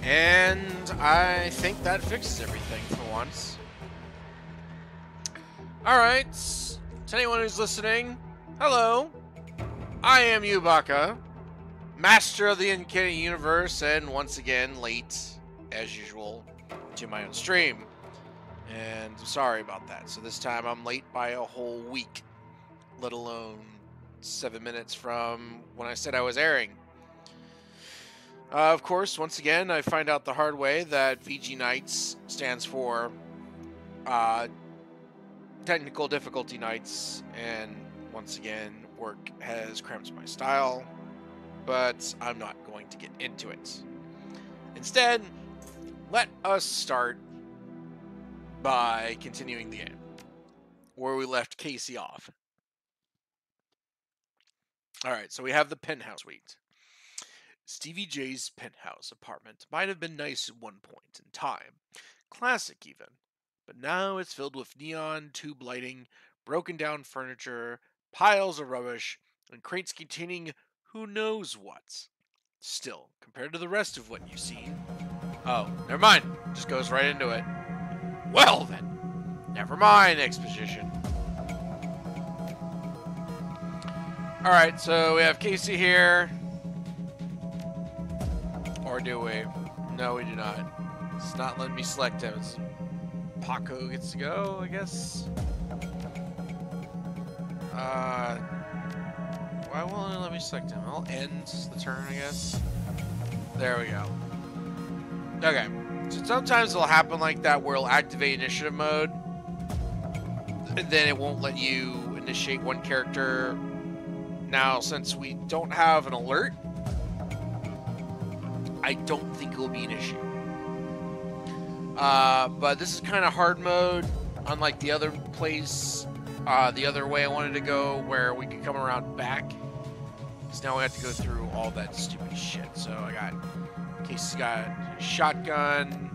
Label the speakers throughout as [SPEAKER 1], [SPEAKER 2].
[SPEAKER 1] And I think that fixes everything for once. Alright, to anyone who's listening, hello. I am you, Baka, master of the uncanny universe, and once again, late, as usual, to my own stream. And I'm sorry about that. So this time I'm late by a whole week, let alone 7 minutes from when I said I was airing. Of course, once again, I find out the hard way that VG Nights stands for Technical Difficulty Nights, and once again, work has cramped my style, but I'm not going to get into it. Instead, let us start by continuing the game, where we left Casey off. Alright, so we have the penthouse suite. Stevie J's penthouse apartment might have been nice at one point in time, classic even, but now it's filled with neon, tube lighting, broken down furniture, piles of rubbish, and crates containing who knows what. Still, compared to the rest of what you see... Oh, never mind, just goes right into it. Well then, never mind exposition. Alright, so we have Casey here. Or do we? No, we do not. It's not letting me select him. It's Paco gets to go, I guess. Why won't it let me select him? I'll end the turn, I guess. There we go. Okay. So sometimes it'll happen like that where it'll activate initiative mode. And then it won't let you initiate one character. Now, since we don't have an alert, I don't think it will be an issue. But this is kind of hard mode, unlike the other place, the other way I wanted to go, where we could come around back. Because now we have to go through all that stupid shit. So I got, Casey's got a shotgun,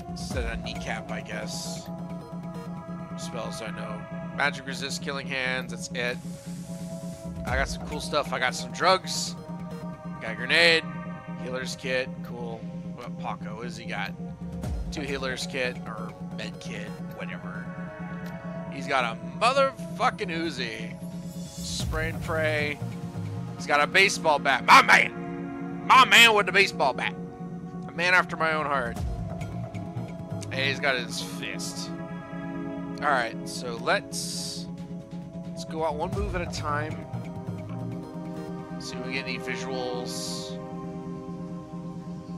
[SPEAKER 1] instead of a kneecap, I guess. Spells I know. Magic resist, killing hands, that's it. I got some cool stuff. I got some drugs. Got a grenade, healer's kit, cool. What Paco is he got? 2 healer's kit, or med kit, whatever. He's got a motherfucking Uzi. Spray and pray. He's got a baseball bat. My man! My man with the baseball bat. A man after my own heart. And he's got his fist. Alright, so let's go out one move at a time. See if we get any visuals.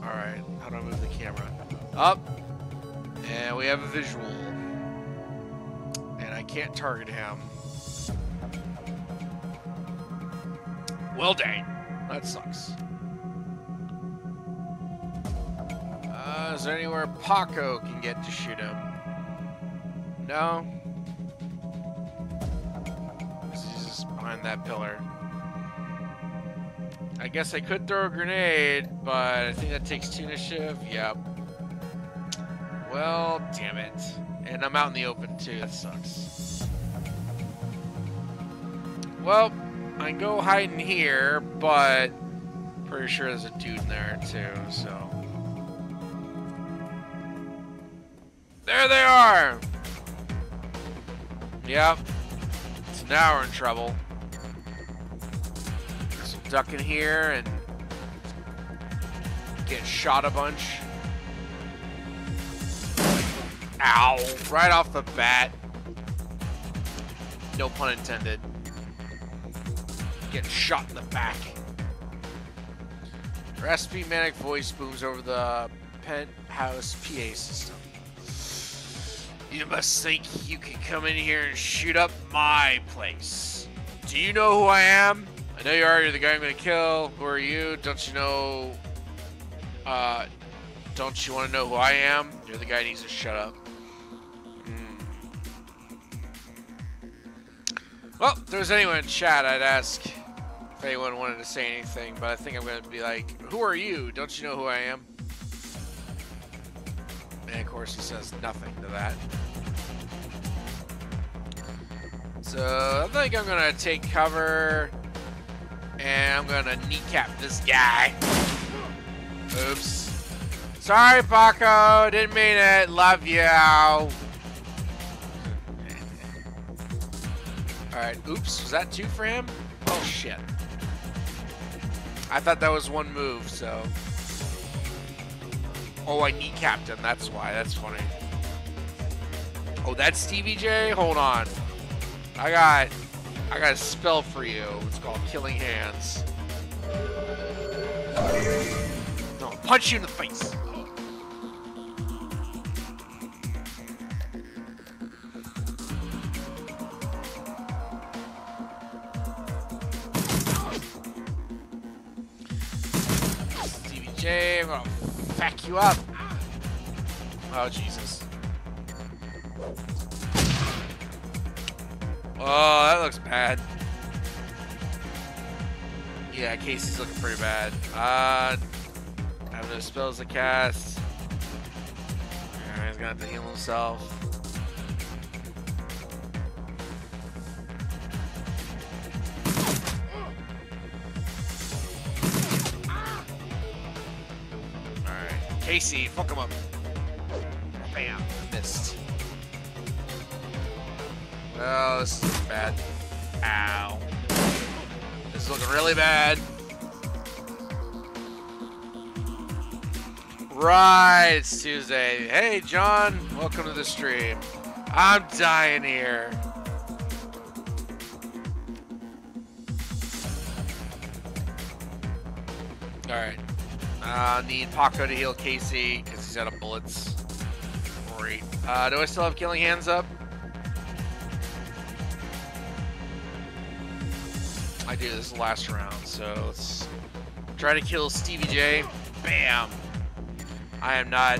[SPEAKER 1] Alright, how do I move the camera? Up. And we have a visual. And I can't target him. Well, dang. That sucks. Is there anywhere Paco can get to shoot him? No? He's just behind that pillar. I guess I could throw a grenade, but I think that takes 2 initiative. Yep. Well, damn it. And I'm out in the open, too. That sucks. Well, I can go hide in here, but pretty sure there's a dude in there, too, so... There they are! Yep. So now we're in trouble. Duck in here and get shot a bunch. Ow! Right off the bat. No pun intended. Get shot in the back. Raspy manic voice booms over the penthouse PA system. You must think you can come in here and shoot up my place. Do you know who I am? I know you are. You're the guy I'm gonna kill. Who are you? Don't you know? Don't you want to know who I am? You're the guy who needs to shut up. Well, if there was anyone in chat, I'd ask if anyone wanted to say anything, but I think I'm gonna be like, who are you? Don't you know who I am? And of course he says nothing to that. So I think I'm gonna take cover and I'm gonna kneecap this guy. Oops. Sorry, Baka. Didn't mean it. Love you. Alright, oops. Was that 2 for him? Oh, shit. I thought that was 1 move, so... Oh, I kneecapped him. That's why. That's funny. Oh, that's Stevie J? Hold on. I got a spell for you. It's called Killing Hands. No, I'll punch you in the face. Stevie J, I'm gonna fuck you up. Oh, Jesus. Oh, that looks bad. Yeah, Casey's looking pretty bad. I have no spells to cast. Alright, he's gonna have to heal himself. Alright, Casey, fuck him up. Bam, missed. Oh, this is bad. Ow. This is looking really bad. Right, it's Tuesday. Hey, John, welcome to the stream. I'm dying here. Alright. Need Paco to heal Casey because he's out of bullets. Great. Do I still have Killing Hands up? I do. This is the last round, so let's try to kill Stevie J. Bam! I am not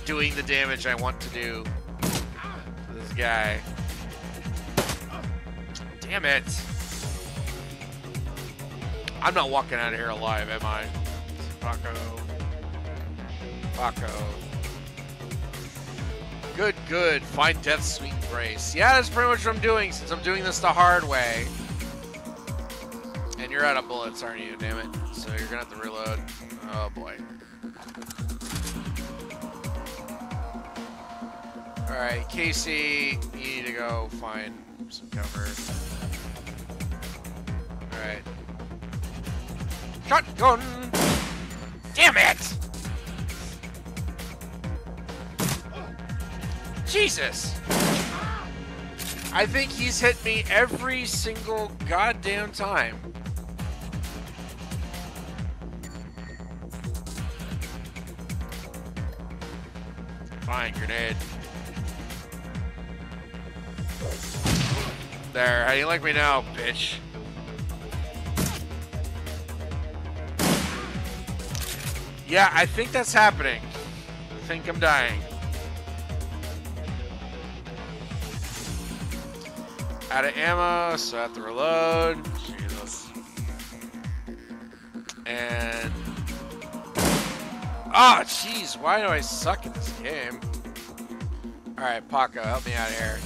[SPEAKER 1] doing the damage I want to do to this guy. Damn it! I'm not walking out of here alive, am I? Paco. Paco. Good, good. Find death's sweet grace. Yeah, that's pretty much what I'm doing, since I'm doing this the hard way. And you're out of bullets, aren't you? Damn it. So you're gonna have to reload. Oh boy. Alright, Casey, you need to go find some cover. Alright. Shotgun! Damn it! Jesus! I think he's hit me every single goddamn time. Fine, grenade. There, how do you like me now, bitch? Yeah, I think that's happening. I think I'm dying. Out of ammo, so I have to reload. Jesus. And... oh, jeez, why do I suck at this game? Alright, Paco, help me out here.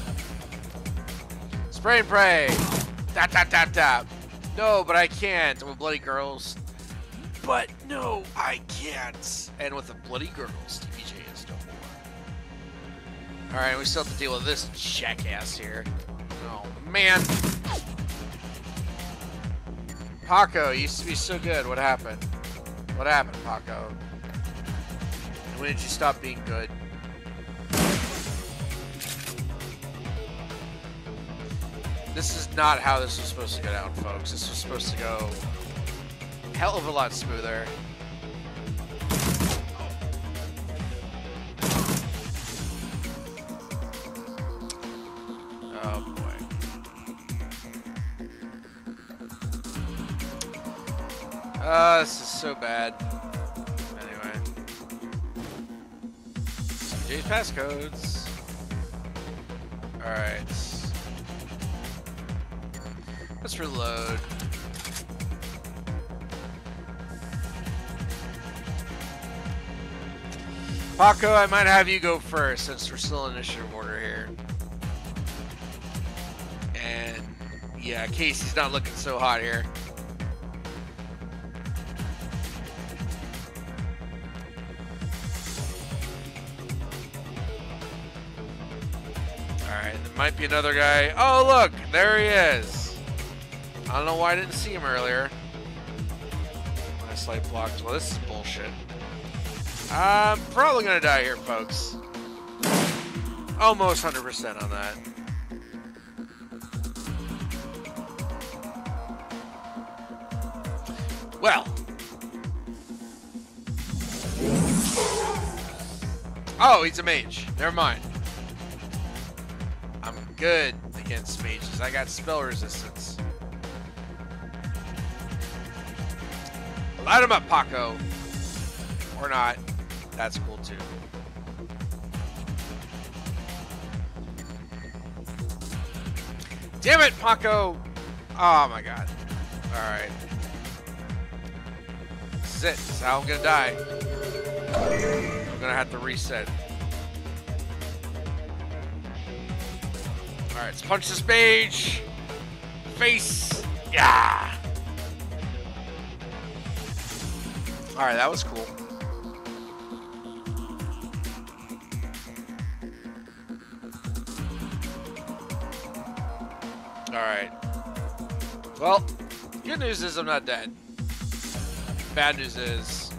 [SPEAKER 1] Spray and pray! Tap, tap, tap, tap. No, but I can't with bloody girls. But no, I can't. And with the bloody girls, TPJ is no more. Alright, we still have to deal with this jackass here. Oh, man. Paco used to be so good. What happened? What happened, Paco? And when did you stop being good? This is not how this was supposed to go down, folks. This was supposed to go a hell of a lot smoother. Oh boy. This is so bad. Anyway. Jay's passcodes. Alright. Let's reload. Paco, I might have you go first since we're still in initiative order here. And yeah, Casey's not looking so hot here. Alright, there might be another guy. Oh, look! There he is! I don't know why I didn't see him earlier. My slide blocked. Well, this is bullshit. I'm probably gonna die here, folks. Almost 100% on that. Well. Oh, he's a mage. Never mind. I'm good against mages. I got spell resistance. Light him up, Paco. Or not. That's cool too. Damn it, Paco! Oh my god. Alright. This is it. This is how I'm gonna die. I'm gonna have to reset. Alright, let's punch this mage. Face. Yeah! Alright, that was cool. Alright. Well, good news is I'm not dead. Bad news is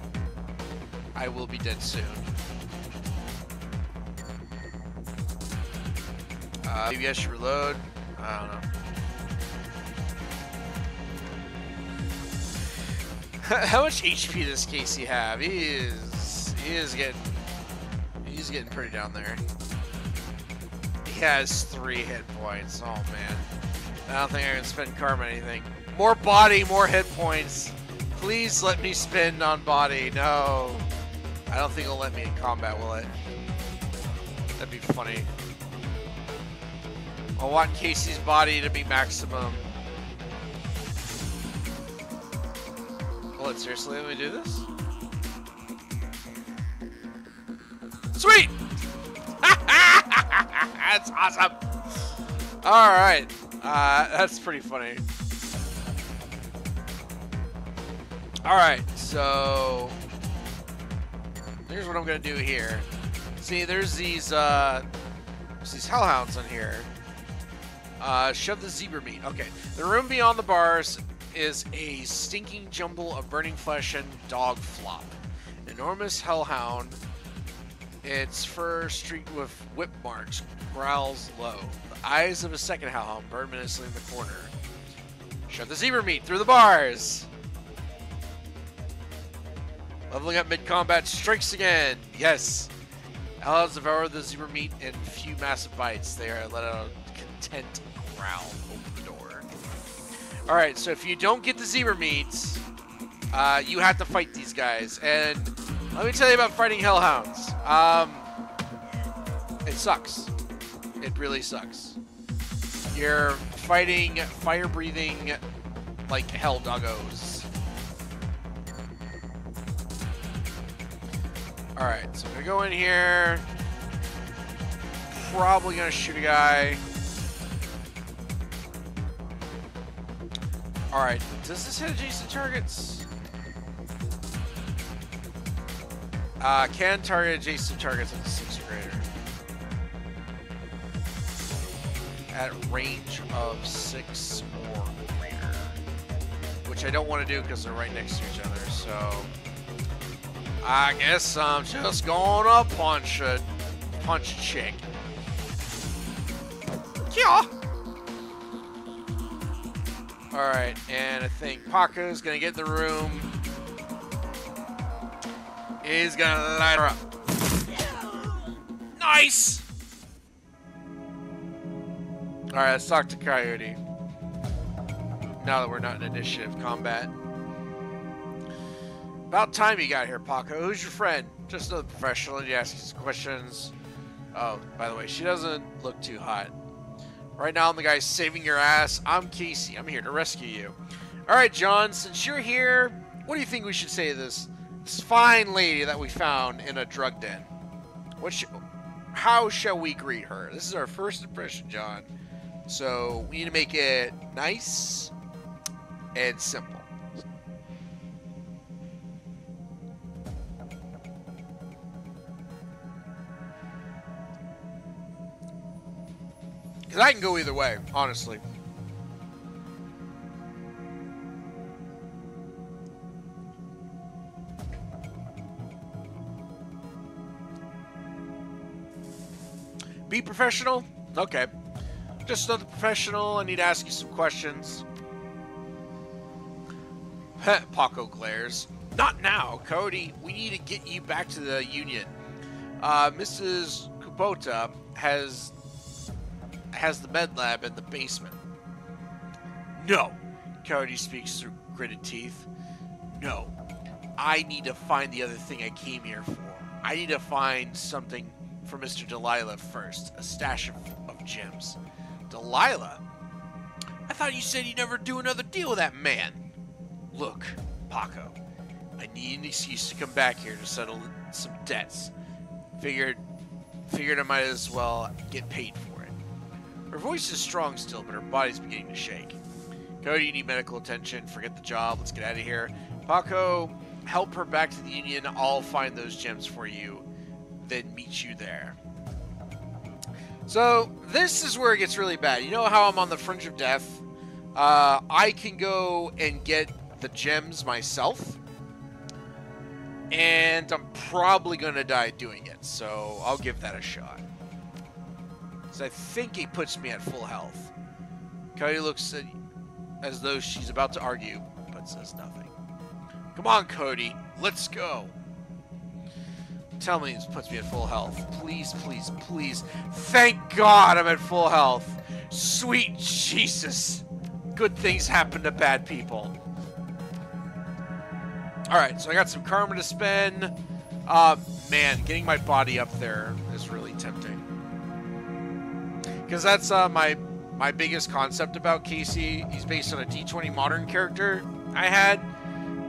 [SPEAKER 1] I will be dead soon. Maybe I should reload. I don't know. How much HP does Casey have? He's getting pretty down there. He has 3 hit points. Oh man. I don't think I can spend karma on anything. More body, more hit points. Please let me spend on body. No. I don't think it'll let me in combat, will it? That'd be funny. I want Casey's body to be maximum. Will it seriously let me do this? Sweet! That's awesome! Alright. That's pretty funny. Alright, so here's what I'm gonna do here. See, there's these hellhounds on here. Shove the zebra meat. Okay. The room beyond the bars is a stinking jumble of burning flesh and dog flop. An enormous hellhound. Its fur streaked with whip marks growls low. The eyes of a second hellhound burn menacingly in the corner. Shove the zebra meat through the bars. Leveling up mid-combat strikes again. Yes. Hellhounds devour the zebra meat in few massive bites. They are let out a content growl. Open the door. Alright, so if you don't get the zebra meat, you have to fight these guys. And let me tell you about fighting hellhounds. It sucks. It really sucks. You're fighting fire-breathing, like, hell doggos. Alright, so I'm gonna go in here. Probably gonna shoot a guy. Alright, does this hit adjacent targets? Can target adjacent targets at the 6 or greater. At range of 6 or greater. Which I don't want to do because they're right next to each other, so I guess I'm just gonna punch a chick. Yeah. Alright, and I think Paco's gonna get in the room. He's gonna light her up. Nice! Alright, let's talk to Coyote. Now that we're not in initiative combat. About time you got here, Paco. Who's your friend? Just another professional. You ask us questions. Oh, by the way, she doesn't look too hot. Right now, I'm the guy saving your ass. I'm Casey. I'm here to rescue you. Alright, John, since you're here, what do you think we should say to this fine lady that we found in a drug den? How shall we greet her? This is our first impression, John. So, we need to make it nice and simple. Because I can go either way, honestly. Be professional? Okay. Just another professional. I need to ask you some questions. Paco glares. Not now, Cody. We need to get you back to the Union. Mrs. Kubota has the med lab in the basement. No. Cody speaks through gritted teeth. No. I need to find the other thing I came here for. I need to find something for Mr. Delilah first. A stash of gems. Delilah? I thought you said you'd never do another deal with that man. Look, Paco. I need an excuse to come back here to settle some debts. Figured I might as well get paid for it. Her voice is strong still, but her body's beginning to shake. Cody, you need medical attention. Forget the job. Let's get out of here. Paco, help her back to the Union. I'll find those gems for you, then meet you there. So, this is where it gets really bad. You know how I'm on the fringe of death? I can go and get the gems myself, and I'm probably going to die doing it, so I'll give that a shot. So I think it puts me at full health. Cody looks as though she's about to argue, but says nothing. Come on, Cody, let's go. Tell me this puts me at full health. Please, please, please. Thank God I'm at full health. Sweet Jesus. Good things happen to bad people. Alright, so I got some karma to spend. Man, getting my body up there is really tempting. Because that's my biggest concept about Casey. He's based on a D20 modern character I had.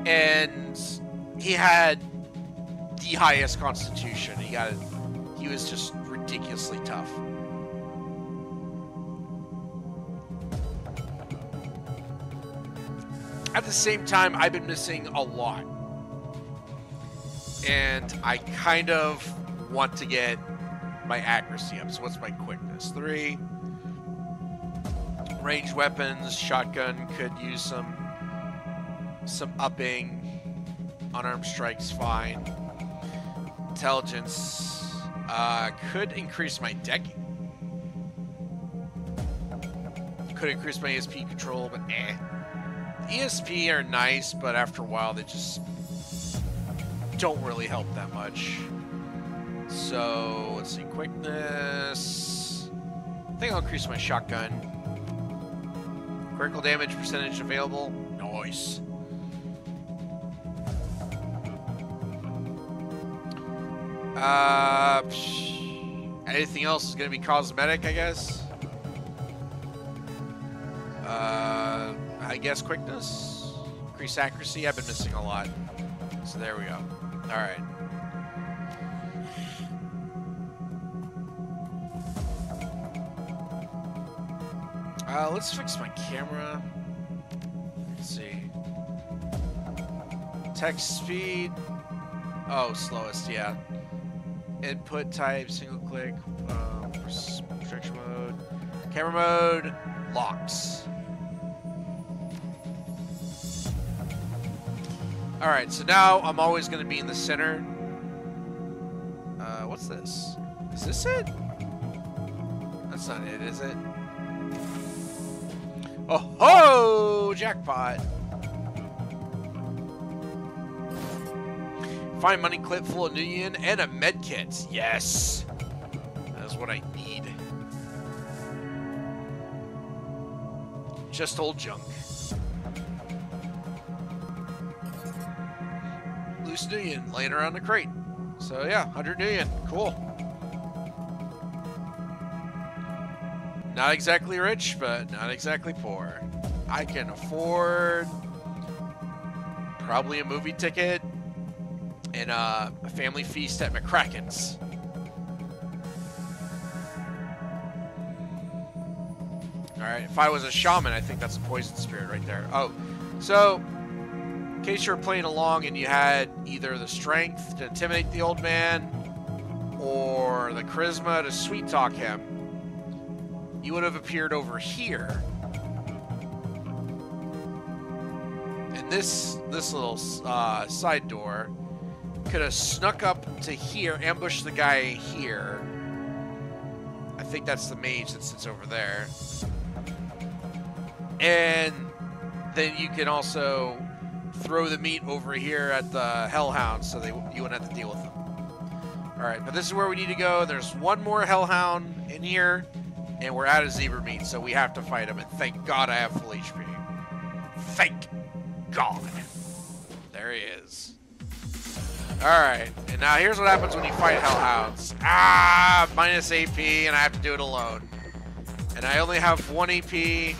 [SPEAKER 1] And he had the highest constitution. He was just ridiculously tough. At the same time, I've been missing a lot. And I kind of want to get my accuracy up. So what's my quickness? 3. Ranged weapons, shotgun could use some upping. Unarmed strikes, fine. Intelligence could increase my decking. Could increase my ESP control, but eh. ESP are nice, but after a while they just don't really help that much. So let's see, quickness. I think I'll increase my shotgun. Critical damage percentage available. Nice. Anything else is going to be cosmetic, I guess. I guess quickness, increase accuracy. I've been missing a lot, so there we go. All right. Let's fix my camera. Let's see. Text speed. Oh, slowest, yeah. Input type, single click, projection mode, camera mode, locks. Alright, so now I'm always going to be in the center. What's this? Is this it? That's not it, is it? Oh ho! Jackpot! Find money clip full of nuyen and a med kit. Yes! That is what I need. Just old junk. Loose nuyen laying around the crate. So yeah, 100 nuyen. Cool. Not exactly rich, but not exactly poor. I can afford probably a movie ticket and a family feast at McCracken's. Alright, if I was a shaman, I think that's a poison spirit right there. Oh, so in case you were playing along and you had either the strength to intimidate the old man or the charisma to sweet talk him, you would have appeared over here. And this little side door could have snuck up to here, ambushed the guy here. I think that's the mage that sits over there. And then you can also throw the meat over here at the Hellhound so you wouldn't have to deal with them. Alright, but this is where we need to go. There's one more Hellhound in here, and we're out of zebra meat, so we have to fight him. And thank God I have full HP. Thank God. There he is. Alright, and now here's what happens when you fight Hellhounds. Minus AP, and I have to do it alone. And I only have 1 AP,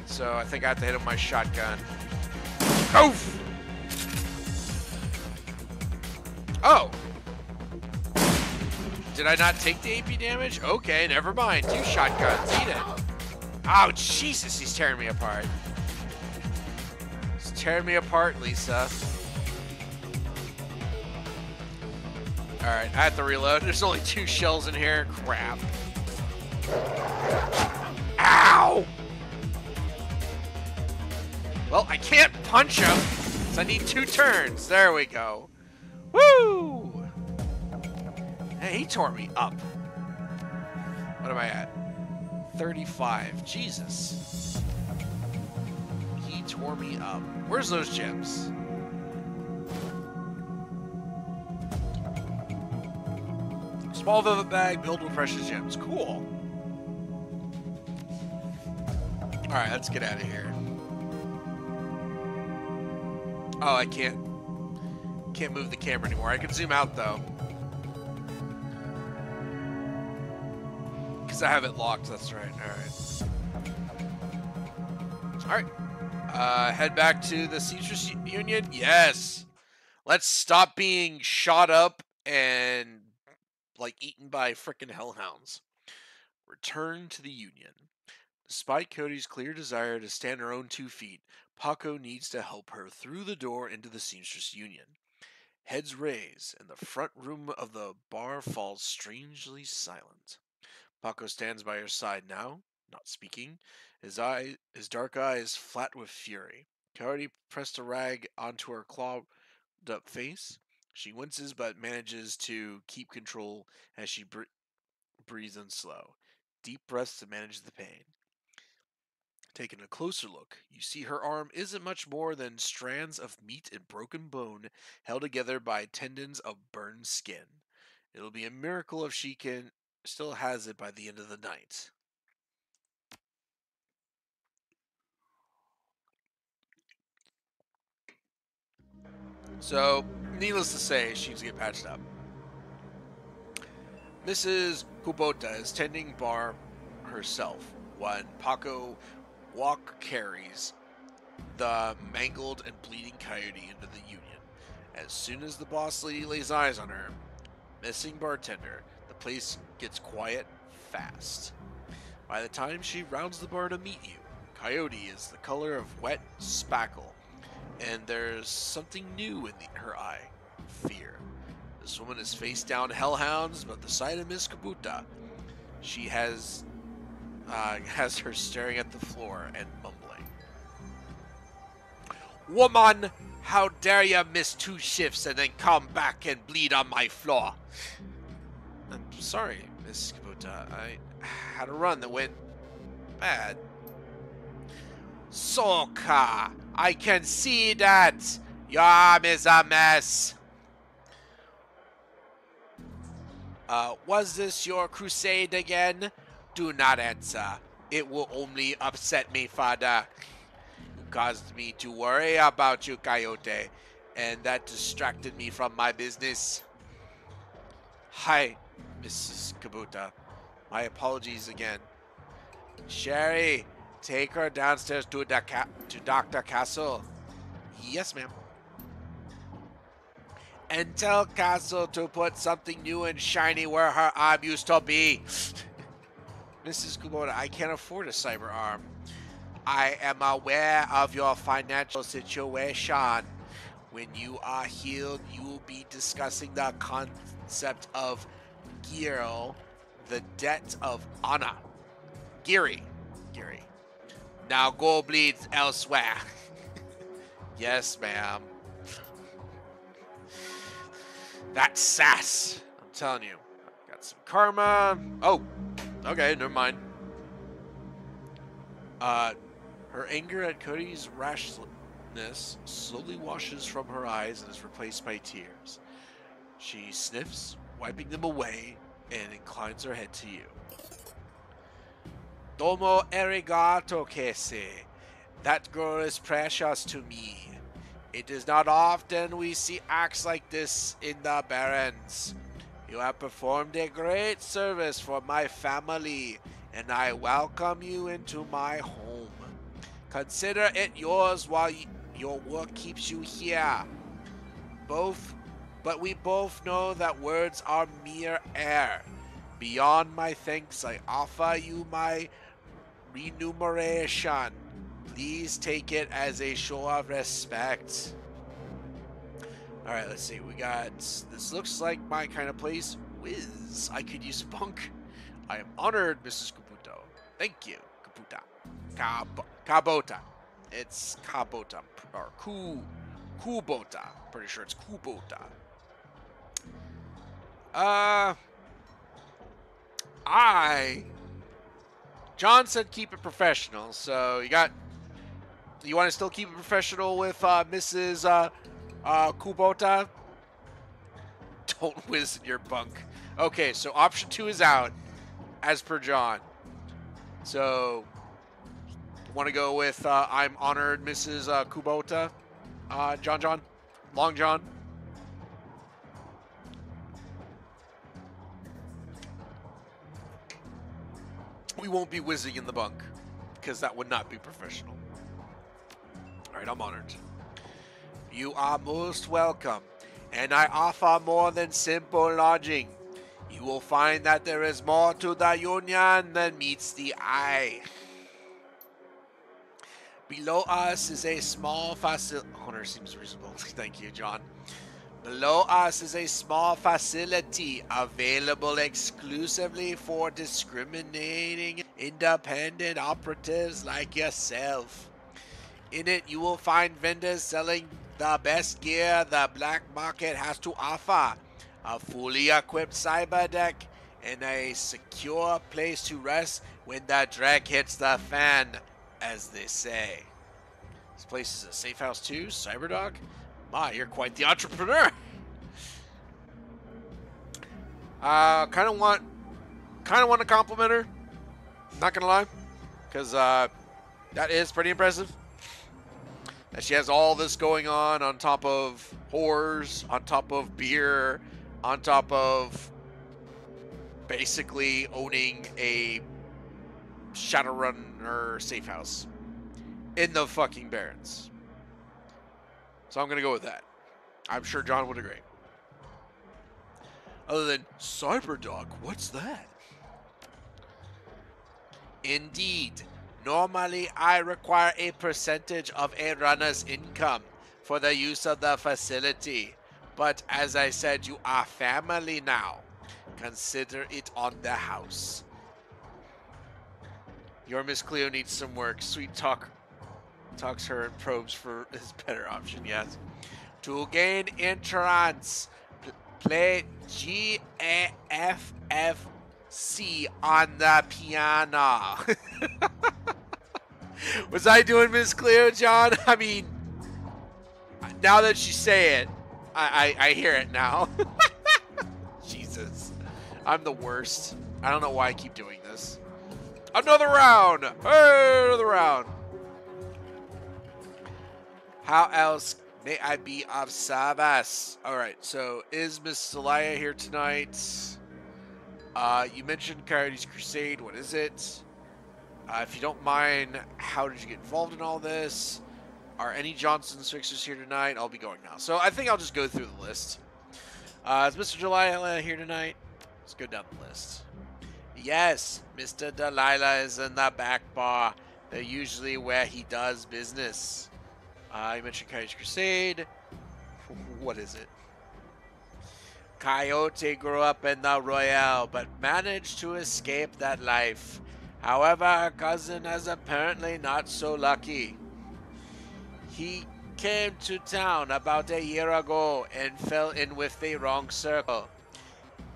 [SPEAKER 1] so I think I have to hit him with my shotgun. Oof! Oh! Did I not take the AP damage? Okay, never mind. 2 shotguns. Eat it. Oh, Jesus, he's tearing me apart. He's tearing me apart, Lisa. Alright, I have to reload. There's only 2 shells in here. Crap. Ow! Well, I can't punch him, so I need 2 turns. There we go. Woo! Hey, he tore me up. What am I at? 35. Jesus. He tore me up. Where's those gems? Small velvet bag filled with precious gems. Cool. Alright, let's get out of here. Oh, I can't move the camera anymore. I can zoom out though. Because I have it locked, that's right. Alright. Head back to the Seamstress Union? Yes! Let's stop being shot up and, like, eaten by frickin' hellhounds. Return to the Union. Despite Cody's clear desire to stand her own 2 feet, Paco needs to help her through the door into the Seamstress Union. Heads raise, and the front room of the bar falls strangely silent. Paco stands by her side now, not speaking, his dark eyes flat with fury. Coyote pressed a rag onto her clawed-up face. She winces but manages to keep control as she breathes in slow. Deep breaths to manage the pain. Taking a closer look, you see her arm isn't much more than strands of meat and broken bone held together by tendons of burned skin. It'll be a miracle if she still has it by the end of the night. So, needless to say, she needs to get patched up. Mrs. Kubota is tending bar herself when Paco carries the mangled and bleeding coyote into the Union. As soon as the boss lady lays eyes on her, missing bartender, the place gets quiet fast. By the time she rounds the bar to meet you, Coyote is the color of wet spackle, and there's something new in her eye, fear. This woman is face down hellhounds, but the sight of Miss Kabuta, she has her staring at the floor and mumbling. Woman, how dare you miss 2 shifts and then come back and bleed on my floor? I'm sorry, Miss Kabuta. I had a run that went bad. Soka, I can see that. Your arm is a mess. Was this your crusade again? Do not answer. It will only upset me further. You caused me to worry about you, Coyote, and that distracted me from my business. Hi, Mrs. Kabuta. My apologies again. Sherry, take her downstairs to Dr. Castle. Yes, ma'am. And tell Castle to put something new and shiny where her arm used to be. Mrs. Kubota, I can't afford a cyber arm. I am aware of your financial situation. When you are healed, you will be discussing the concept of Giro, the debt of honor. Geary. Geary. Now go bleed elsewhere. Yes, ma'am. That's sass. I'm telling you. Got some karma. Oh, okay, never mind. Her anger at Cody's rashness slowly washes from her eyes and is replaced by tears. She sniffs, wiping them away, and inclines her head to you. Domo arigato, Kese. That girl is precious to me. It is not often we see acts like this in the Barrens. You have performed a great service for my family, and I welcome you into my home. Consider it yours while your work keeps you here. But we both know that words are mere air. Beyond my thanks, I offer you my remuneration. Please take it as a show of respect. Alright, let's see. We got... This looks like my kind of place. Whiz. I could use a bunk. I am honored, Mrs. Kabuto. Thank you, Kabuta. Kabota. It's Kabota. Or Kubota. Pretty sure it's Kubota. John said keep it professional, so you want to still keep it professional with Mrs. Kubota? Don't whiz in your bunk. Okay, so option 2 is out, as per John. So, want to go with I'm honored Mrs. Kubota? John? Long John? We won't be whizzing in the bunk, because that would not be professional. Alright, I'm honored. You are most welcome, and I offer more than simple lodging. You will find that there is more to the union than meets the eye. Below us is a small facility. Honor seems reasonable. Thank you, John. Below us is a small facility available exclusively for discriminating independent operatives like yourself. In it, you will find vendors selling the best gear the black market has to offer, a fully equipped cyber deck, and a secure place to rest when the dreck hits the fan, as they say. This place is a safe house too, Cyberdog? My, you're quite the entrepreneur. Kind of want to compliment her. Not gonna lie, because that is pretty impressive. That she has all this going on top of whores, on top of beer, on top of basically owning a Shadowrun or safe house in the fucking Barrens. So I'm going to go with that. I'm sure John would agree. Other than, Cyberdog, what's that? Indeed. Normally, I require a percentage of a runner's income for the use of the facility. But as I said, you are family now. Consider it on the house. Your Miss Cleo needs some work. Sweet talks her and probes for his better option, yes. To gain entrance, play G-A-F-F-C on the piano. Was I doing Miss Cleo, John? I mean, now that you say it, I hear it now. Jesus. I'm the worst. I don't know why I keep doing this. Another round! Hey, another round! How else may I be of service? Alright, so is Miss Zelaya here tonight? You mentioned Coyote's Crusade. What is it? If you don't mind, how did you get involved in all this? Are any Johnson's Fixers here tonight? I'll be going now. So I think I'll just go through the list. Is Mr. Delilah here tonight? Let's go down the list. Yes, Mr. Delilah is in the back bar. They're usually where he does business. You mentioned Coyote's Crusade. What is it? Coyote grew up in the Royale, but managed to escape that life. However, our cousin is apparently not so lucky. He came to town about a year ago and fell in with the wrong circle.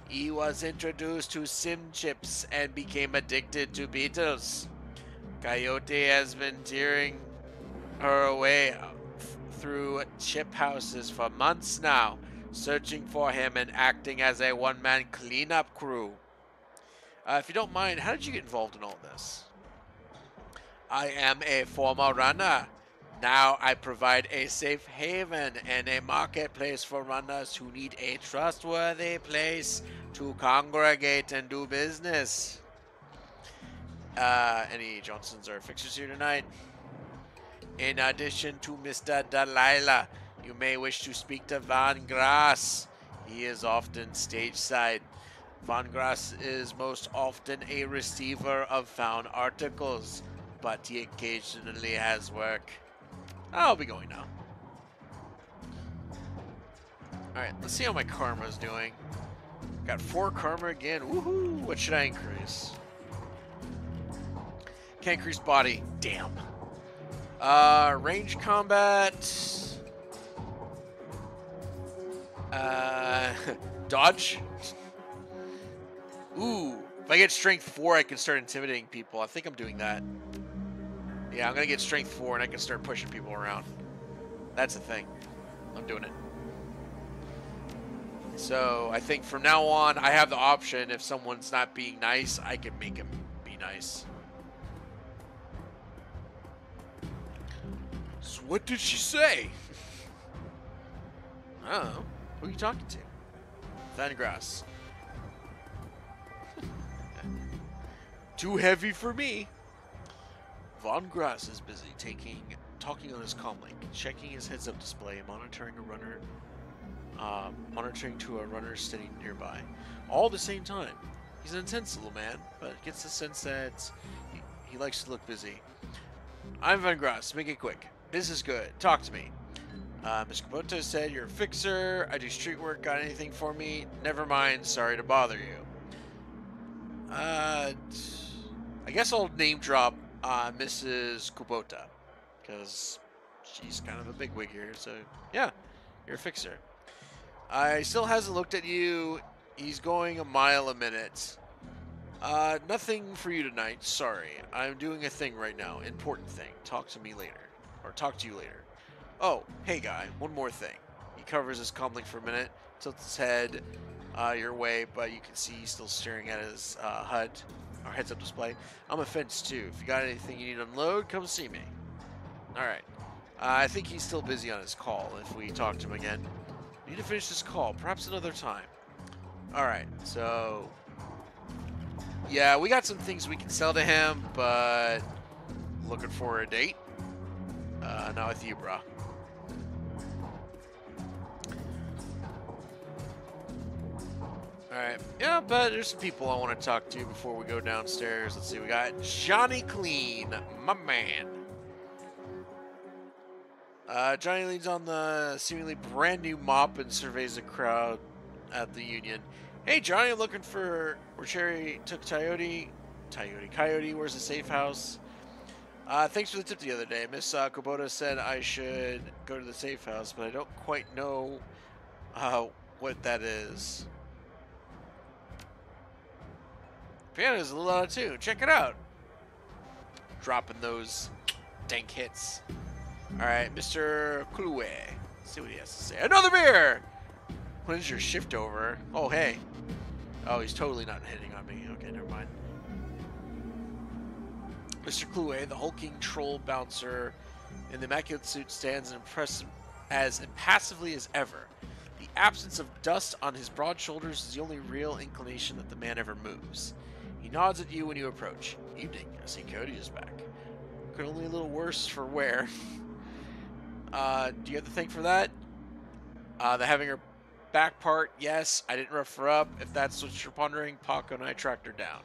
[SPEAKER 1] He was introduced to sim chips and became addicted to beetles. Coyote has been tearing her away through chip houses for months now, searching for him and acting as a one-man cleanup crew. If you don't mind, how did you get involved in all this? I am a former runner. Now I provide a safe haven and a marketplace for runners who need a trustworthy place to congregate and do business. Any Johnsons or fixers here tonight? In addition to Mr. Delilah, you may wish to speak to Van Grass. He is often stage side. Van Grass is most often a receiver of found articles, but he occasionally has work. I'll be going now. Alright, let's see how my karma's doing. Got 4 karma again. Woohoo! What should I increase? Can't increase body. Damn. Range combat. Dodge. Ooh, if I get strength 4, I can start intimidating people. I think I'm doing that. Yeah, I'm gonna get strength 4 and I can start pushing people around. That's the thing. I'm doing it. So I think from now on, I have the option, if someone's not being nice, I can make him be nice. So what did she say? Oh, who are you talking to? Van Grass. Too heavy for me. Von Grass is busy talking on his comlink, checking his heads-up display, monitoring to a runner sitting nearby. All at the same time. He's an intense little man, but gets the sense that he likes to look busy. I'm Van Grass. Make it quick. This is good. Talk to me. Mr. Kubota said you're a fixer. I do street work. Got anything for me? Never mind. Sorry to bother you. I guess I'll name drop Mrs. Kubota, because she's kind of a bigwig here. So yeah, you're a fixer. I still hasn't looked at you. He's going a mile a minute. Nothing for you tonight. Sorry. I'm doing a thing right now. Important thing. Talk to me later. Or talk to you later. Oh, hey guy. One more thing. He covers his comlink for a minute. Tilts his head your way, but you can see he's still staring at his HUD. Or heads-up display. I'm a fence too. If you got anything you need to unload, come see me. Alright. I think he's still busy on his call if we talk to him again. Need to finish this call, perhaps another time. Alright, so yeah, we got some things we can sell to him, but looking for a date. Not with you, brah. Alright, yeah, but there's some people I want to talk to before we go downstairs. Let's see, we got Johnny Clean, my man. Johnny leans on the seemingly brand new mop and surveys the crowd at the Union. Hey, Johnny, I'm looking for where Cherry took Coyote. Where's the safe house? Thanks for the tip the other day. Miss Kubota said I should go to the safe house, but I don't quite know what that is. Piano's a little out of tune. Check it out. Dropping those dank hits. Alright, Mr. Clue. Let's see what he has to say. Another beer! When is your shift over? Oh, hey. Oh, he's totally not hitting on me. Okay, never mind. Mr. Clue, the hulking troll bouncer in the immaculate suit, stands as impassively as ever. The absence of dust on his broad shoulders is the only real inclination that the man ever moves. He nods at you when you approach. Evening. I see Cody is back. Could only a little worse for wear. Do you have to thank for that? The having her back part, yes. I didn't rough her up. If that's what you're pondering, Paco and I tracked her down.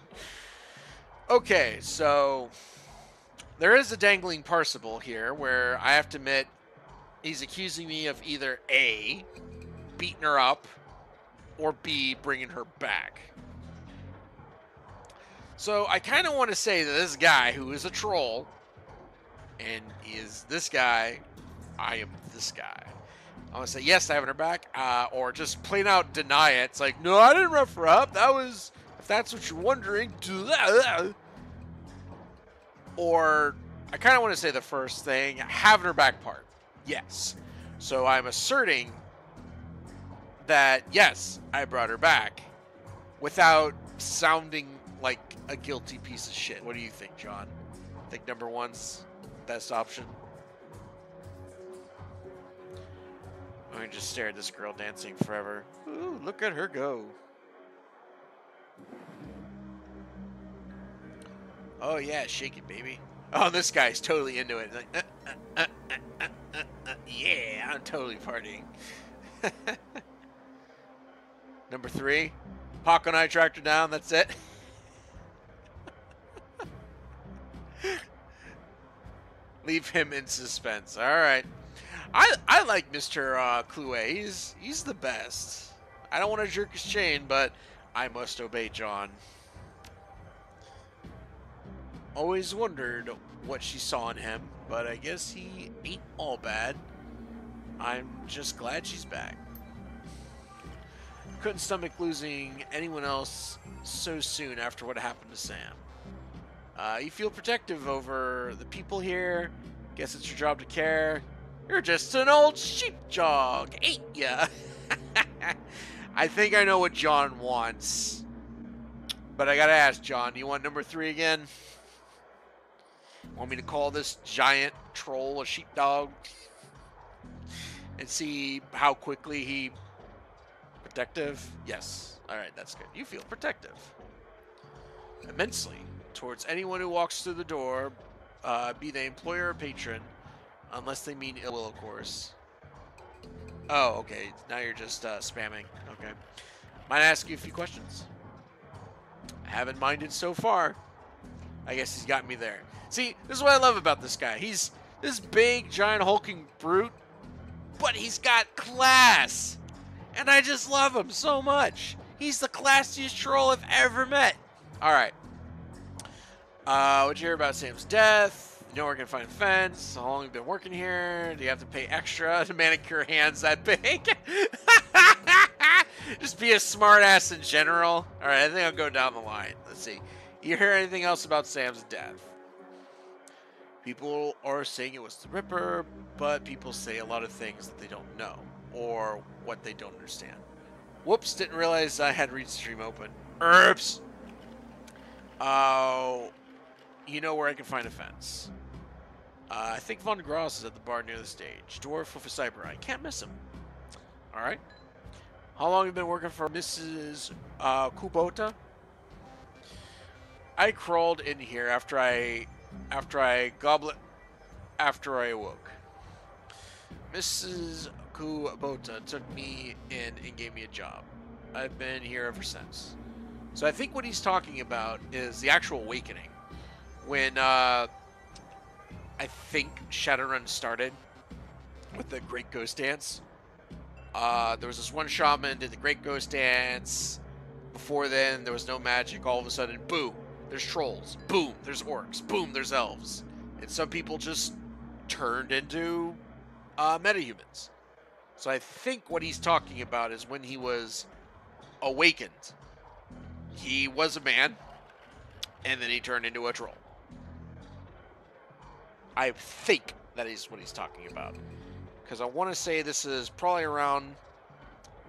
[SPEAKER 1] Okay, so there is a dangling participle here where I have to admit he's accusing me of either A, beating her up, or B, bringing her back. So I kind of want to say that this guy who is a troll and is this guy, I am this guy. I want to say, yes, I have her back, or just plain out deny it. It's like, no, I didn't rough her up. That was, if that's what you're wondering. Or I kind of want to say the first thing, having her back part. Yes. So I'm asserting that, yes, I brought her back without sounding like a guilty piece of shit. What do you think, John? Think number one's best option? I can just stare at this girl dancing forever. Ooh, look at her go. Oh yeah, shake it, baby. Oh, this guy's totally into it. Like, yeah, I'm totally partying. Number 3, Baka and I tracked her down. That's it. Leave him in suspense. All right. I like Mr. Clue. He's the best. I don't want to jerk his chain, but I must obey John. Always wondered what she saw in him, but I guess he ain't all bad. I'm just glad she's back. Couldn't stomach losing anyone else so soon after what happened to Sam. You feel protective over the people here. Guess it's your job to care. You're just an old sheepdog, ain't ya? I think I know what John wants. But I gotta ask, John, do you want number 3 again? Want me to call this giant troll a sheepdog? And see how quickly he... Protective? Yes. Alright, that's good. You feel protective. Immensely. Towards anyone who walks through the door, be they employer or patron, unless they mean ill will, of course. Oh, okay. Now you're just spamming. Okay. Might ask you a few questions. I haven't minded so far. I guess he's got me there. See, this is what I love about this guy. He's this big, giant, hulking brute, but he's got class. And I just love him so much. He's the classiest troll I've ever met. All right. What'd you hear about Sam's death? You know where I can find a fence? How long have you been working here? Do you have to pay extra to manicure hands that big? Just be a smartass in general. All right, I think I'll go down the line. Let's see. You hear anything else about Sam's death? People are saying it was the Ripper, but people say a lot of things that they don't know or what they don't understand. Whoops, didn't realize I had read stream open. Oops. You know where I can find a fence. I think Von Gross is at the bar near the stage. Dwarf with a cyber eye. Can't miss him. All right. How long have you been working for Mrs. Kubota? I crawled in here after I awoke. Mrs. Kubota took me in and gave me a job. I've been here ever since. So I think what he's talking about is the actual awakening. When I think Shadowrun started with the Great Ghost Dance. There was this one shaman did the Great Ghost Dance. Before then, there was no magic. All of a sudden, boom, there's trolls. Boom, there's orcs. Boom, there's elves. And some people just turned into metahumans. So I think what he's talking about is when he was awakened. He was a man, and then he turned into a troll. I think that is what he's talking about. Because I want to say this is probably around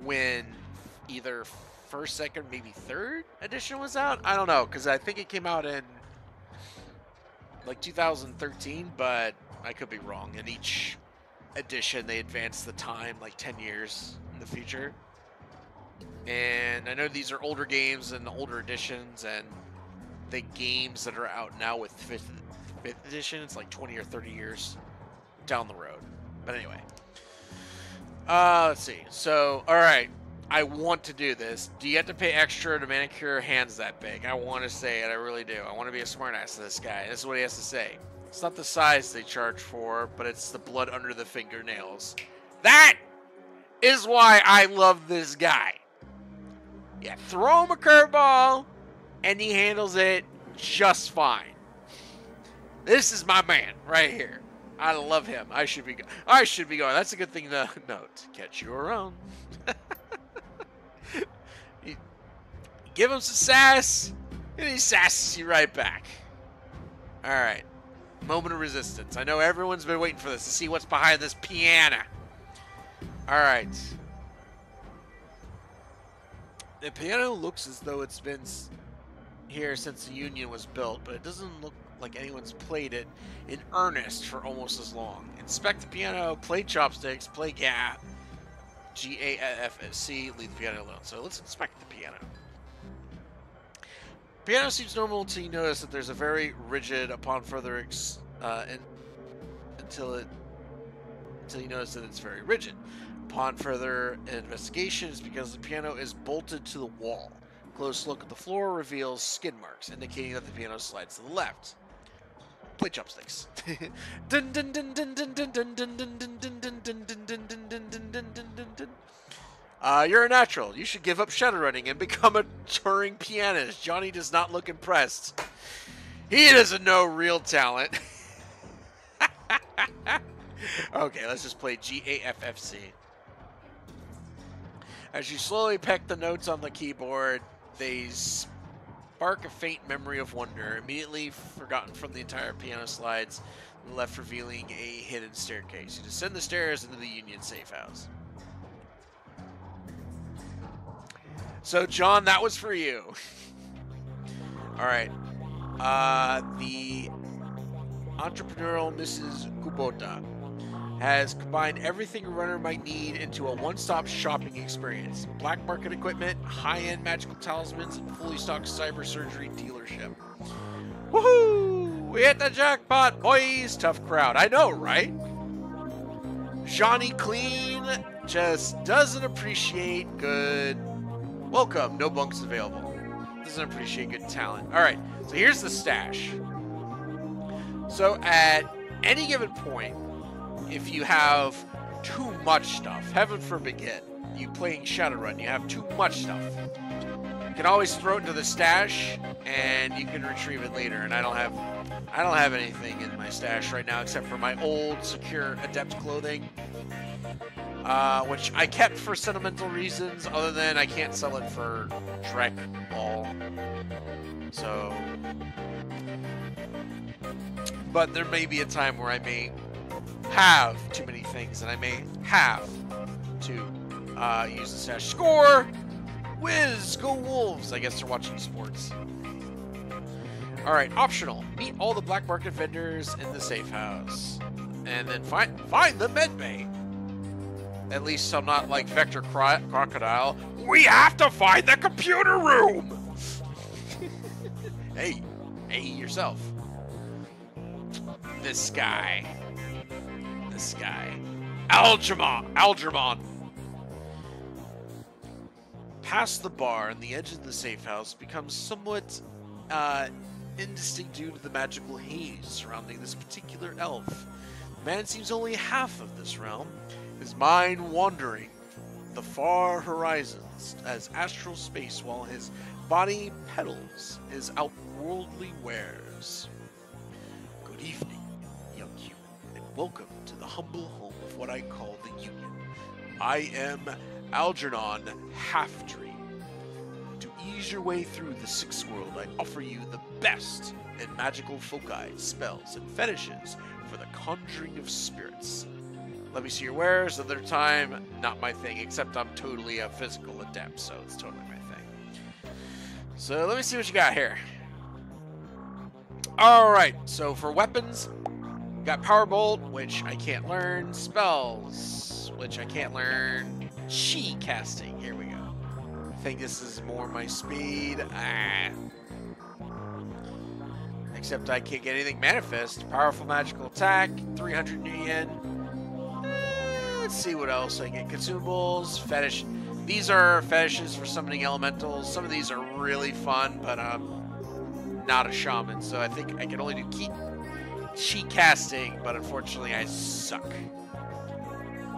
[SPEAKER 1] when either first, second, maybe third edition was out. I don't know, because I think it came out in like 2013, but I could be wrong. In each edition, they advanced the time like 10 years in the future. And I know these are older games and older editions, and the games that are out now with 5th edition, it's like 20 or 30 years down the road. But anyway. Let's see. So, alright. I want to do this. Do you have to pay extra to manicure hands that big? I want to say it. I really do. I want to be a smartass to this guy. This is what he has to say. It's not the size they charge for, but it's the blood under the fingernails. That is why I love this guy. Yeah, throw him a curveball, and he handles it just fine. This is my man right here. I love him. I should be going. That's a good thing to note. Catch you around. You give him some sass, and he sasses you right back. All right. Moment of resistance. I know everyone's been waiting for this to see what's behind this piano. All right. The piano looks as though it's been here since the Union was built, but it doesn't look like anyone's played it in earnest for almost as long. Inspect the piano, play chopsticks, play G-A-F-F-C, leave the piano alone. So let's inspect the piano. Piano seems normal until you notice that there's a very rigid upon further until you notice that it's very rigid. Upon further investigation, it's because the piano is bolted to the wall. A close look at the floor reveals skid marks, indicating that the piano slides to the left. Play chopsticks. You're a natural. You should give up Shadowrunning and become a touring pianist. Johnny does not look impressed. He doesn't know real talent. Okay, let's just play G-A-F-F-C. As you slowly peck the notes on the keyboard, they spark a faint memory of wonder, immediately forgotten from the entire piano slides, left revealing a hidden staircase. You descend the stairs into the Union safe house. So, John, that was for you. All right. The entrepreneurial Mrs. Kubota has combined everything a runner might need into a one-stop shopping experience. Black market equipment, high-end magical talismans, and fully stocked cyber surgery dealership. Woohoo! We hit the jackpot, boys! Tough crowd. I know, right? Johnny Clean just doesn't appreciate good... Welcome, no bunks available. Doesn't appreciate good talent. All right, so here's the stash. So at any given point, if you have too much stuff, heaven forbid, you playing Shadowrun, you have too much stuff, you can always throw it into the stash, and you can retrieve it later. And I don't have anything in my stash right now except for my old secure adept clothing, which I kept for sentimental reasons, other than I can't sell it for Drek Ball. So, but there may be a time where I may have too many things, and I may have to use the stash. Score! Whiz! Go Wolves! I guess they're watching sports. Alright, optional. Meet all the black market vendors in the safe house. And then find the med bay. At least I'm not like Vector Crocodile. We have to find the computer room! Hey yourself. This guy. Algernon. Past the bar and the edge of the safe house becomes somewhat indistinct due to the magical haze surrounding this particular elf. The man seems only half of this realm, his mind wandering the far horizons as astral space while his body peddles his outworldly wares. Good evening, young human, and welcome to the humble home of what I call the Union. I am Algernon Halftree. To ease your way through the sixth world, I offer you the best in magical foci, spells, and fetishes for the conjuring of spirits. Let me see your wares. Another time, not my thing, except I'm totally a physical adept, so it's totally my thing. So let me see what you got here. Alright, so for weapons, we got Power Bolt, which I can't learn. Spells, which I can't learn. Chi casting, here we go. I think this is more my speed. Except I can't get anything manifest. Powerful magical attack, 300 nuyen. Let's see what else I get. Consumables, fetish. These are fetishes for summoning elementals. Some of these are really fun, but I'm not a shaman, so I think I can only do chi casting, but unfortunately I suck.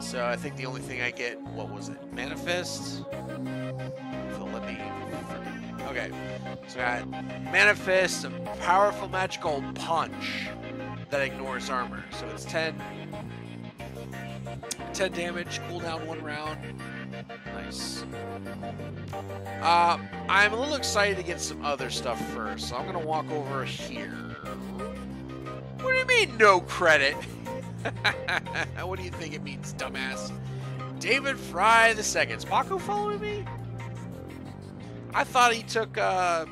[SPEAKER 1] So I think the only thing I get, what was it? Manifest? So let me... Okay. So I got Manifest, a powerful magical punch that ignores armor. So it's 10 damage, cooldown 1 round. Nice. I'm a little excited to get some other stuff first, so I'm going to walk over here. What do you mean, no credit? What do you think it means, dumbass? David Fry II. Is Baka following me? I thought he took Coyote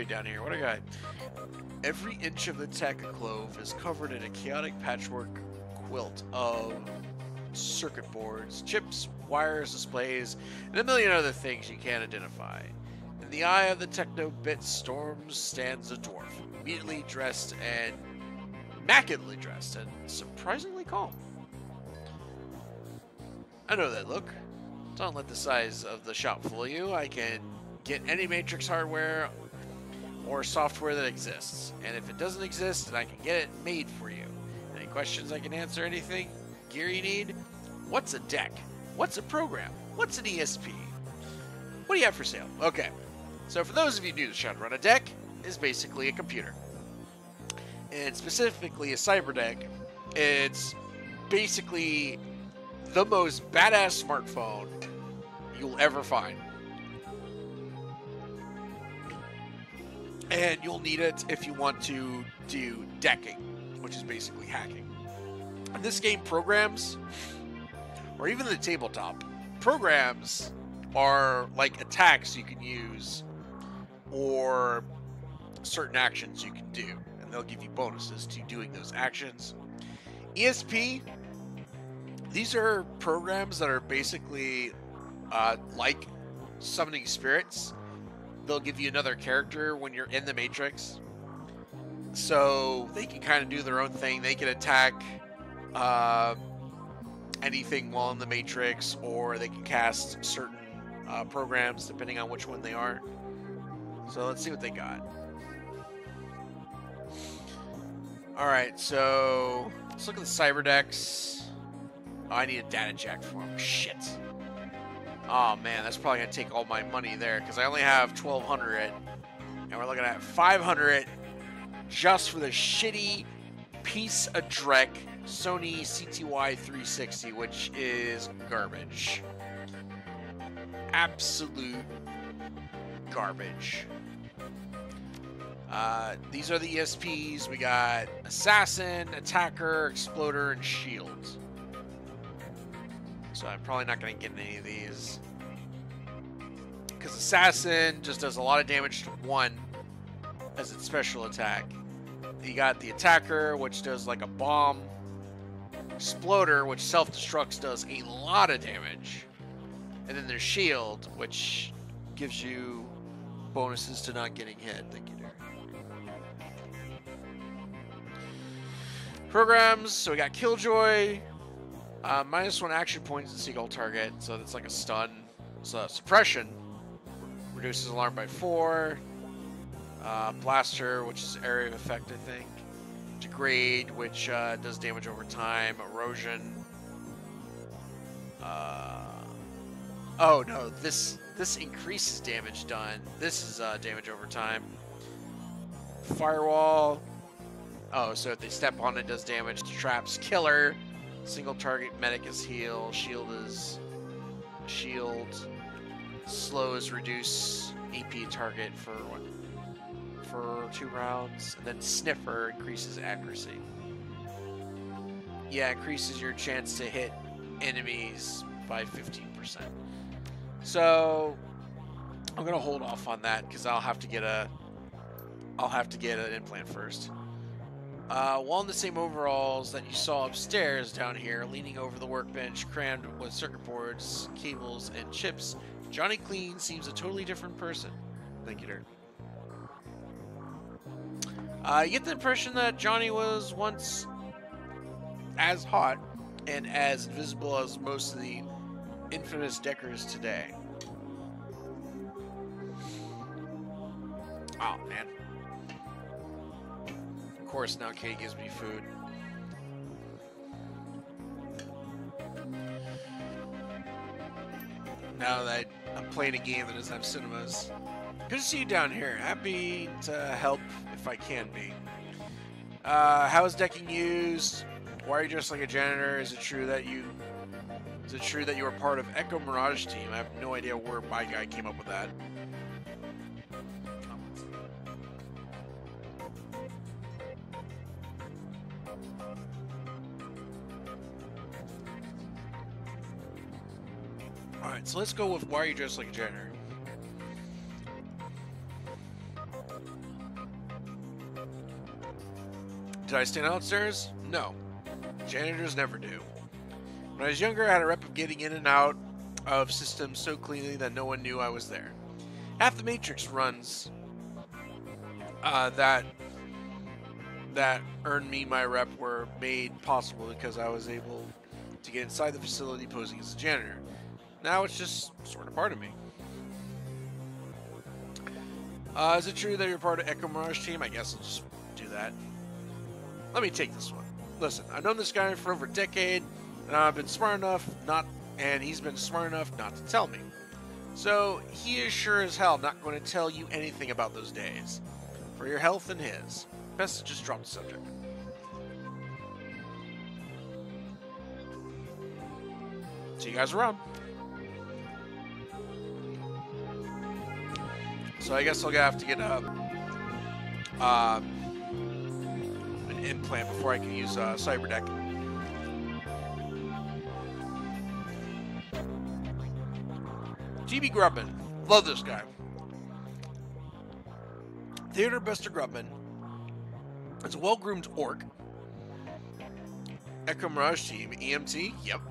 [SPEAKER 1] down here. What a guy. Every inch of the tech clove is covered in a chaotic patchwork quilt of circuit boards, chips, wires, displays, and a million other things you can't identify. In the eye of the techno-bit storms stands a dwarf, immaculately dressed and surprisingly calm. I know that look. Don't let the size of the shop fool you. I can get any Matrix hardware or software that exists, and if it doesn't exist, then I can get it made for you. Any questions I can answer? Anything? Gear you need? What's a deck? What's a program? What's an ESP? What do you have for sale? Okay, so for those of you new to Shadowrun, a deck is basically a computer. And specifically a cyber deck, it's basically the most badass smartphone you'll ever find. And you'll need it if you want to do decking, which is basically hacking. In this game, programs, or even the tabletop, programs are like attacks you can use or certain actions you can do, and they'll give you bonuses to doing those actions. ESP, these are programs that are basically like summoning spirits. They'll give you another character when you're in the Matrix, so they can kind of do their own thing. They can attack anything while in the Matrix, or they can cast certain programs depending on which one they are. So let's see what they got. Alright, so let's look at the cyber decks. Oh, I need a data jack for them. Shit. Oh man, that's probably going to take all my money there, because I only have 1,200, and we're looking at 500 just for the shitty piece of dreck Sony CTY 360, which is garbage. Absolute garbage. These are the ESPs. We got Assassin, Attacker, Exploder, and Shield. So I'm probably not going to get any of these, because Assassin just does a lot of damage to one as its special attack. You got the Attacker, which does like a bomb. Exploder, which self-destructs, does a lot of damage. And then there's Shield, which gives you bonuses to not getting hit. Thank you, dear. Programs, so we got Killjoy. -1 action points to seagull target, so that's like a stun. So suppression reduces alarm by 4. Blaster, which is area of effect, I think. Degrade, which does damage over time. Erosion. Oh no, this increases damage done. This is damage over time. Firewall. Oh, so if they step on it, does damage to traps. Killer. Single target medic is heal. Shield is shield. Slows reduce AP target for 2 rounds. And then Sniffer increases accuracy. Yeah, increases your chance to hit enemies by 15%. So I'm gonna hold off on that because I'll have to get an implant first. While in the same overalls that you saw upstairs down here, leaning over the workbench, crammed with circuit boards, cables, and chips, Johnny Clean seems a totally different person. Thank you, Dirt. You get the impression that Johnny was once as hot and as invisible as most of the infamous Deckers today. Oh, man. Of course, now Kate gives me food. now that I'm playing a game that doesn't have cinemas. Good to see you down here. Happy to help if I can be. How is decking used? Why are you dressed like a janitor? Is it true that you were part of Echo Mirage team? I have no idea where my guy came up with that. Alright, so let's go with why are you dressed like a janitor? Did I stand outstairs? No. Janitors never do. When I was younger, I had a rep of getting in and out of systems so cleanly that no one knew I was there. Half the Matrix runs that earned me my rep were made possible because I was able to get inside the facility posing as a janitor. Now it's just sort of part of me. Is it true that you're part of Echo Mirage team? I guess I'll just do that. Let me take this one. Listen, I've known this guy for over a decade, and I've been smart enough and he's been smart enough not to tell me. So he is sure as hell not going to tell you anything about those days. For your health and his, best to just drop the subject. See you guys around. So I guess I'll have to get an implant before I can use Cyberdeck. GB Grubman. Love this guy. Theodore Buster Grubman is a well-groomed orc. Echo Mirage team. EMT? Yep.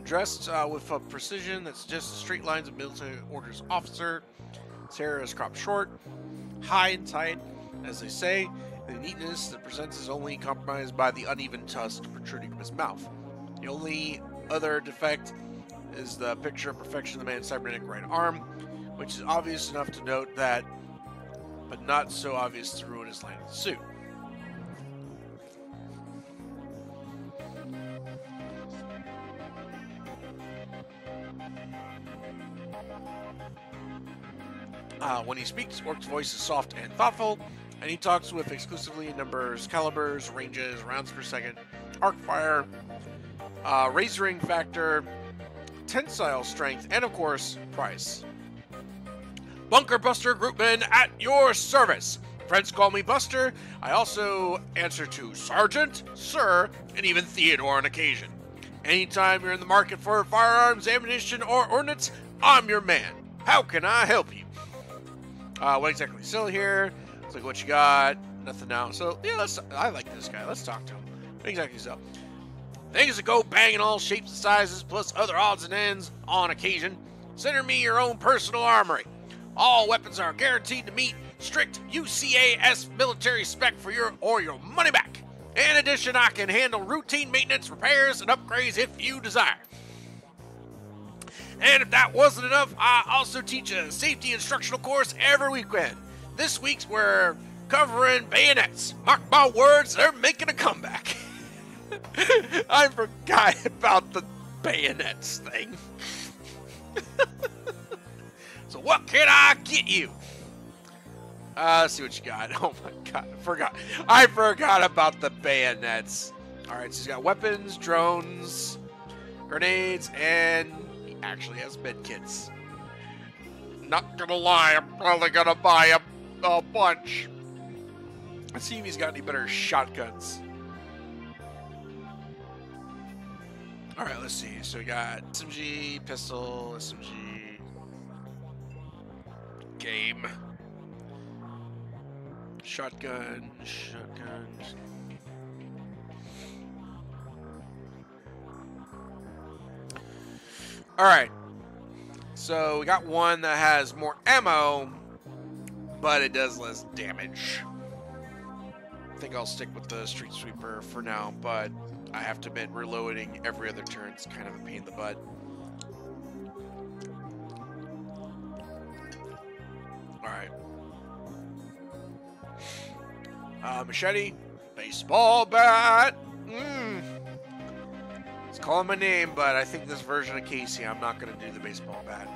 [SPEAKER 1] Dressed with a precision that suggests the straight lines of military orders officer. His hair is cropped short, high and tight, as they say. The neatness that presents is only compromised by the uneven tusk protruding from his mouth. The only other defect is the picture of perfection of the man's cybernetic right arm, which is obvious enough to note that, but not so obvious to ruin his line of the suit. When he speaks, Orc's voice is soft and thoughtful, and he talks with exclusively numbers, calibers, ranges, rounds per second, arc fire, razoring factor, tensile strength, and of course, price. Bunker Buster Groupman at your service. Friends call me Buster. I also answer to Sergeant, Sir, and even Theodore on occasion. Anytime you're in the market for firearms, ammunition, or ordnance, I'm your man. How can I help you? What exactly? Still here. It's like, what you got? Nothing now. So, yeah, I like this guy. Let's talk to him. What exactly so? Things that go bang in all shapes and sizes, plus other odds and ends on occasion. Send me your own personal armory. All weapons are guaranteed to meet strict UCAS military spec for your money back. In addition, I can handle routine maintenance, repairs, and upgrades if you desire. And if that wasn't enough, I also teach a safety instructional course every weekend. This week's we're covering bayonets. Mark my words, they're making a comeback. I forgot about the bayonets thing. So what can I get you? Let's see what you got. Oh my god, I forgot about the bayonets. Alright, so he's got weapons, drones, grenades, and he actually has med kits. Not gonna lie, I'm probably gonna buy a bunch. Let's see if he's got any better shotguns. Alright, let's see. So we got SMG, pistol, SMG, game, shotgun. Alright, so we got one that has more ammo, but it does less damage. I think I'll stick with the Street Sweeper for now, but I have to admit, reloading every other turn is kind of a pain in the butt. Alright. Machete, baseball bat. It's calling my name, but I think this version of Casey, I'm not going to do the baseball bat.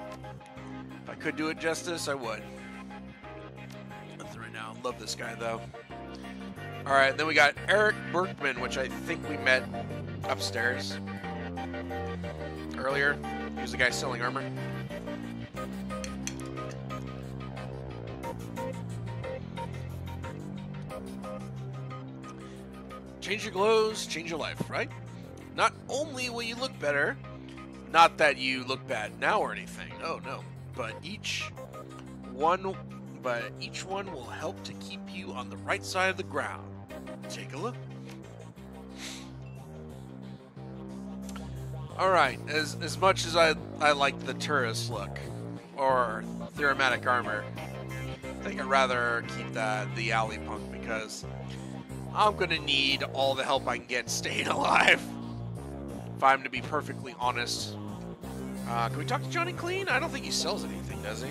[SPEAKER 1] If I could do it justice, I would. Nothing right now. Love this guy, though. All right, then we got Eric Berkman, which I think we met upstairs earlier. He was the guy selling armor. Change your clothes, change your life, right? Not only will you look better, not that you look bad now or anything. Oh no, but each one will help to keep you on the right side of the ground. Take a look. All right, as much as I like the tourist look or thermatic armor, I think I'd rather keep the alley punk because I'm gonna need all the help I can get staying alive. If I'm to be perfectly honest. Can we talk to Johnny Clean? I don't think he sells anything, does he?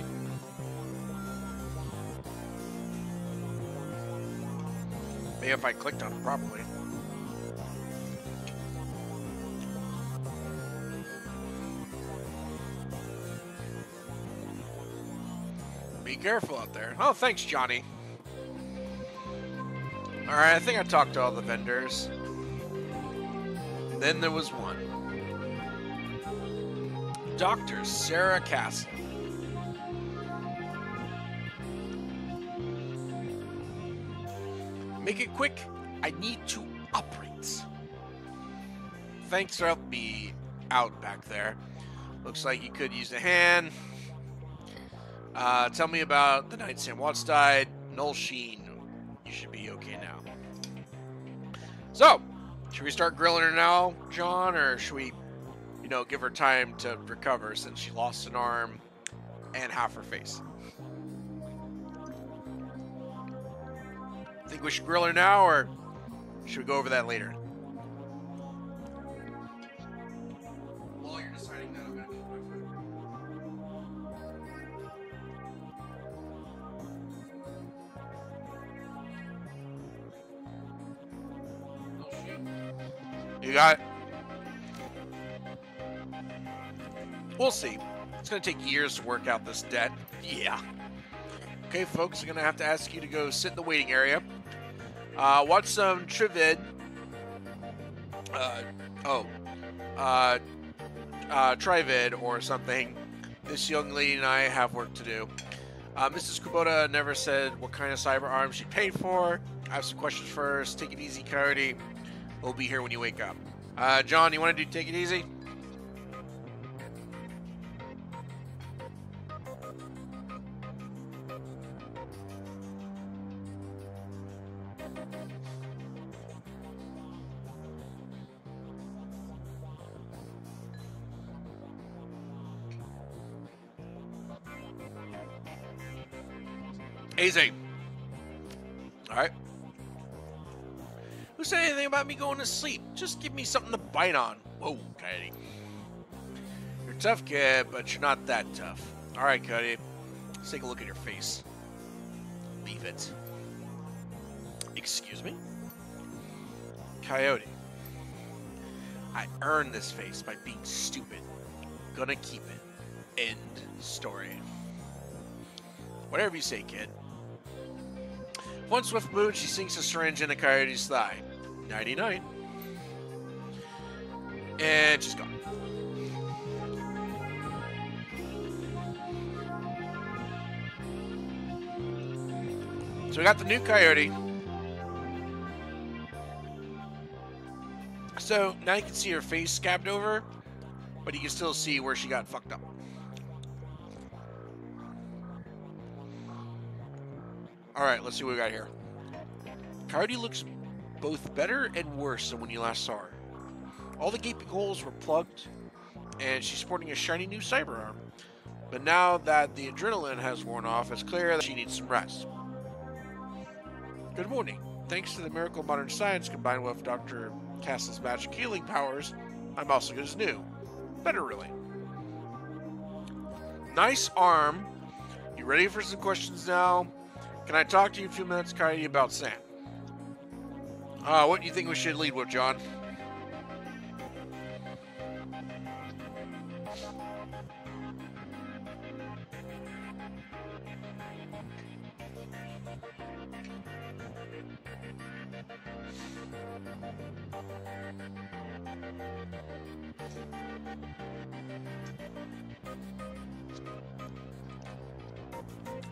[SPEAKER 1] Maybe if I clicked on it properly. Be careful out there. Oh, thanks, Johnny. Alright, I think I talked to all the vendors. Then there was one. Dr. Sarah Castle. Make it quick. I need to operate. Thanks for helping me out back there. Looks like you could use a hand. Tell me about the night Sam Watts died. Noel Sheen. You should be okay now. So, should we start grilling her now, John, or should we, give her time to recover since she lost an arm and half her face? Think we should grill her now, or should we go over that later? While you're deciding that, I'm going to keep my food. Oh, shit. You got it? We'll see. It's going to take years to work out this debt. Yeah. Okay, folks, I'm going to have to ask you to go sit in the waiting area. Watch some Trivid. Trivid or something. This young lady and I have work to do. Mrs. Kubota never said what kind of cyber arm she paid for. I have some questions first. Take it easy, Coyote. We'll be here when you wake up. John, you want to do take it easy? Easy. Alright. Who said anything about me going to sleep? Just give me something to bite on. Whoa, Coyote. You're a tough kid, but you're not that tough. Alright, Coyote. Let's take a look at your face. Leave it. Excuse me? Coyote. I earned this face by being stupid. Gonna keep it. End story. Whatever you say, kid. One swift move, she sinks a syringe in a Coyote's thigh. 99. And she's gone. So we got the new Coyote. So now you can see her face scabbed over, but you can still see where she got fucked up. Alright, let's see what we got here. Coyote looks both better and worse than when you last saw her. All the gaping holes were plugged, and she's sporting a shiny new cyber arm. But now that the adrenaline has worn off, it's clear that she needs some rest. Good morning. Thanks to the miracle of modern science combined with Dr. Castle's magic healing powers, I'm also good as new. Better, really. Nice arm. You ready for some questions now? Can I talk to you a few minutes, Coyote, about Sam? What do you think we should lead with, John?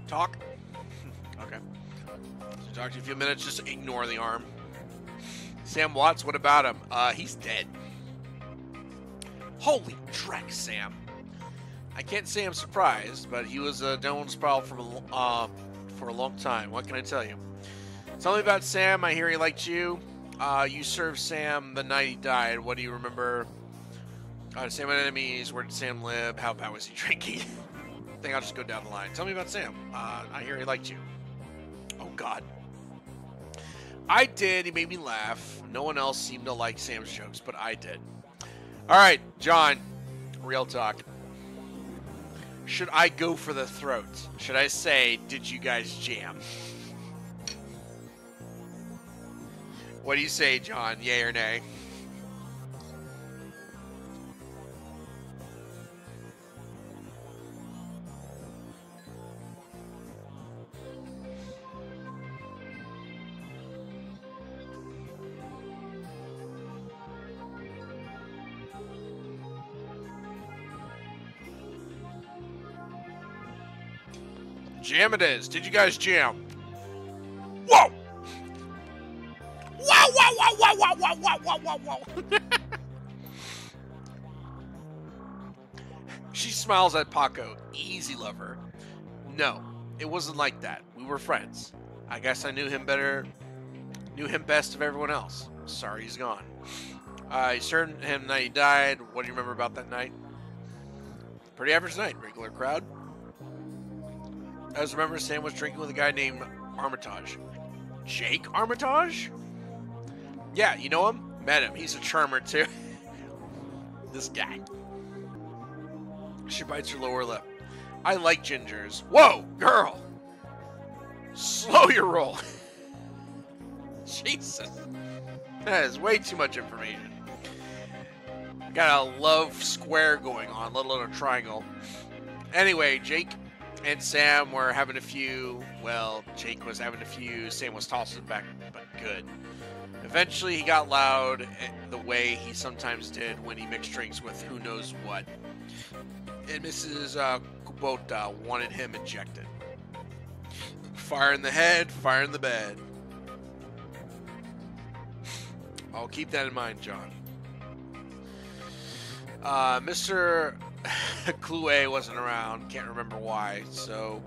[SPEAKER 1] Talk? Okay. So talk to you in a few minutes, just ignore the arm. Sam Watts, what about him? He's dead. Holy dreck, Sam. I can't say I'm surprised, but he was a Dylan Sproul for a long time. What can I tell you? Tell me about Sam. I hear he liked you. You served Sam the night he died. What do you remember? Sam had enemies. Where did Sam live? How bad was he drinking? I think I'll just go down the line. Tell me about Sam. I hear he liked you. Oh, God. I did. He made me laugh. No one else seemed to like Sam's jokes, but I did. All right, John. Real talk. Should I go for the throat? Should I say, did you guys jam? What do you say, John? Yay or nay? Jam it is. Did you guys jam? Whoa! Wow, wow, wow, wow, wow, wow, wow, wow, wow, wow. She smiles at Paco. Easy lover. No, it wasn't like that. We were friends. I guess I knew him better, knew him best of everyone else. Sorry he's gone. You served him the night he died. What do you remember about that night? Pretty average night. Regular crowd. I just remember Sam was drinking with a guy named Armitage. Jake Armitage? Yeah, you know him? Met him. He's a charmer, too. This guy. She bites her lower lip. I like gingers. Whoa, girl! Slow your roll. Jesus. That is way too much information. Got a love square going on, let alone a triangle. Anyway, Jake and Sam were having a few. Well, Jake was having a few. Sam was tossing back, but good. Eventually, he got loud the way he sometimes did when he mixed drinks with who knows what. And Mrs. Kubota wanted him ejected. Fire in the head, fire in the bed. I'll keep that in mind, John. Mr. Clouet wasn't around, can't remember why, so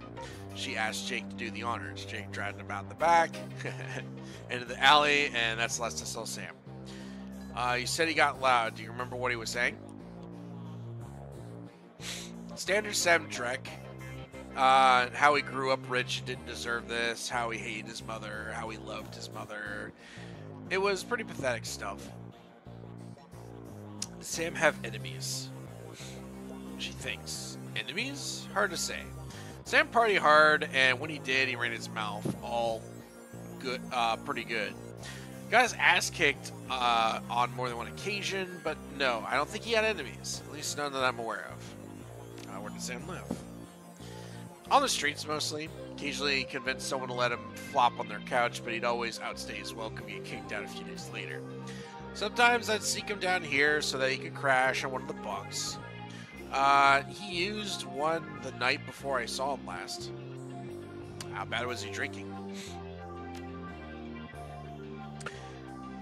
[SPEAKER 1] she asked Jake to do the honors. Jake dragged him out in the back, into the alley, and that's left to sell Sam. You said he got loud. Do you remember what he was saying? Standard Sam Trek. How he grew up rich and didn't deserve this, how he hated his mother, how he loved his mother. It was pretty pathetic stuff. Does Sam have enemies? She thinks. Enemies? Hard to say. Sam partied hard, and when he did, he ran his mouth all good, pretty good. Got his ass kicked on more than one occasion, but no, I don't think he had enemies. At least none that I'm aware of. Where did Sam live? On the streets, mostly. Occasionally, he convinced someone to let him flop on their couch, but he'd always outstay his welcome and get kicked out a few days later. Sometimes I'd seek him down here so that he could crash on one of the bunks. He used one the night before I saw him last. How bad was he drinking?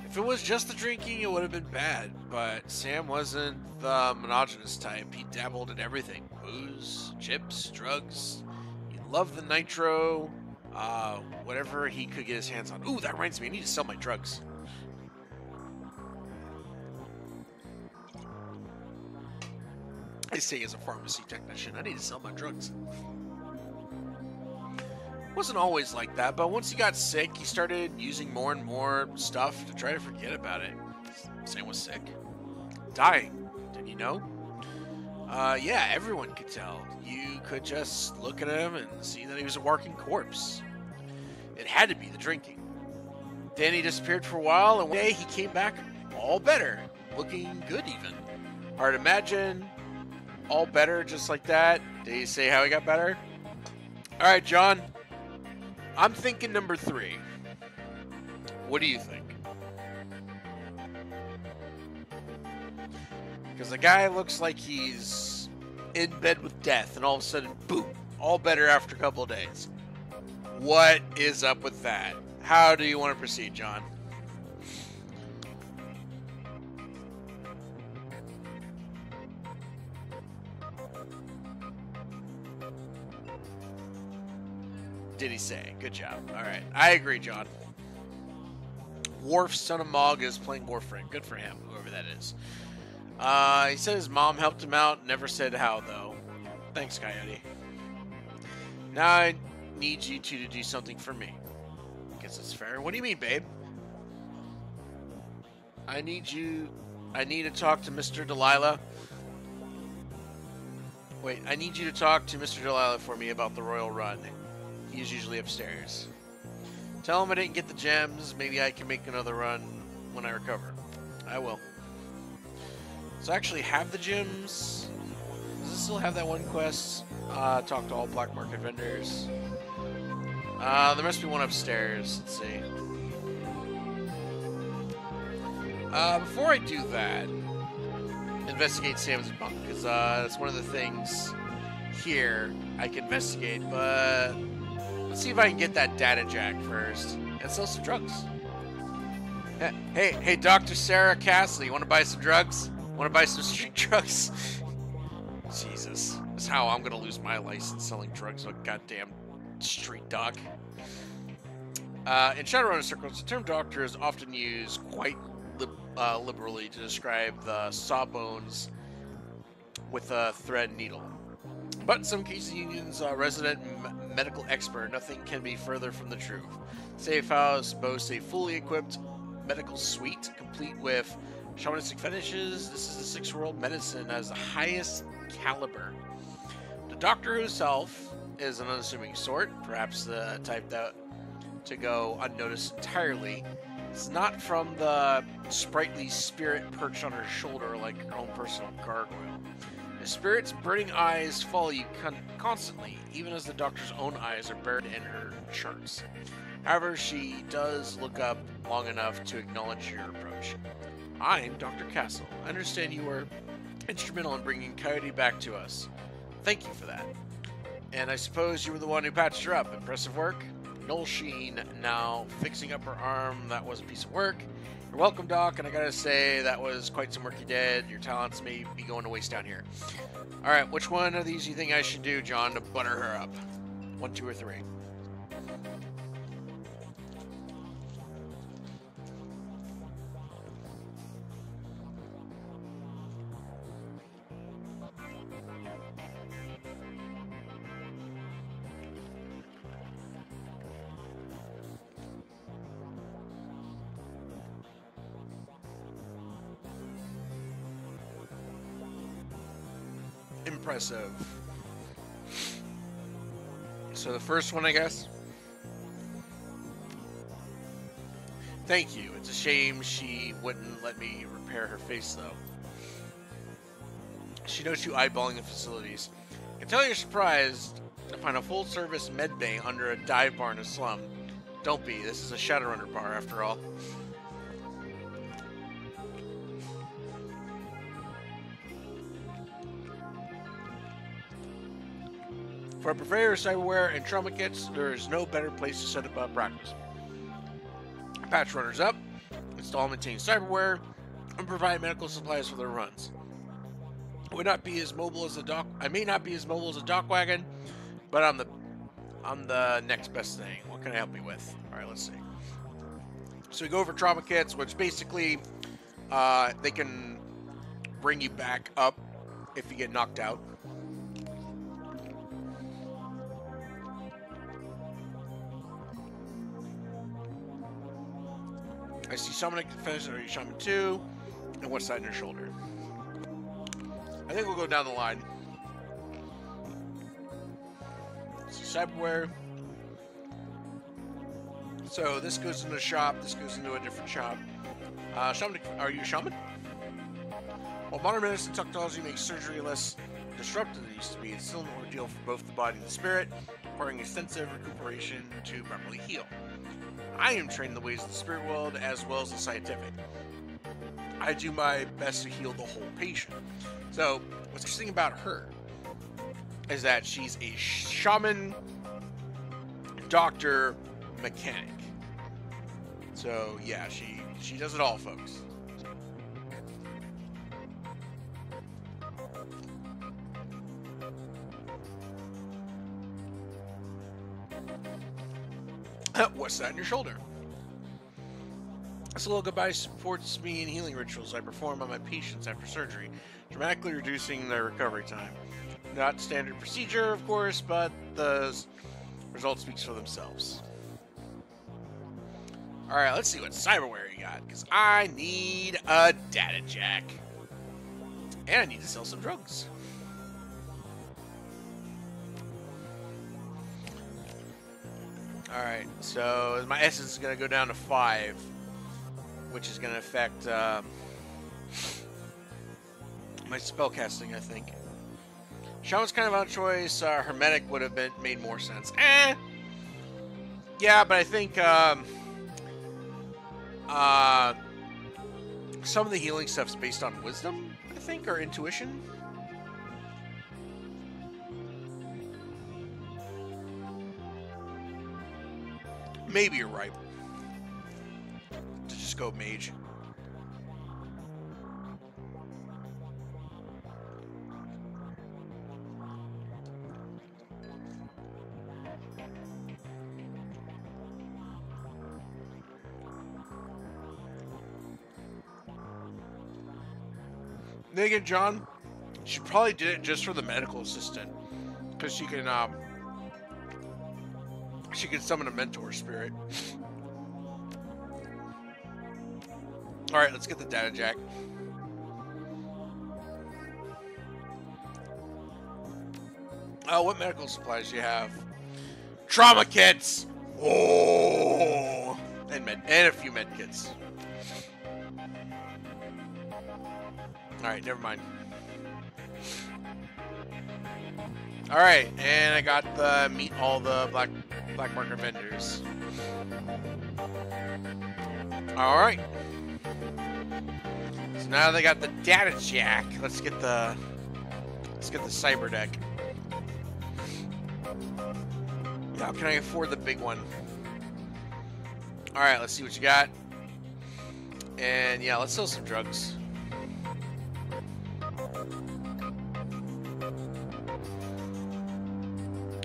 [SPEAKER 1] If it was just the drinking, it would have been bad, but Sam wasn't the monogamous type. He dabbled in everything. Booze, chips, drugs. He loved the nitro, whatever he could get his hands on. Ooh, that reminds me, I need to sell my drugs. I say as a pharmacy technician, I need to sell my drugs. Wasn't always like that, but once he got sick, he started using more and more stuff to try to forget about it. Sam was sick. Dying. Did you know? Yeah, everyone could tell. You could just look at him and see that he was a walking corpse. It had to be the drinking. Then he disappeared for a while, and one day he came back all better. Looking good, even. Hard to imagine all better just like that? Did he say how he got better? All right, John. I'm thinking number 3. What do you think? Because the guy looks like he's in bed with death, and all of a sudden, boom, all better after a couple of days. What is up with that? How do you want to proceed, John? Did he say? Good job. All right. I agree, John. Worf, son of Mog, is playing Warframe. Good for him, whoever that is. He said his mom helped him out. Never said how, though. Thanks, Coyote. Now I need you two to do something for me. Guess it's fair. What do you mean, babe? I need to talk to Mr. Delilah. Wait, I need you to talk to Mr. Delilah for me about the Royal Run. He's usually upstairs. Tell him I didn't get the gems. Maybe I can make another run when I recover. I will. So I actually have the gems. Does it still have that one quest? Talk to all black market vendors. There must be one upstairs. Let's see. Before I do that, investigate Sam's bunk, because that's one of the things here I can investigate, but let's see if I can get that data jack first and sell some drugs. Hey, Dr. Sarah Castle, you want to buy some drugs? Want to buy some street drugs? Jesus, that's how I'm gonna lose my license selling drugs to a goddamn street dog. In Shadowrun circles, the term doctor is often used quite liberally to describe the sawbones with a thread needle. But in some cases, unions resident medical expert, nothing can be further from the truth. Safe House boasts a fully equipped medical suite, complete with shamanistic fetishes. This is the 6th world medicine as the highest caliber. The doctor himself is an unassuming sort, perhaps the type that to go unnoticed entirely. It's not from the sprightly spirit perched on her shoulder like her own personal gargoyle. The spirit's burning eyes follow you constantly, even as the doctor's own eyes are buried in her charts. However, she does look up long enough to acknowledge your approach. I'm Dr. Castle. I understand you were instrumental in bringing Coyote back to us. Thank you for that. And I suppose you were the one who patched her up. Impressive work. Noel Sheen now fixing up her arm. That was a piece of work. You're welcome, Doc, and I gotta say, that was quite some work you did. Your talents may be going to waste down here. Alright, which one of these do you think I should do, John, to butter her up? 1, 2, or 3? Impressive. So the first one, I guess. Thank you. It's a shame she wouldn't let me repair her face, though. She knows you eyeballing the facilities. I can tell you're surprised to find a full-service med bay under a dive bar in a slum. Don't be. This is a Shadowrunner bar, after all. For a purveyor of cyberware and trauma kits, there is no better place to set up practice. Patch runners up, install and maintain cyberware, and provide medical supplies for their runs. I may not be as mobile as a dock wagon, but I'm the next best thing. What can I help you with? All right, let's see. So we go over trauma kits, which basically they can bring you back up if you get knocked out. I see Shamanic Defense, are you Shaman 2? And what's that in your shoulder? I think we'll go down the line. So cyberware. So this goes into a shop, this goes into a different shop. Shaman, are you a shaman? While modern medicine technology makes surgery less
[SPEAKER 2] disrupted than it used to be. It's still an ordeal for both the body and the spirit, requiring extensive recuperation to properly heal. I am trained in the ways of the spirit world as well as the scientific. I do my best to heal the whole patient. So, what's interesting about her is that she's a shaman, doctor, mechanic. So, yeah, she does it all, folks. What's that on your shoulder? This little goodbye supports me in healing rituals I perform on my patients after surgery, dramatically reducing their recovery time. Not standard procedure, of course, but the result speaks for themselves. Alright, let's see what cyberware you got, because I need a data jack. And I need to sell some drugs. Alright, so my essence is going to go down to 5, which is going to affect my spell casting, I think. Shaman's kind of out of choice. Hermetic would have made more sense. Yeah, but I think some of the healing stuff's based on wisdom, I think, or intuition. Maybe you're right. To just go mage. Then again, John, she probably did it just for the medical assistant, because she can summon a mentor spirit. All right, let's get the data jack. Oh, what medical supplies do you have? Trauma kits. Oh, and a few med kits. All right, never mind. All right, and I got the meet all the black market vendors. All right. So now they got the data jack. Let's get the cyber deck. How can I afford the big one? All right, let's see what you got. And yeah, let's sell some drugs.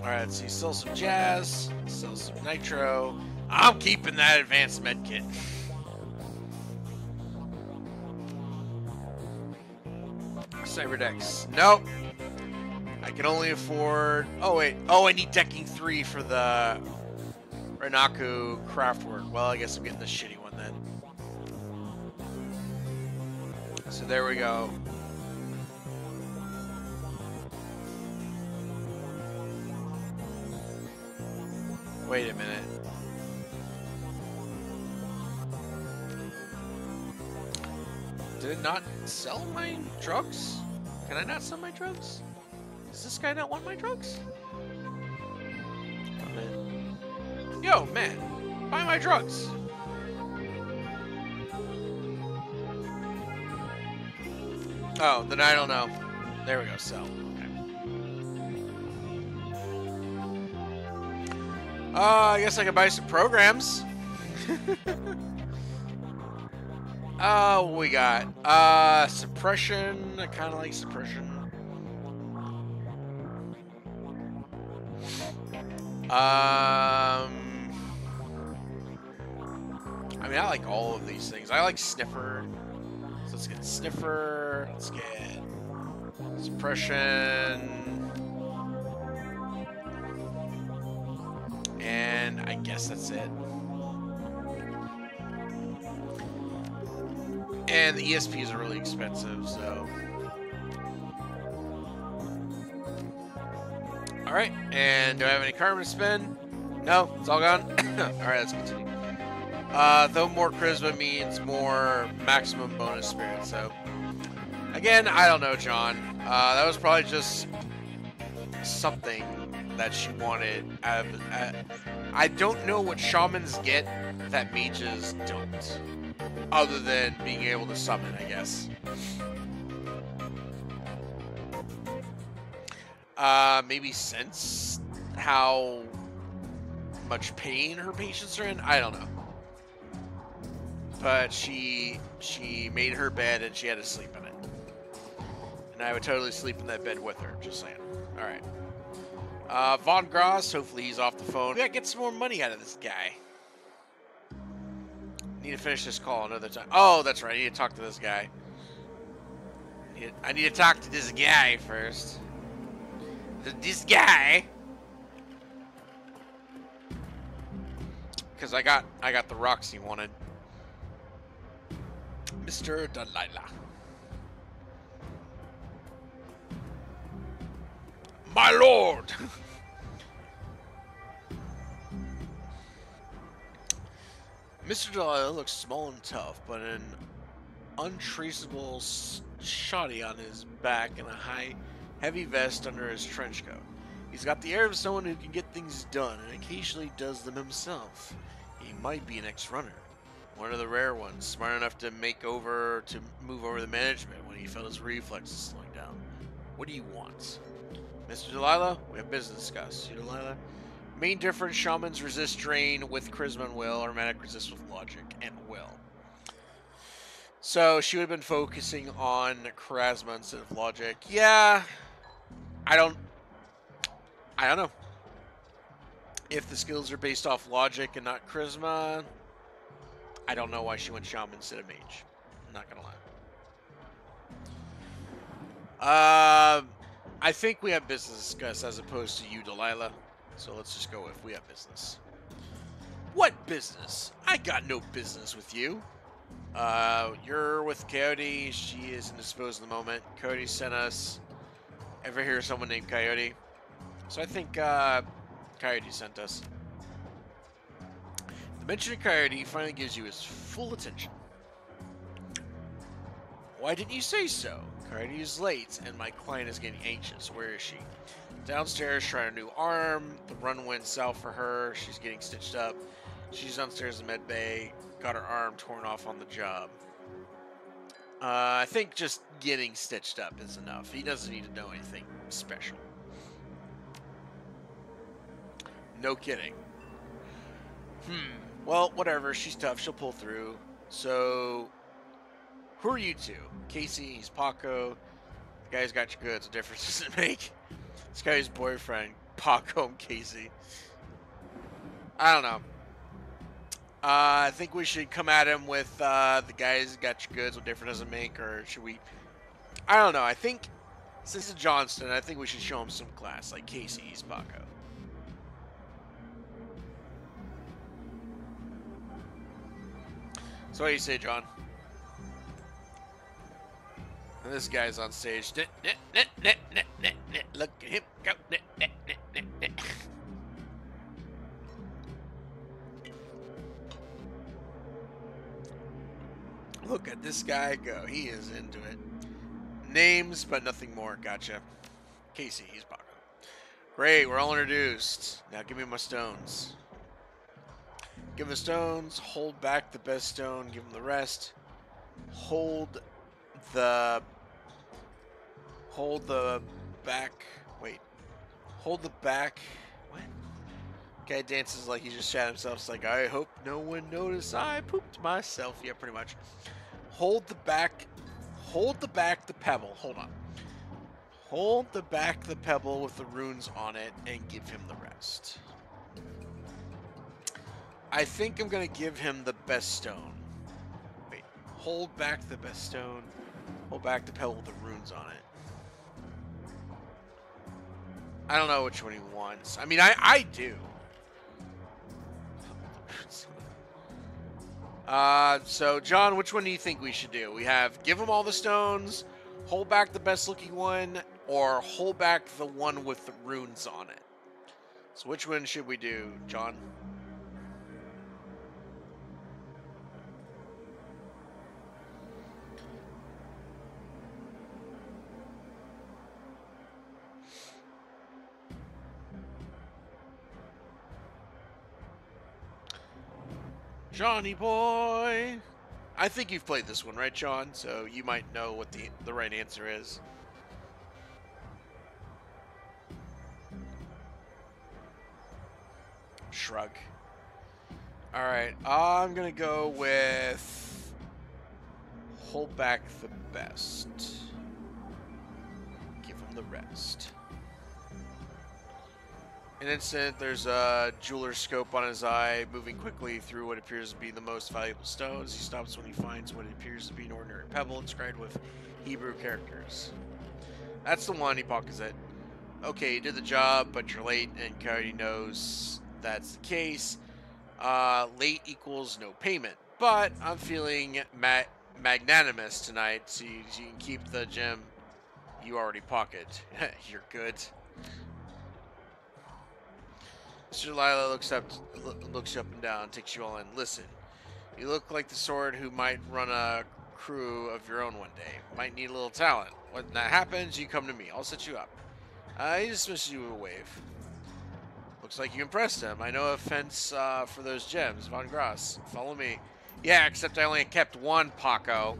[SPEAKER 2] Alright, let's see, sell some jazz, sell some nitro. I'm keeping that advanced med kit. Cyberdex. Nope. I can only afford... Oh, wait. Oh, I need decking 3 for the Renaku craftwork. Well, I guess I'm getting the shitty one then. So there we go. Wait a minute. Did it not sell my drugs? Can I not sell my drugs? Does this guy not want my drugs? Oh, man. Yo, man. Buy my drugs. Oh, then I don't know. There we go, sell. I guess I could buy some programs. What we got? Suppression. I kind of like suppression. I mean, I like all of these things. I like Sniffer. So let's get Sniffer. Let's get Suppression. And I guess that's it. And the ESPs are really expensive, so. Alright, and do I have any karma to spend? No, it's all gone. Alright, let's continue. Though more charisma means more maximum bonus spirit, so. Again, I don't know, John.
[SPEAKER 1] That was probably just something that she wanted out of. I don't know what shamans get that mages don't, other than being able to summon, I guess. Maybe sense how much pain her patients are in. I don't know. But she made her bed and she had to sleep in it. And I would totally sleep in that bed with her. Just saying. All right. Von Gross. Hopefully he's off the phone. We gotta get some more money out of this guy. Need to finish this call another time. Oh, that's right. I need to talk to this guy. I need to talk to this guy first. This guy. Because I got the rocks he wanted. Mr. Delilah. My lord! Mr. Delilah looks small and tough, but an untraceable shoddy on his back and a heavy vest under his trench coat. He's got the air of someone who can get things done, and occasionally does them himself. He might be an ex-runner. One of the rare ones, smart enough to move over the management when he felt his reflexes slowing down. What do you want? Mr. Delilah, we have business to discuss. You, Delilah? Main difference, shamans resist drain with charisma and will, or manic resist with logic and will. So she would have been focusing on charisma instead of logic. Yeah, I don't know. If the skills are based off logic and not charisma, I don't know why she went shaman instead of mage. I'm not gonna lie. I think we have business to discuss as opposed to you, Delilah. So let's just go with we have business. What business? I got no business with you. You're with Coyote. She is indisposed at the moment. Coyote sent us. Ever hear of someone named Coyote? So I think Coyote sent us. The mention of Coyote finally gives you his full attention. Why didn't you say so? Coyote is late, and my client is getting anxious. Where is she? Downstairs, trying a new arm. The run went south for her. She's getting stitched up. She's downstairs in med bay. Got her arm torn off on the job. I think just getting stitched up is enough. He doesn't need to know anything special. No kidding. Well, whatever. She's tough. She'll pull through. So, who are you two? Casey, he's Paco. The guy's got your goods. What difference does it make? This guy's boyfriend, Paco and Casey. I don't know. I think we should come at him with the guys got your goods. What difference does it make? Or should we... I don't know. I think, since it's Johnston, I think we should show him some class. Like Casey, he's Paco. So what do you say, John? And this guy's on stage. Look at him go. Look at this guy go. He is into it. Names, but nothing more. Gotcha. Casey, he's Baka. Great, we're all introduced. Now give me my stones. Give him the stones. Hold back the best stone. Give him the rest. Hold the back. Wait. Hold the back. What? Guy dances like he just shat himself. It's like, I hope no one noticed I pooped myself. Yeah, pretty much. Hold the back. Hold the back the pebble. Hold on. Hold the back the pebble with the runes on it and give him the rest. I think I'm going to give him the best stone. Wait. Hold back the best stone. Hold back the pebble with the runes on it. I don't know which one he wants. I mean, I do. So, John, which one do you think we should do? We have give him all the stones, hold back the best looking one, or hold back the one with the runes on it. So which one should we do, John?
[SPEAKER 2] Johnny boy. I think you've played this one, right, Sean? So you might know what the right answer is. Shrug. Alright, I'm gonna go with hold back the best. Give him the rest. An instant, there's a jeweler's scope on his eye, moving quickly through what appears to be the most valuable stones. He stops when he finds what appears to be an ordinary pebble inscribed with Hebrew characters. That's the one. He pockets it. Okay, you did the job, but you're late, and Coyote knows that's the case. Late equals no payment, but I'm feeling magnanimous tonight, so you can keep the gem you already pocket. You're good. Mr. Delilah looks up and down, takes you all in. Listen, you look like the sort who might run a crew of your own one day. Might need a little talent. When that happens, you come to me. I'll set you up. He dismisses you with a wave. Looks like you impressed him. I know a fence for those gems. Von Gross, follow me. Yeah, except I only kept one, Paco.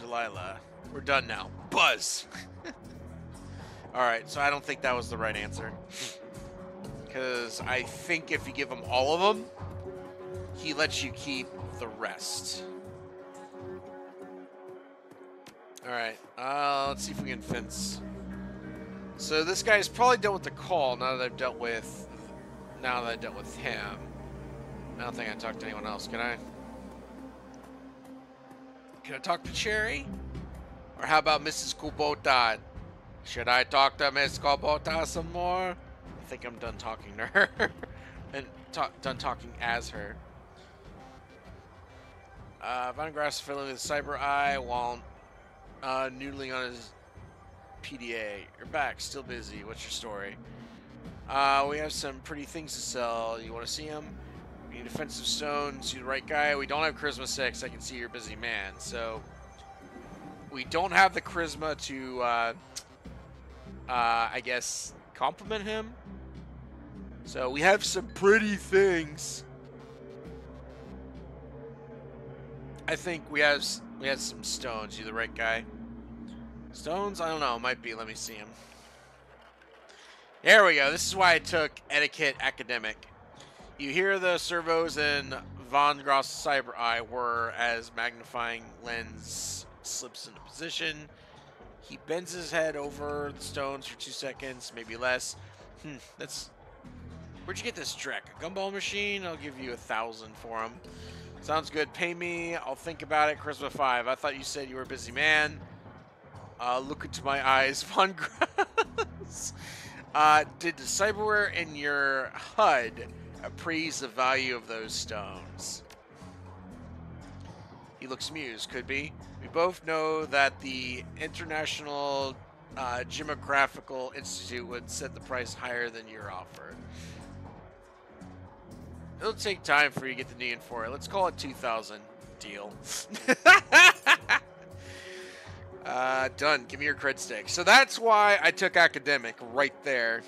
[SPEAKER 2] Delilah. We're done now. Buzz! Alright, so I don't think that was the right answer. Because I think if you give him all of them, he lets you keep the rest. Alright, let's see if we can fence. So this guy's probably done with the call now that I've dealt with him. I don't think I talked to anyone else, can I? Can I talk to Cherry? Or how about Mrs. Kubota? Should I talk to Miss Kubota some more? I think I'm done talking to her. And done talking as her. Von Grass filling with cyber eye while noodling on his PDA. You're back, still busy. What's your story? We have some pretty things to sell. You want to see them? We need defensive stones. You the right guy. We don't have charisma 6. I can see you're a busy man. So we don't have the charisma to, I guess, compliment him. So we have some pretty things. I think we had some stones. You the right guy? Stones? I don't know. Might be. Let me see him. There we go. This is why I took Etiquette Academic. You hear the servos in Von Gross' cyber eye whir as magnifying lens slips into position. He bends his head over the stones for 2 seconds, maybe less. That's... Where'd you get this Drek? A gumball machine? I'll give you 1,000 for him. Sounds good. Pay me. I'll think about it. Charisma 5. I thought you said you were a busy man. Look into my eyes, Von Gross. Did the cyberware in your HUD appraise the value of those stones? He looks amused. Could be. We both know that the International Gemographical Institute would set the price higher than your offer. It'll take time for you to get the nuyen for it. Let's call it 2,000. Deal. Done. Give me your cred stick. So that's why I took academic right there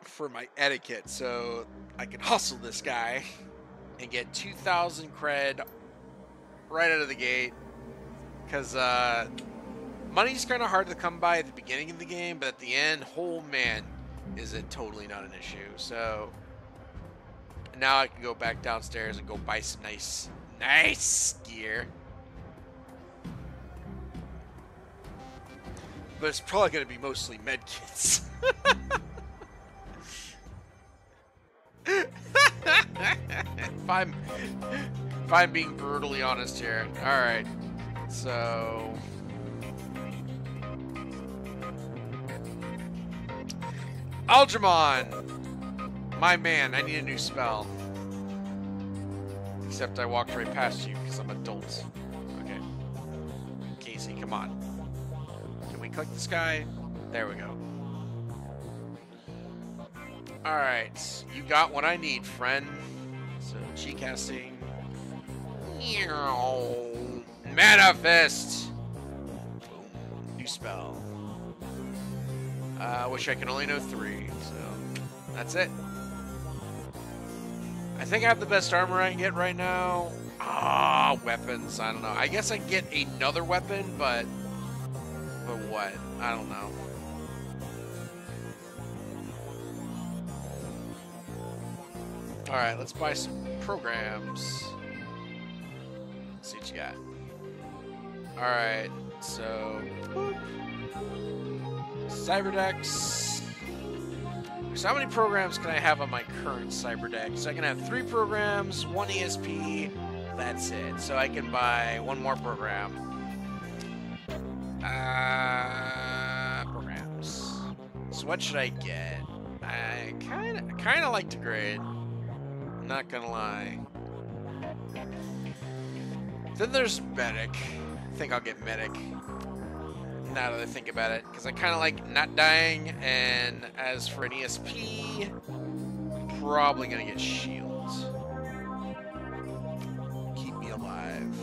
[SPEAKER 2] for my etiquette. So I can hustle this guy and get 2,000 cred right out of the gate. Because money's kind of hard to come by at the beginning of the game, but at the end, oh man, is it totally not an issue. So now I can go back downstairs and go buy some nice gear. But it's probably going to be mostly medkits. if I'm being brutally honest here. Alright. So Aldramon! My man, I need a new spell. Except I walked right past you because I'm adult. Okay. Casey, come on. Can we click this guy? There we go. Alright. You got what I need, friend. So, G casting.
[SPEAKER 1] Manifest! Boom. New spell. Which I can only know 3, so that's it. I think I have the best armor I can get right now. Ah, weapons. I don't know. I guess I can get another weapon, but what? I don't know. All right, let's buy some programs. Let's see what you got. All right, so boop. Cyberdex. So how many programs can I have on my current Cyberdex? So I can have 3 programs, 1 ESP. That's it. So I can buy 1 more program. Programs. So what should I get? I kind of like to grade. Not gonna lie. Then there's Medic. I think I'll get Medic. Now that I think about it, because I kind of like not dying, and as for an ESP, probably gonna get Shields. Keep me alive.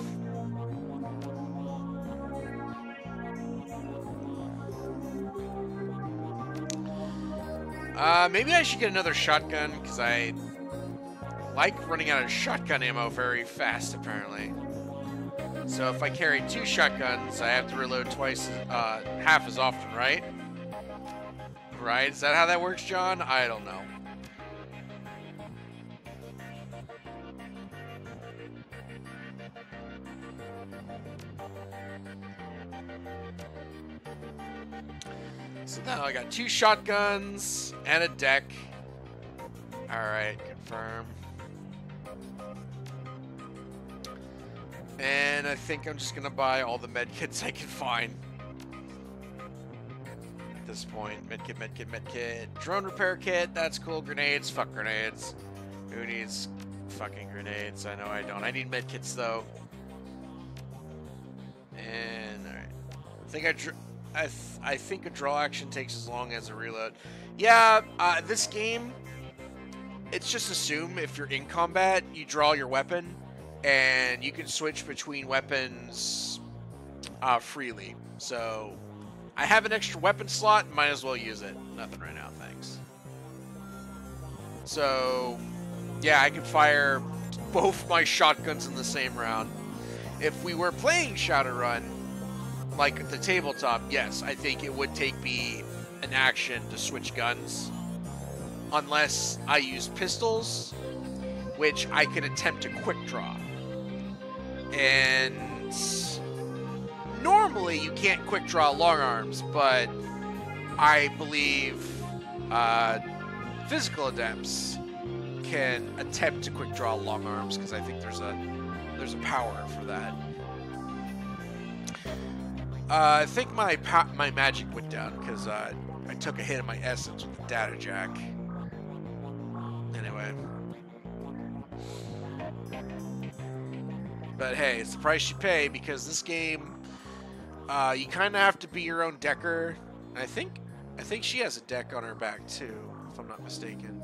[SPEAKER 1] Maybe I should get another shotgun, because I like running out of shotgun ammo very fast, apparently. So if I carry 2 shotguns, I have to reload twice, half as often, right? Right? Is that how that works, John? I don't know. So now I got 2 shotguns and a deck. Alright, confirm. And I think I'm just gonna buy all the medkits I can find. At this point, medkit, medkit, medkit. Drone repair kit, that's cool. Grenades, fuck grenades. Who needs fucking grenades? I know I don't. I need medkits though. And alright. I think a draw action takes as long as a reload. Yeah, this game, it's just assume if you're in combat, you draw your weapon. And you can switch between weapons freely. So I have an extra weapon slot, might as well use it. Nothing right now, thanks. So yeah, I can fire both my shotguns in the same round. If we were playing Shadowrun, like at the tabletop, yes, I think it would take me an action to switch guns. Unless I use pistols, which I can attempt to quick draw. And normally you can't quick draw long arms, but I believe physical adepts can attempt to quick draw long arms because I think there's a power for that. I think my magic went down because I took a hit of my essence with the data jack. Anyway. But hey, it's the price you pay because this game, you kind of have to be your own decker. I think she has a deck on her back too, if I'm not mistaken.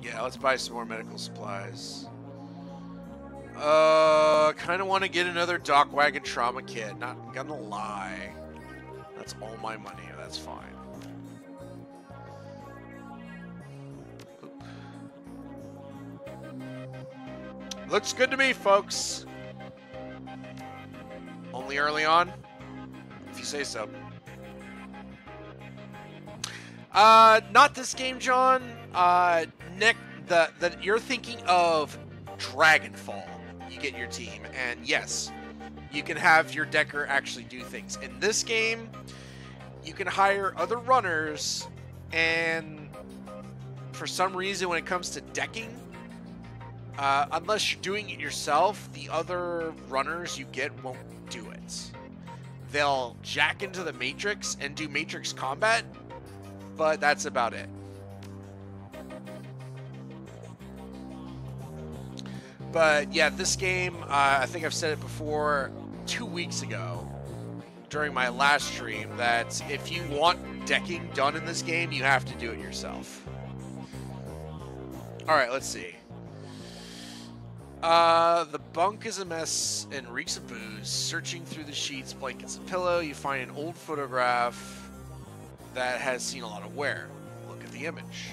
[SPEAKER 1] Yeah, let's buy some more medical supplies. Kind of want to get another Dock Wagon trauma kit. Not gonna lie, that's all my money. That's fine. Looks good to me, folks. Only early on, if you say so. Not this game, John. Nick, you're thinking of Dragonfall. You get your team, and yes, you can have your decker actually do things. In this game, you can hire other runners, and for some reason, when it comes to decking, unless you're doing it yourself, the other runners you get won't do it. They'll jack into the Matrix and do Matrix combat, but that's about it. But yeah, this game, I think I've said it before 2 weeks ago during my last stream, that if you want decking done in this game, you have to do it yourself. Alright, let's see. The bunk is a mess and reeks of booze. Searching through the sheets, blankets, and pillow, you find an old photograph that has seen a lot of wear. Look at the image.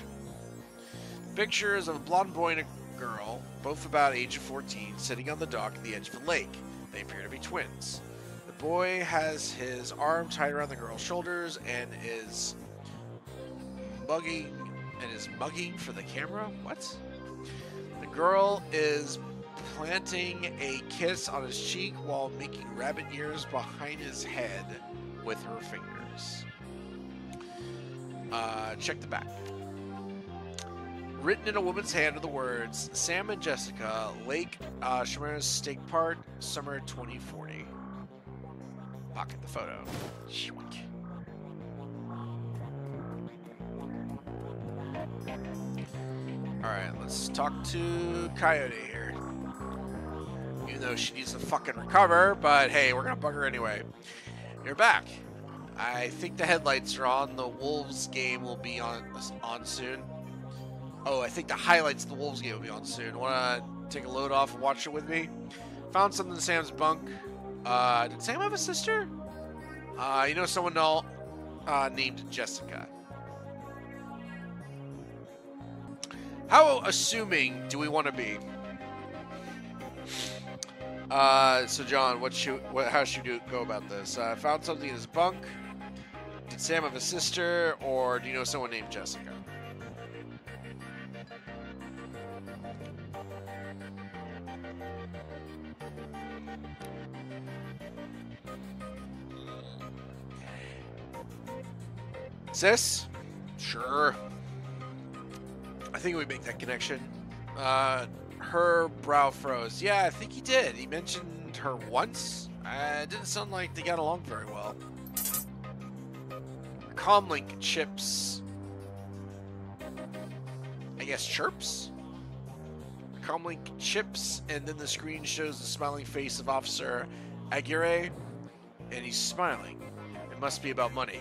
[SPEAKER 1] Pictures of a blonde boy and a girl, both about age of 14, sitting on the dock at the edge of a lake. They appear to be twins. The boy has his arm tied around the girl's shoulders and is mugging for the camera. What? The girl is planting a kiss on his cheek while making rabbit ears behind his head with her fingers. Check the back. Written in a woman's hand are the words, Sam and Jessica, Lake Shimmer's Steak Park, Summer 2040. Pocket the photo. Alright, let's talk to Coyote here. Even though she needs to fucking recover, but hey, we're gonna bug her anyway. You're back. I think the headlights are on. The Wolves game will be on soon. Oh, I think the highlights of the Wolves game will be on soon. Wanna take a load off and watch it with me? Found something in Sam's bunk. Did Sam have a sister? You know someone named Jessica. How assuming do we want to be? So John, how should you go about this? Found something in his bunk. Did Sam have a sister, or do you know someone named Jessica? Sis? Sure. I think we make that connection. Her brow froze. Yeah, I think he did. He mentioned her once. It didn't sound like they got along very well. Comlink chips. I guess chirps? Comlink chips, and then the screen shows the smiling face of Officer Aguirre, and he's smiling. It must be about money.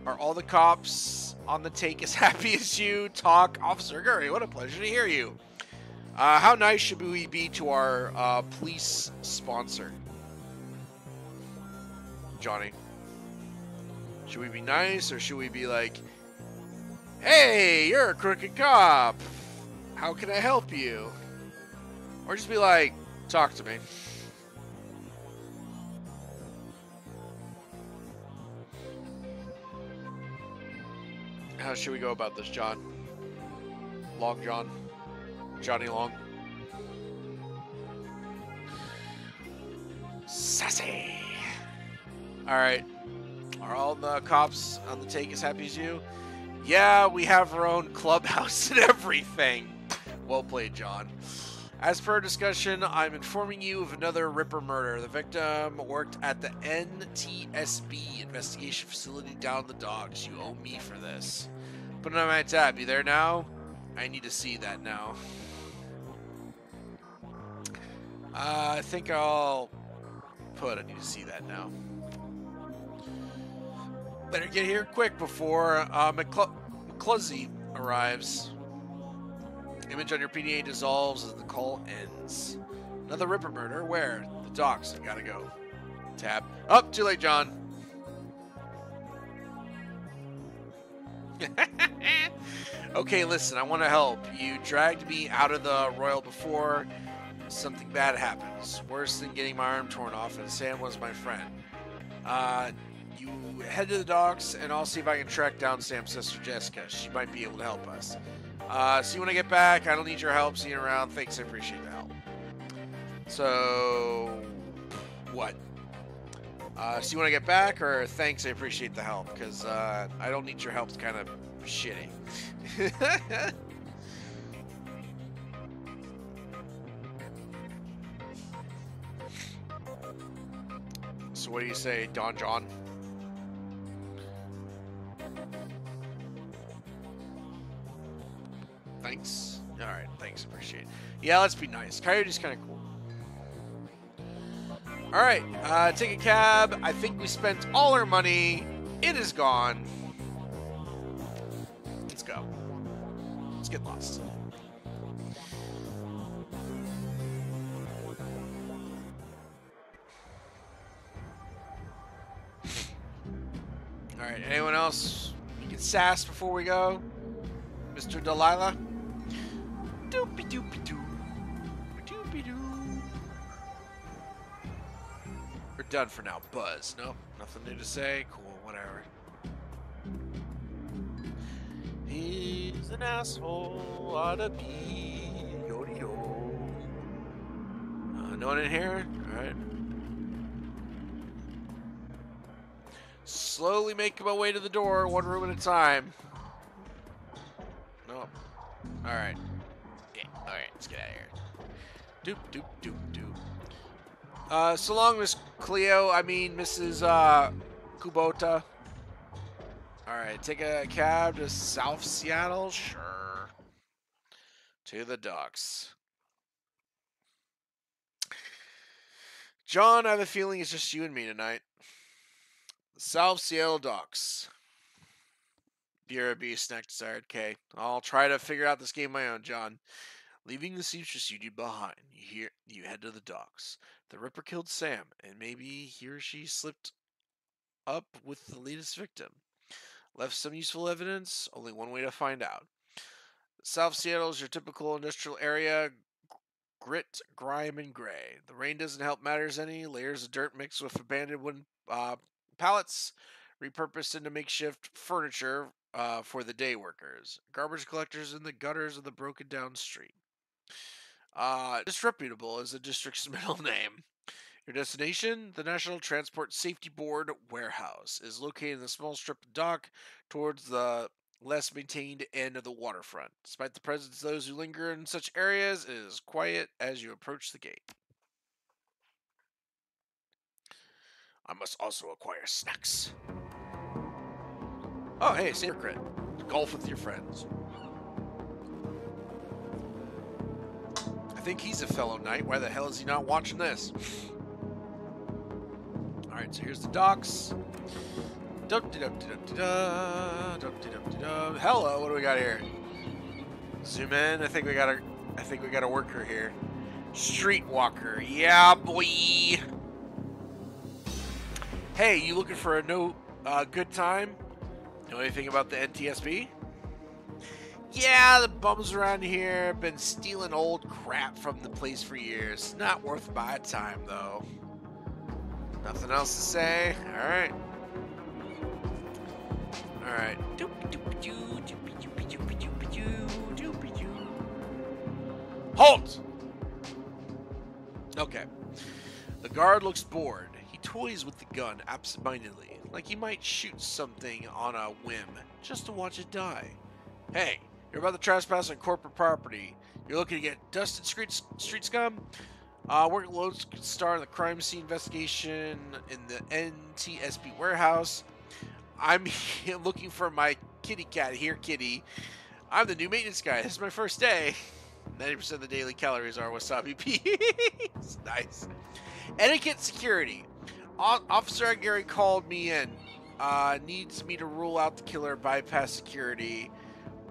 [SPEAKER 1] Are all the cops on the take as happy as you? Talk, Officer Aguirre. What a pleasure to hear you. How nice should we be to our police sponsor? Johnny. Should we be nice, or should we be like, hey, you're a crooked cop. How can I help you? Or just be like, talk to me. How should we go about this, John? Long John? Johnny Long? Sassy! Alright. Are all the cops on the take as happy as you? Yeah, we have our own clubhouse and everything. Well played, John. As per our discussion, I'm informing you of another Ripper murder. The victim worked at the NTSB investigation facility down the docks. You owe me for this. Put it on my tab. You there now? I need to see that now. I think I'll put I need to see that now. Better get here quick before McClusey arrives. Image on your PDA dissolves as the call ends. Another Ripper murder? Where? The docks. I gotta go. Tab. Oh, too late, John. Okay, listen, I want to help. You dragged me out of the Royal before. Something bad happens. Worse than getting my arm torn off, and Sam was my friend. You head to the docks, and I'll see if I can track down Sam's sister, Jessica. She might be able to help us. See you when I get back. I don't need your help. See you around. Thanks, I appreciate the help. So, what? See you when I get back, or thanks, I appreciate the help, because I don't need your help. It's kind of shitty. So what do you say, Don John? Thanks. Alright, thanks, appreciate it. Yeah, let's be nice. Coyote's kind of cool. Alright, take a cab. I think we spent all our money. It is gone. Let's go. Let's get lost. Alright, anyone else? You can sass before we go? Mr. Delilah? Doopy doopy doo. Doopy doo. We're done for now. Buzz. Nope. Nothing new to say. Cool. Whatever. He's an asshole. Ought to be. Yo-de-yo. No one in here? Alright. Slowly making my way to the door, one room at a time. Nope. Alright. Yeah, alright, let's get out of here. Doop, doop, doop, doop. So long, Miss Cleo. I mean, Mrs. Kubota. Alright, take a cab to South Seattle? Sure. To the docks. John, I have a feeling it's just you and me tonight. The South Seattle docks. You're a beast, next okay. I'll try to figure out this game on my own, John. Leaving the seamstress union behind, you head to the docks. The Ripper killed Sam, and maybe he or she slipped up with the latest victim. Left some useful evidence? Only one way to find out. South Seattle is your typical industrial area. Grit, grime, and gray. The rain doesn't help matters any. Layers of dirt mixed with abandoned wooden pallets, repurposed into makeshift furniture for the day workers. Garbage collectors in the gutters of the broken down street. Disreputable is the district's middle name. Your destination, the National Transport Safety Board warehouse, is located in the small strip of dock towards the less maintained end of the waterfront. Despite the presence of those who linger in such areas, it is quiet as you approach the gate. I must also acquire snacks. Oh, hey, Secret. Golf with your friends. I think he's a fellow knight. Why the hell is he not watching this? Alright, so here's the docks. Hello, what do we got here? Zoom in. I think we got a worker here. Streetwalker. Yeah, boy. Hey, you looking for a good time? Know anything about the NTSB? Yeah, the bums around here have been stealing old crap from the place for years. Not worth my time, though. Nothing else to say? Alright. Alright. Halt! Okay. The guard looks bored. He toys with the gun absentmindedly, like he might shoot something on a whim, just to watch it die. Hey, you're about to trespass on corporate property. You're looking to get dusted street scum? Working Lone Star in the crime scene investigation in the NTSB warehouse. I'm looking for my kitty cat here, kitty. I'm the new maintenance guy. This is my first day. 90% of the daily calories are wasabi peas. Nice. Etiquette security. Officer Gary called me in. Needs me to rule out the killer, bypass security,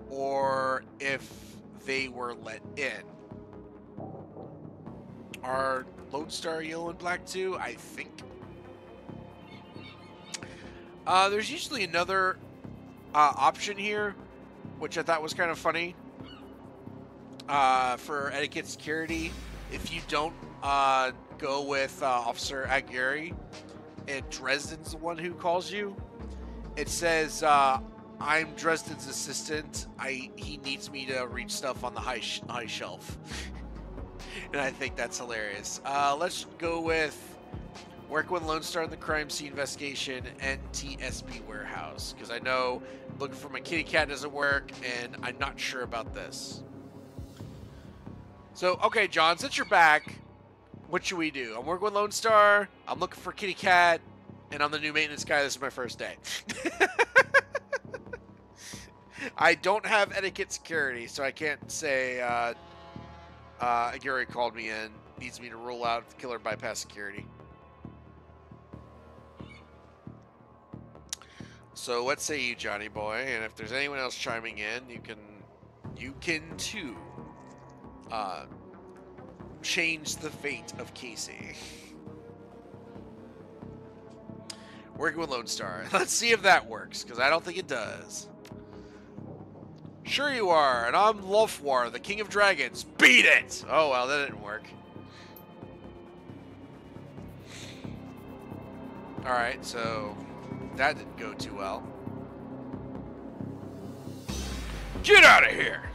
[SPEAKER 1] or if they were let in. Are Lone Star yellow and black too? I think. There's usually another option here, which I thought was kind of funny. For etiquette security, if you don't go with Officer Aguirre, and Dresden's the one who calls you, it says, I'm Dresden's assistant. He needs me to reach stuff on the high shelf. And I think that's hilarious. Let's go with work with Lone Star in the crime scene investigation, NTSB warehouse. Because I know looking for my kitty cat doesn't work, and I'm not sure about this. So, okay, John, since you're back, what should we do? I'm working with Lone Star, I'm looking for kitty cat, and I'm the new maintenance guy. This is my first day. I don't have etiquette security, so I can't say Gary called me in, needs me to rule out the killer, bypass security. So what say you, Johnny boy? And if there's anyone else chiming in, you can too change the fate of Casey. Working with Lone Star. Let's see if that works, because I don't think it does. Sure you are, and I'm Lofwar, the King of Dragons. Beat it! Oh, well, that didn't work. Alright, so that didn't go too well. Get out of here!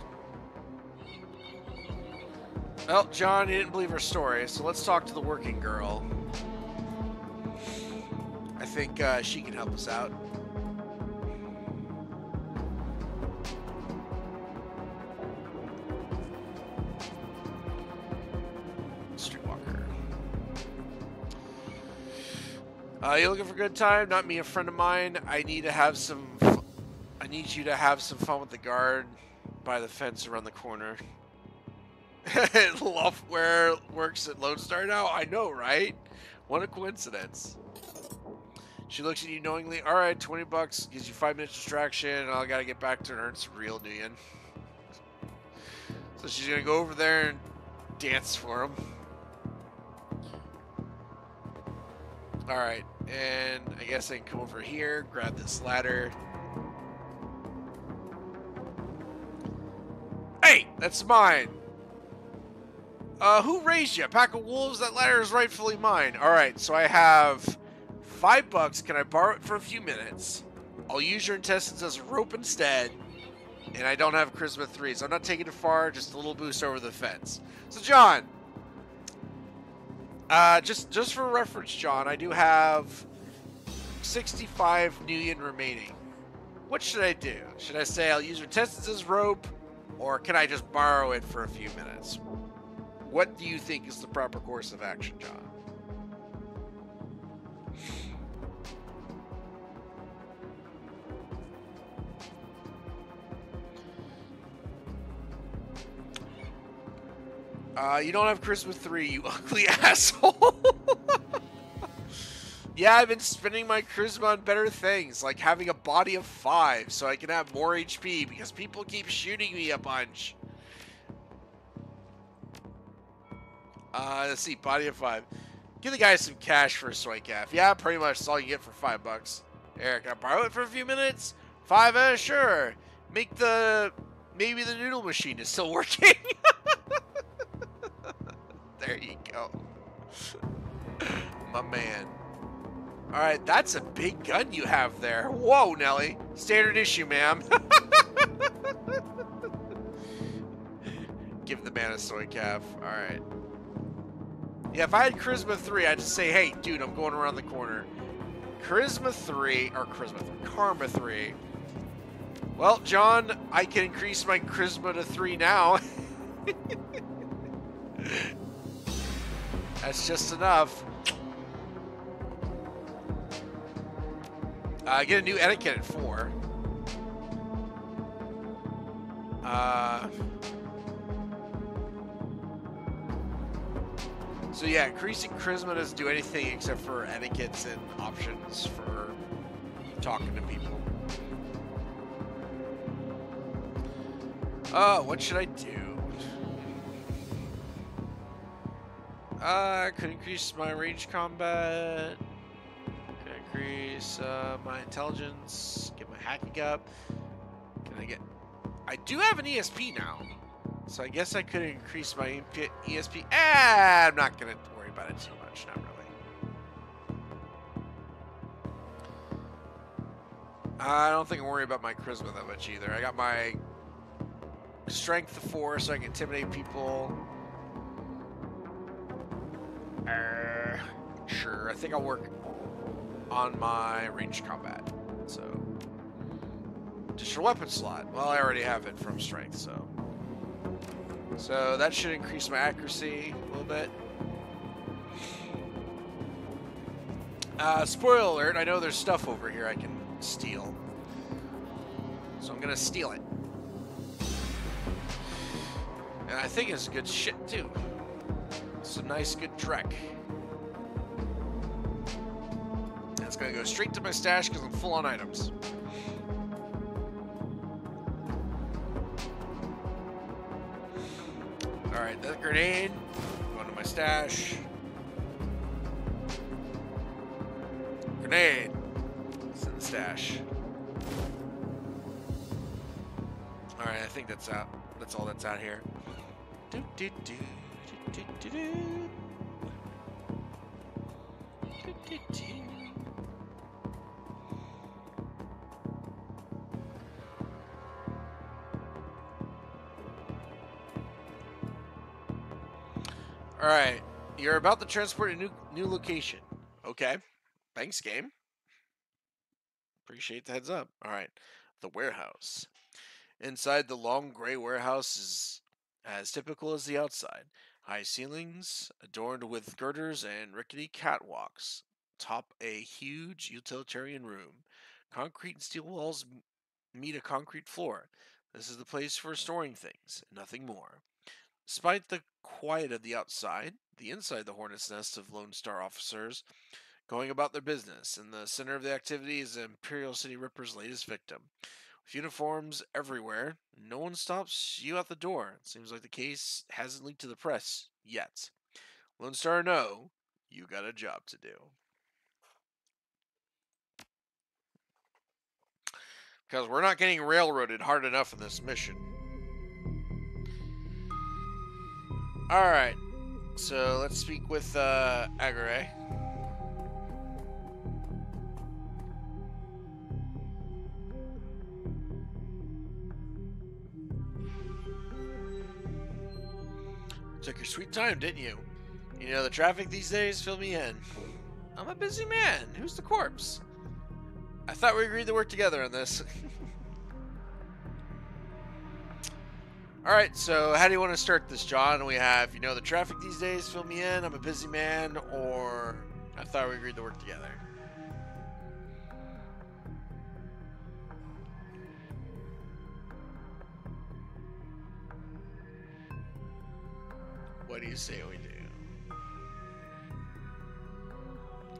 [SPEAKER 1] Well, John, he didn't believe her story, so let's talk to the working girl. I think she can help us out. Streetwalker. You looking for a good time? Not me, a friend of mine. I need to have some. I need you to have some fun with the guard by the fence around the corner. Loftware works at Lone Star now. I know, right? What a coincidence. She looks at you knowingly. All right, $20 gives you 5 minutes distraction. I gotta get back to her and earn some real nuyen. So she's gonna go over there and dance for him. All right, and I guess I can come over here, grab this ladder. Hey, that's mine. Who raised you? A pack of wolves? That ladder is rightfully mine. All right, so I have $5. Can I borrow it for a few minutes? I'll use your intestines as a rope instead. And I don't have Charisma 3, so I'm not taking it far. Just a little boost over the fence. So, John, just for reference, John, I do have 65 nuyen remaining. What should I do? Should I say I'll use your intestines as rope, or can I just borrow it for a few minutes? What do you think is the proper course of action, John? You don't have Charisma 3, you ugly asshole. Yeah, I've been spending my Charisma on better things, like having a body of 5 so I can have more HP because people keep shooting me a bunch. Let's see, body of 5. Give the guy some cash for a soy calf. Yeah, pretty much that's all you get for $5. Eric, can I borrow it for a few minutes? 5, sure. Maybe the noodle machine is still working. There you go. My man. Alright, that's a big gun you have there. Whoa, Nelly. Standard issue, ma'am. Give the man a soy calf. Alright. Yeah, if I had Charisma 3, I'd just say, hey, dude, I'm going around the corner. Charisma 3, or Charisma 3, Karma 3. Well, John, I can increase my Charisma to 3 now. That's just enough. I get a new etiquette at 4. So yeah, increasing charisma doesn't do anything except for etiquettes and options for talking to people. What should I do? I could increase my range combat. Could increase my intelligence. Get my hacking up. Can I get? I do have an ESP now, so I guess I could increase my ESP. I'm not gonna worry about it too much. Not really. I don't think I'm worried about my charisma that much either. I got my strength of 4, so I can intimidate people. Sure, I think I'll work on my ranged combat. So, just your weapon slot. Well, I already have it from strength, so that should increase my accuracy a little bit. Spoiler alert, I know there's stuff over here I can steal. So I'm gonna steal it. And I think it's good shit too. Some nice good Drek. And it's gonna go straight to my stash because I'm full on items. Alright, that grenade. Going to my stash. Grenade. stash. Alright, I think that's out. That's all that's out here. Do, do, do, do, do, do, do. Do, do, do. Alright, you're about to transport a new location. Okay. Thanks, game. Appreciate the heads up. Alright. The warehouse. Inside, the long gray warehouse is as typical as the outside. High ceilings, adorned with girders and rickety catwalks, top a huge utilitarian room. Concrete and steel walls meet a concrete floor. This is the place for storing things, nothing more. Despite the quiet of the outside, the inside of the hornet's nest of Lone Star officers going about their business. In the center of the activity is the Imperial City Ripper's latest victim. With uniforms everywhere, no one stops you at the door. It seems like the case hasn't leaked to the press yet. Lone Star, no, you got a job to do. Because we're not getting railroaded hard enough in this mission. Alright, so let's speak with Agare. Took your sweet time, didn't you? You know, the traffic these days, fill me in. I'm a busy man. Who's the corpse? I thought we agreed to work together on this. Alright, so how do you want to start this, John? We have, you know, the traffic these days, fill me in, I'm a busy man, or I thought we agreed to work together. What do you say we do?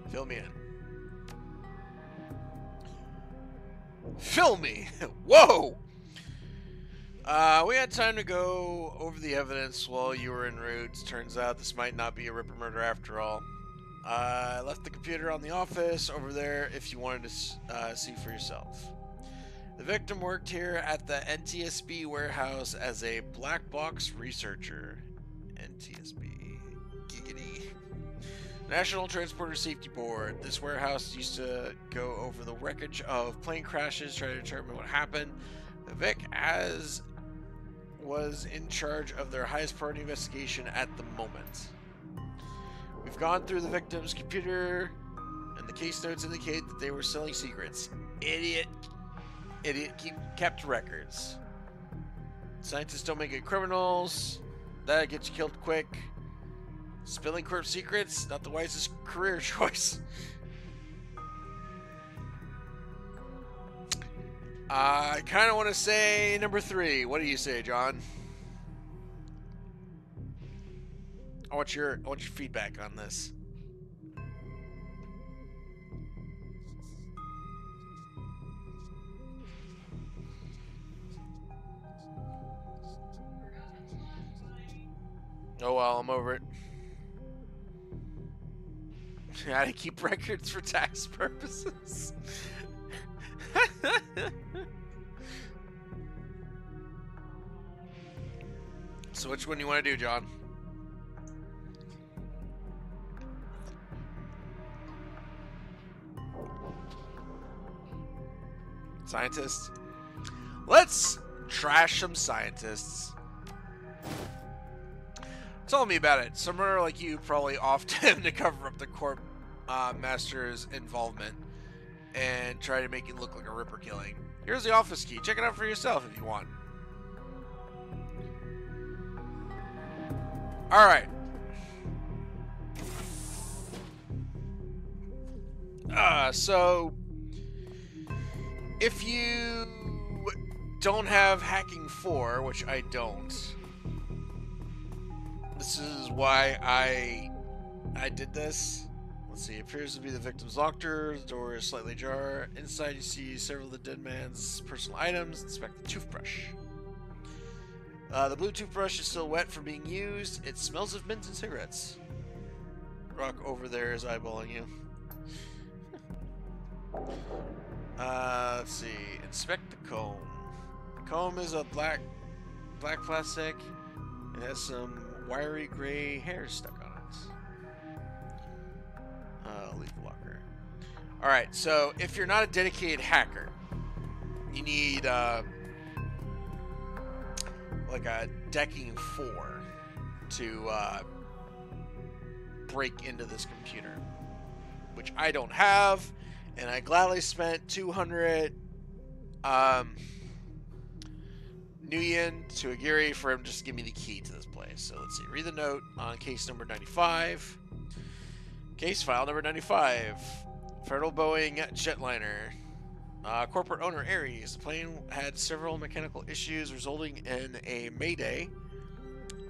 [SPEAKER 1] Fill me in. Fill me! Whoa! We had time to go over the evidence while you were en route. Turns out this might not be a Ripper murder after all. I left the computer on the office over there if you wanted to see for yourself. The victim worked here at the NTSB warehouse as a black box researcher. NTSB. Giggity. National Transporter Safety Board. This warehouse used to go over the wreckage of plane crashes, try to determine what happened. The Vic was in charge of their highest priority investigation at the moment. We've gone through the victim's computer, and the case notes indicate that they were selling secrets. Idiot kept records. Scientists don't make good criminals. That gets you killed quick. Spilling corpse secrets, not the wisest career choice. I kind of want to say number 3. What do you say, John? I want your feedback on this. Oh well, I'm over it. How to keep records for tax purposes. So which one do you want to do, John? Scientists? Let's trash some scientists. Tell me about it. Someone like you probably offed him to cover up the Corp Master's involvement and try to make it look like a Ripper killing. Here's the office key. Check it out for yourself if you want. Alright. So if you don't have hacking 4, which I don't, this is why I did this. Let's see, it appears to be the victim's locker. The door is slightly ajar. Inside you see several of the dead man's personal items. Inspect the toothbrush. The blue toothbrush is still wet from being used. It smells of mint and cigarettes. Rock over there is eyeballing you. Let's see. Inspect the comb. Comb is a black plastic. It has some wiry gray hair stuck on it. Leaf blocker. Alright, so if you're not a dedicated hacker, you need like a decking 4 to break into this computer, which I don't have, and I gladly spent 200 nuyen to Aguirre for him just to give me the key to this place. So let's see. Read the note on case number 95. Case file number 95. Federal Boeing jetliner. Corporate owner Aries. The plane had several mechanical issues resulting in a mayday.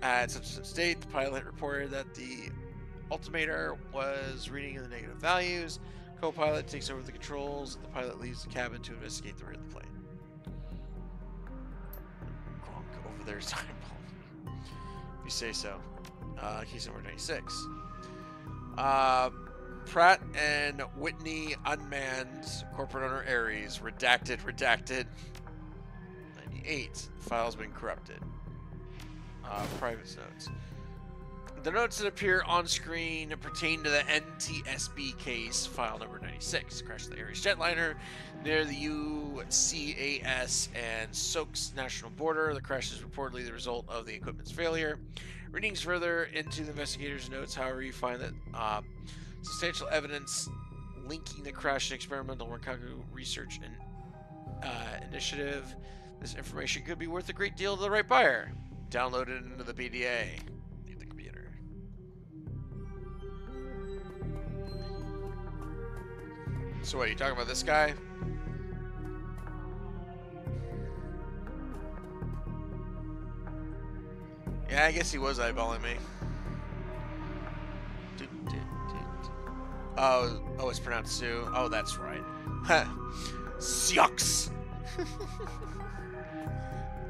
[SPEAKER 1] At such a state, the pilot reported that the altimeter was reading in the negative values. Co-pilot takes over the controls. The pilot leaves the cabin to investigate the rear of the plane. Gronk over there is eyeballing. If you say so. Case number 96. Pratt and Whitney unmanned. Corporate owner Aries. Redacted. 98. File's been corrupted. Private notes. The notes that appear on screen pertain to the NTSB case, file number 96. Crash of the Aries jetliner near the UCAS and Soaks national border. The crash is reportedly the result of the equipment's failure. Readings further into the investigators' notes, however, you find that substantial evidence linking the crash to experimental Rikaku research and initiative. This information could be worth a great deal to the right buyer. Download it into the PDA. Leave the computer. So what, are you talking about this guy? Yeah, I guess he was eyeballing me. Oh, it's pronounced Sue. Oh, that's right. Sioux.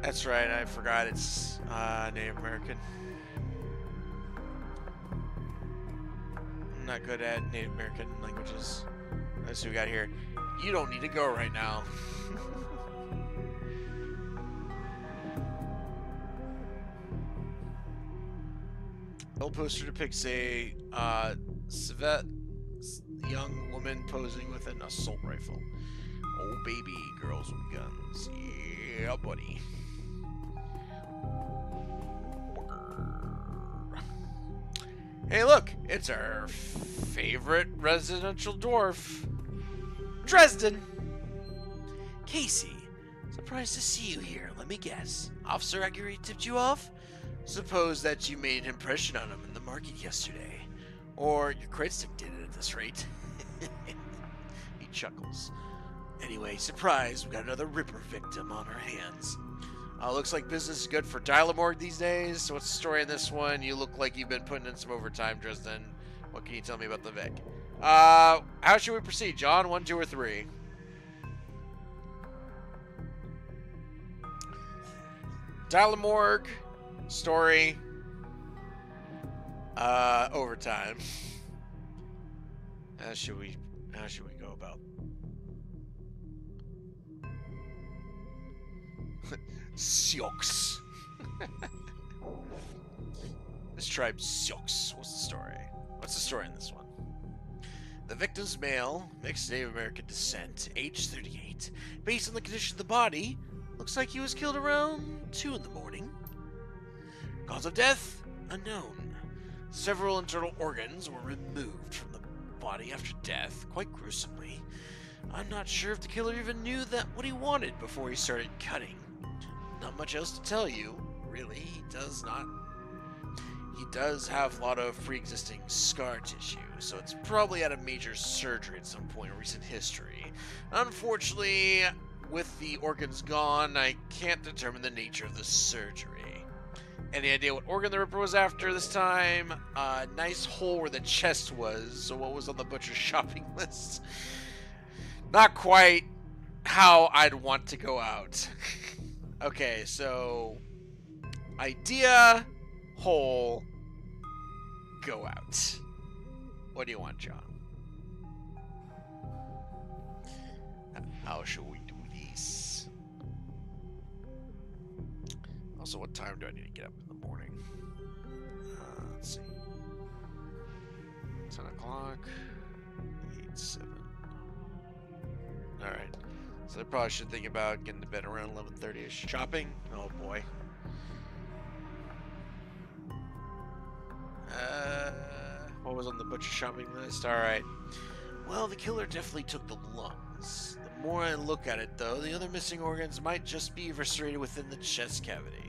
[SPEAKER 1] That's right, I forgot it's Native American. I'm not good at Native American languages. Let's see what we got here. You don't need to go right now. Old poster depicts a civet young woman posing with an assault rifle. Oh baby, girls with guns. Yeah, buddy. Hey look, it's our favorite residential dwarf, Dresden. Casey, surprised to see you here. Let me guess. Officer Aguirre tipped you off? Suppose that you made an impression on him in the market yesterday. Or your Craigstick did it at this rate. He chuckles. Anyway, surprise, we got another Ripper victim on our hands. Looks like business is good for Dylamorg these days. So what's the story in this one? You look like you've been putting in some overtime, Dresden. What can you tell me about the Vic? How should we proceed, John? 1, 2, or 3? Dylamorg story. Overtime. How should we go about? Sioux. This tribe Sioux. What's the story? What's the story in this one? The victim's male, mixed Native American descent, age 38. Based on the condition of the body, looks like he was killed around 2 in the morning. Cause of death? Unknown. Several internal organs were removed from the body after death, quite gruesomely. I'm not sure if the killer even knew that what he wanted before he started cutting. Not much else to tell you, really. He does have a lot of pre-existing scar tissue, so it's probably had a major surgery at some point in recent history. Unfortunately, with the organs gone, I can't determine the nature of the surgery. Any idea what organ the Ripper was after this time? Nice hole where the chest was, so what was on the butcher's shopping list? Not quite how I'd want to go out. Okay, so idea, hole, go out. What do you want, John? How shall we do Also, what time do I need to get up in the morning? Let's see. 10 o'clock. 8, 7. Alright. So I probably should think about getting to bed around 11:30ish. Shopping? Oh boy. What was on the butcher shopping list? Alright. Well, the killer definitely took the lungs. The more I look at it, though, the other missing organs might just be eviscerated within the chest cavity.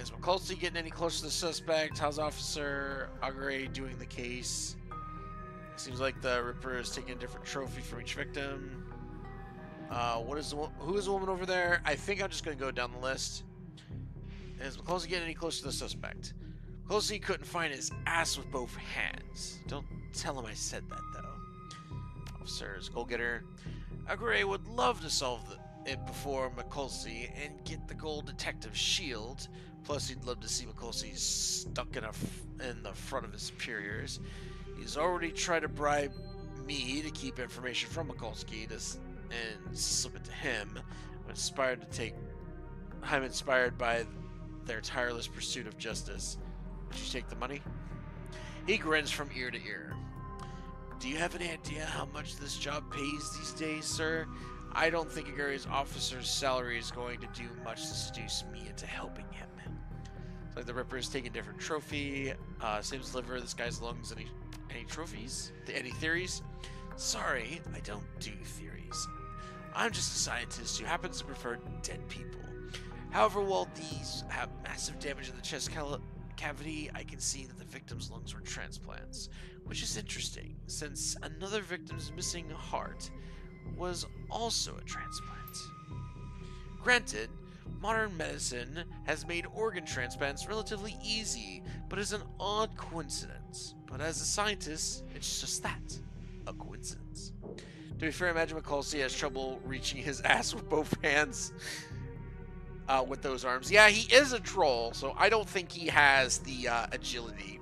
[SPEAKER 1] Is McCulsey getting any closer to the suspect? How's Officer Agre doing the case? Seems like the Ripper is taking a different trophy from each victim. Who is the woman over there? I think I'm just going to go down the list. Is McCulsey getting any closer to the suspect? McCulsey couldn't find his ass with both hands. Don't tell him I said that, though. Officers, go get her. Agre would love to solve it before McCulsey and get the gold detective shield. Plus, he'd love to see McCulsey stuck in the front of his superiors. He's already tried to bribe me to keep information from McCulsey and slip it to him. I'm inspired by their tireless pursuit of justice. Would you take the money? He grins from ear to ear. Do you have any idea how much this job pays these days, sir? I don't think Agre's officer's salary is going to do much to seduce me into helping him. It's like the Ripper is taking a different trophy. Saves liver, this guy's lungs. Any trophies? Any theories? Sorry, I don't do theories. I'm just a scientist who happens to prefer dead people. However, while these have massive damage in the chest cavity, I can see that the victim's lungs were transplants, which is interesting, since another victim's missing heart was also a transplant. Granted, modern medicine has made organ transplants relatively easy, but it's an odd coincidence. But as a scientist, it's just that, a coincidence. To be fair, imagine McCulsey has trouble reaching his ass with both hands. With those arms. Yeah, he is a troll, so I don't think he has the agility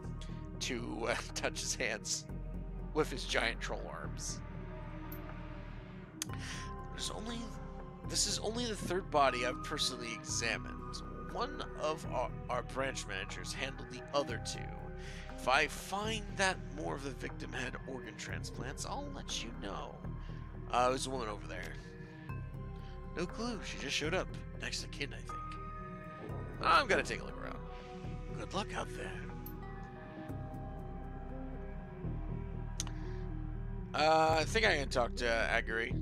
[SPEAKER 1] to touch his hands with his giant troll arms. This is only the third body I've personally examined. One of our branch managers handled the other two. If I find that more of the victim had organ transplants, I'll let you know. There's a woman over there. No clue, she just showed up. Next to Kid, I think. I'm gonna take a look around. Good luck out there. I think I can talk to Agri.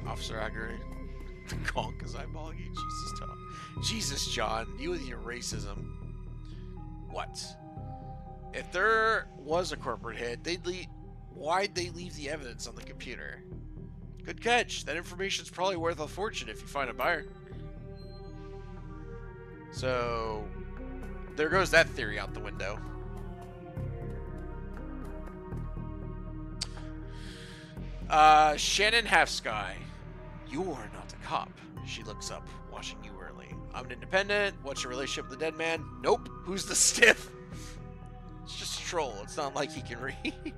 [SPEAKER 1] Officer Agri. Conk is eyeballing you. Jesus, Tom. Jesus, John. You with your racism. What? If there was a corporate hit, why'd they leave the evidence on the computer? Good catch. That information's probably worth a fortune if you find a buyer. So, there goes that theory out the window. Shannon Halfsky. You're not a cop. She looks up, watching you early. I'm an independent. What's your relationship with the dead man? Nope. Who's the stiff? It's just a troll. It's not like he can read.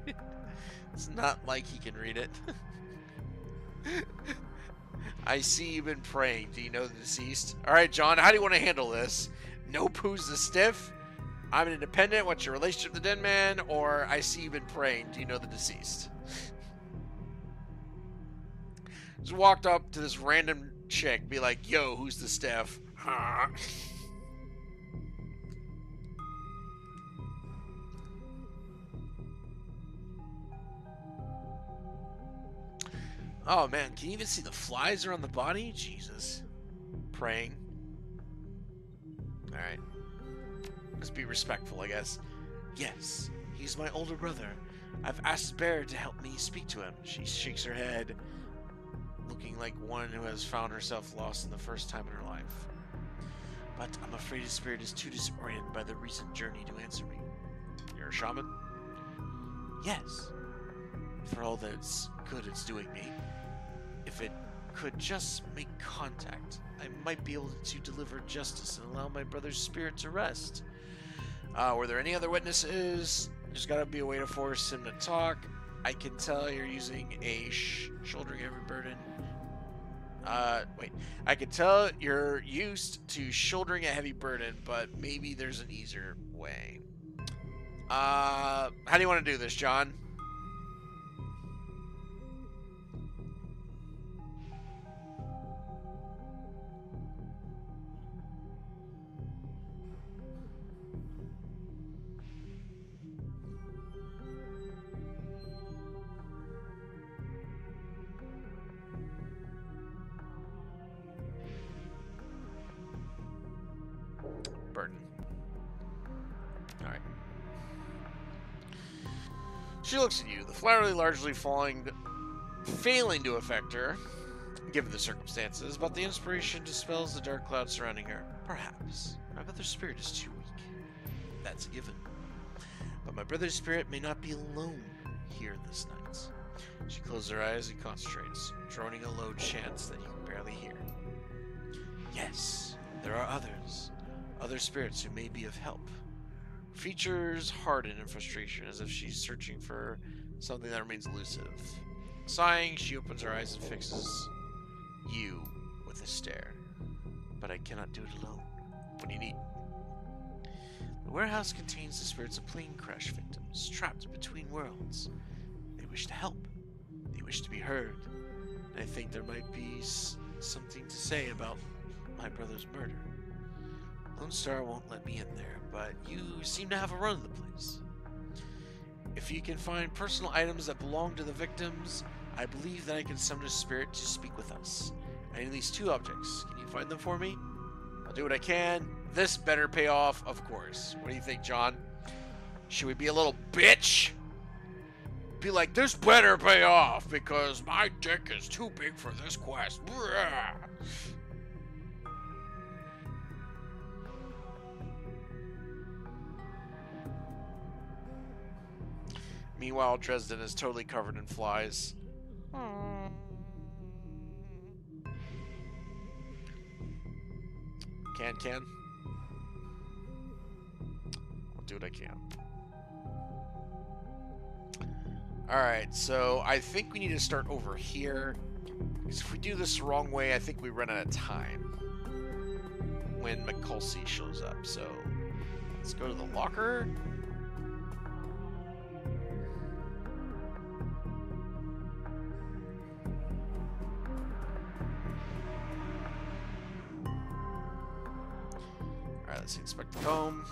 [SPEAKER 1] It's not like he can read it. I see you've been praying. Do you know the deceased? Alright, John, how do you want to handle this? Nope, who's the stiff? I'm an independent. What's your relationship to the dead man? Or I see you've been praying. Do you know the deceased? Just walked up to this random chick, be like, yo, who's the stiff? Oh man, can you even see the flies around the body? Jesus. Praying. Alright. Just be respectful, I guess. Yes, he's my older brother. I've asked Bear to help me speak to him. She shakes her head, looking like one who has found herself lost in the first time in her life. But I'm afraid his spirit is too disoriented by the recent journey to answer me. You're a shaman? Yes. For all that it's good it's doing me. If it could just make contact, I might be able to deliver justice and allow my brother's spirit to rest. Were there any other witnesses? There's gotta be a way to force him to talk. I can tell you're using a shouldering every burden. Wait. I can tell you're used to shouldering a heavy burden, but maybe there's an easier way. How do you want to do this, John? Burden. Alright. She looks at you, the flower largely failing to affect her, given the circumstances, but the inspiration dispels the dark cloud surrounding her. Perhaps. My brother's spirit is too weak. That's a given. But my brother's spirit may not be alone here this night. She closes her eyes and concentrates, droning a low chant that you can barely hear. Yes, there are others. Other spirits who may be of help. Features harden in frustration, as if she's searching for something that remains elusive. Sighing, she opens her eyes and fixes you with a stare. But I cannot do it alone. What do you need? The warehouse contains the spirits of plane crash victims, trapped between worlds. They wish to help. They wish to be heard. And I think there might be something to say about my brother's murder. Lone Star won't let me in there, but you seem to have a run of the place. If you can find personal items that belong to the victims, I believe that I can summon a spirit to speak with us. I need these 2 objects. Can you find them for me? I'll do what I can. This better pay off, of course. What do you think, John? Should we be a little bitch? Be like, this better pay off because my dick is too big for this quest. Meanwhile, Dresden is totally covered in flies. Can. I'll do what I can. Alright, so I think we need to start over here. Because if we do this the wrong way, I think we run out of time when McCulsey shows up. So let's go to the locker. Alright, let's inspect the comb.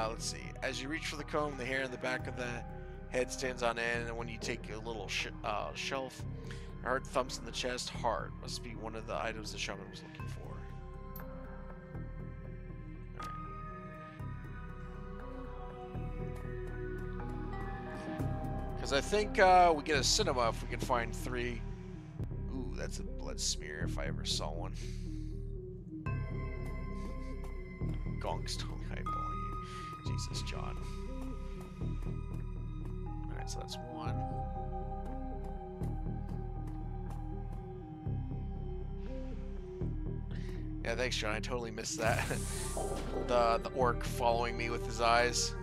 [SPEAKER 1] Let's see. As you reach for the comb, the hair in the back of the head stands on end, and when you take a little shelf, your heart thumps in the chest hard. Must be one of the items the shaman was looking for. Because I think we get a cinema if we can find 3. Ooh, that's a blood smear if I ever saw one. Gonk's totally eyeballing you. Jesus, John. Alright, so that's 1. Yeah, thanks, John. I totally missed that. the orc following me with his eyes.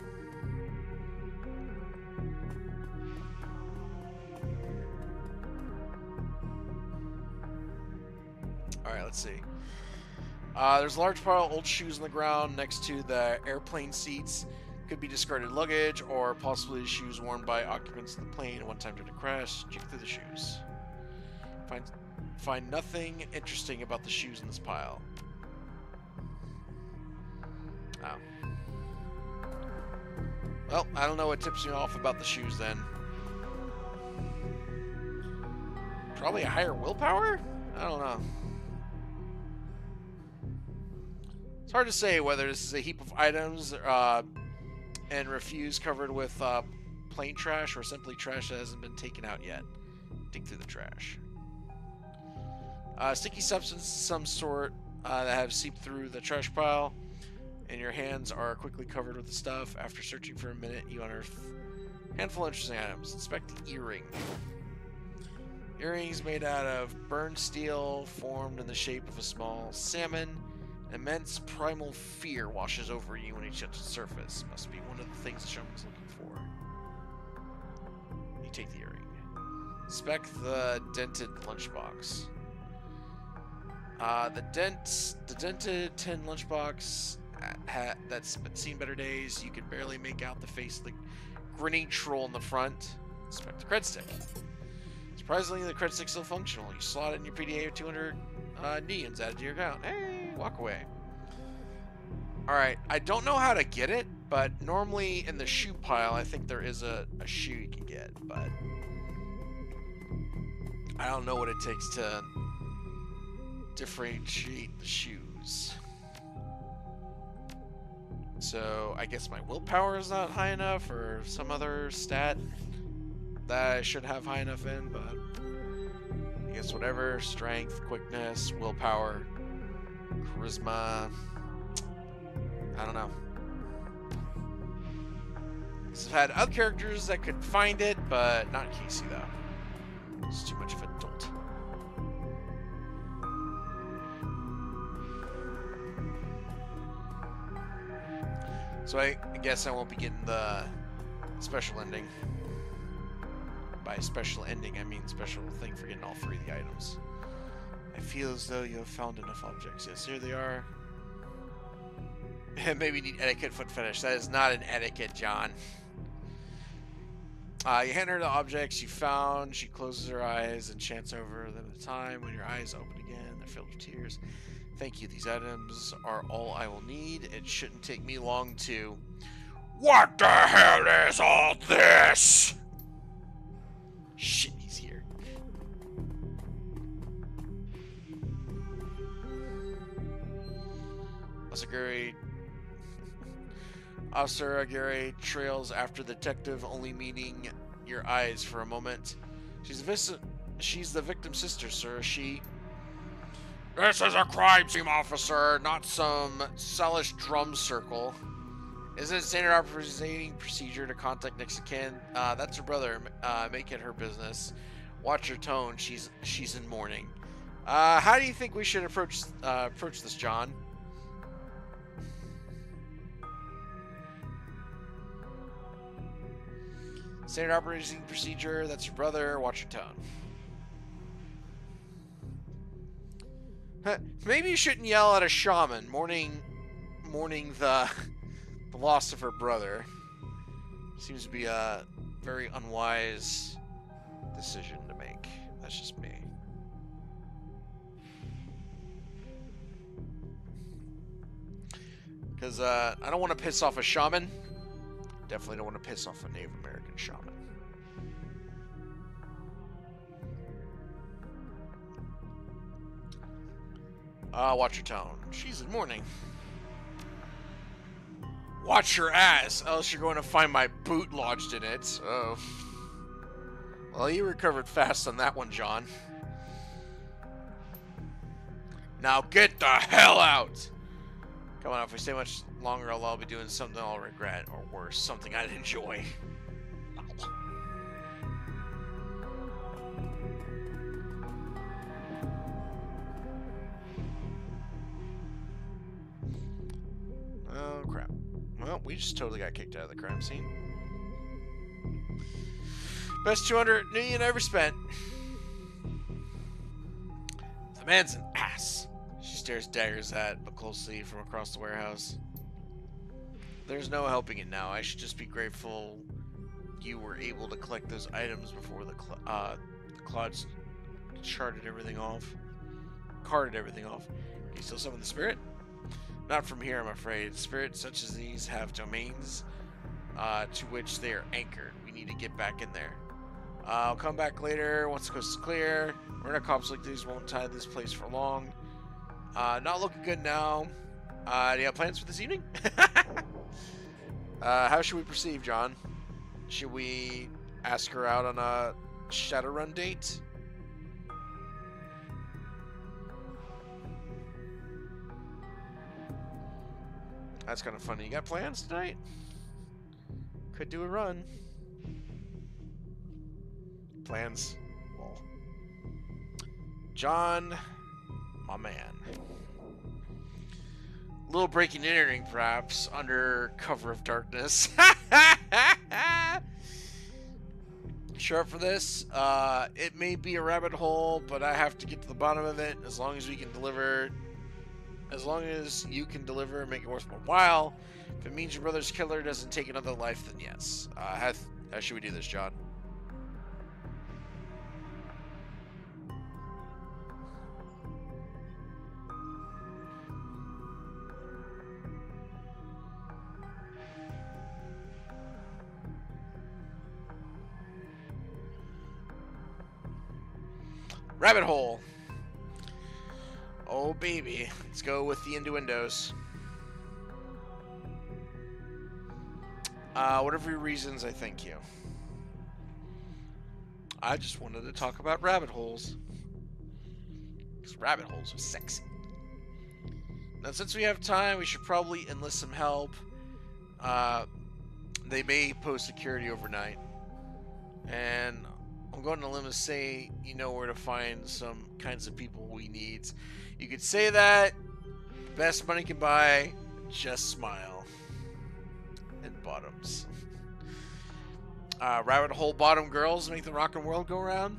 [SPEAKER 1] Alright, let's see. There's a large pile of old shoes on the ground next to the airplane seats. Could be discarded luggage or possibly shoes worn by occupants of the plane at one time during a crash. Check through the shoes. Find nothing interesting about the shoes in this pile. Oh. Well, I don't know what tips me off about the shoes then. Probably a higher willpower? I don't know. It's hard to say whether this is a heap of items and refuse covered with plain trash or simply trash that hasn't been taken out yet. Dig through the trash. Sticky substance of some sort that have seeped through the trash pile, and your hands are quickly covered with the stuff. After searching for a minute, you unearth a handful of interesting items. Inspect the earring. Earrings made out of burned steel, formed in the shape of a small salmon. Immense primal fear washes over you when you touch the surface. Must be one of the things the shaman's looking for. You take the earring. Spec the dented lunchbox. The dented tin lunchbox that's seen better days. You can barely make out the face of the grinning troll in the front. Spec the cred stick. Surprisingly, the cred stick's still functional. You slot it in your PDA with 200 nuyens added to your account. Hey, walk away. Alright, I don't know how to get it, but normally in the shoe pile, I think there is a shoe you can get, but I don't know what it takes to differentiate the shoes. So I guess my willpower is not high enough, or some other stat that I should have high enough in, but I guess whatever. Strength, quickness, willpower, charisma. I don't know. I've had other characters that could find it, but not Casey though. It's too much of a dolt. So I guess I won't be getting the special ending. By special ending, I mean special thing for getting all 3 of the items. I feel as though you have found enough objects. Yes, here they are. Maybe need etiquette foot fetish. That is not an etiquette, John. You hand her the objects you found. She closes her eyes and chants over them at a time. When your eyes open again, they're filled with tears. Thank you. These items are all I will need. It shouldn't take me long to... What the hell is all this? Shit, he's here. Officer Aguirre trails after the detective, only meeting your eyes for a moment. She's the victim's sister, sir. This is a crime scene, officer, not some sellish drum circle. Isn't it standard operating procedure to contact next of kin? That's her brother. Make it her business. Watch her tone. She's in mourning. How do you think we should approach this, John? Standard operating procedure. That's your brother. Watch your tone. Maybe you shouldn't yell at a shaman mourning the loss of her brother. Seems to be a very unwise decision to make. That's just me. Because I don't want to piss off a shaman. Definitely don't want to piss off a Native American shaman. Watch your tone. She's in mourning. Watch your ass, else you're going to find my boot lodged in it. Oh. Well, you recovered fast on that one, John. Now get the hell out! Come on, if we stay much longer, I'll be doing something I'll regret, or worse, something I'd enjoy. Oh, crap. Well, we just totally got kicked out of the crime scene. Best 200 nuyen ever spent. The man's an ass. She stares daggers at, but closely from across the warehouse. There's no helping it now. I should just be grateful you were able to collect those items before the clods carted everything off. Can you still summon the spirit? Not from here, I'm afraid. Spirits such as these have domains to which they are anchored. We need to get back in there. I'll come back later once the coast is clear. Murder cops like these won't tie this place for long. Not looking good now. Do you have plans for this evening? How should we proceed, John? Should we ask her out on a Shadowrun date? That's kind of funny. You got plans tonight? Could do a run. Plans. Well, John, my man. A little breaking and entering, perhaps, under cover of darkness. sure up for this. It may be a rabbit hole, but I have to get to the bottom of it. As long as we can deliver, as long as you can deliver and make it worth my while. If it means your brother's killer doesn't take another life, then yes. How should we do this, John? Rabbit hole. Oh, baby. Let's go with the innuendos. Whatever your reasons, I thank you. I just wanted to talk about rabbit holes. Because rabbit holes are sexy. Now, since we have time, we should probably enlist some help. They may post security overnight. And I'm going to limit to say you know where to find some kinds of people we need. You could say that. Best money can buy. Just smile. And bottoms. Rabbit hole bottom girls make the rockin' world go round.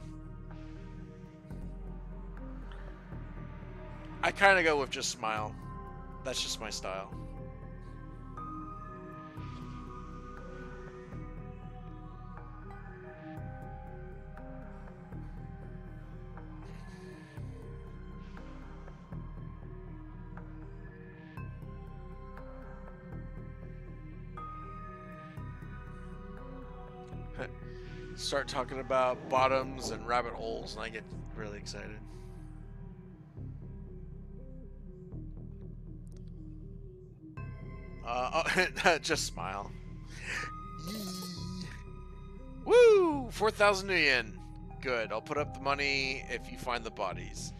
[SPEAKER 1] I kind of go with just smile. That's just my style. Start talking about bottoms and rabbit holes, and I get really excited. Just smile. Woo! 4,000 nuyen. Good. I'll put up the money if you find the bodies.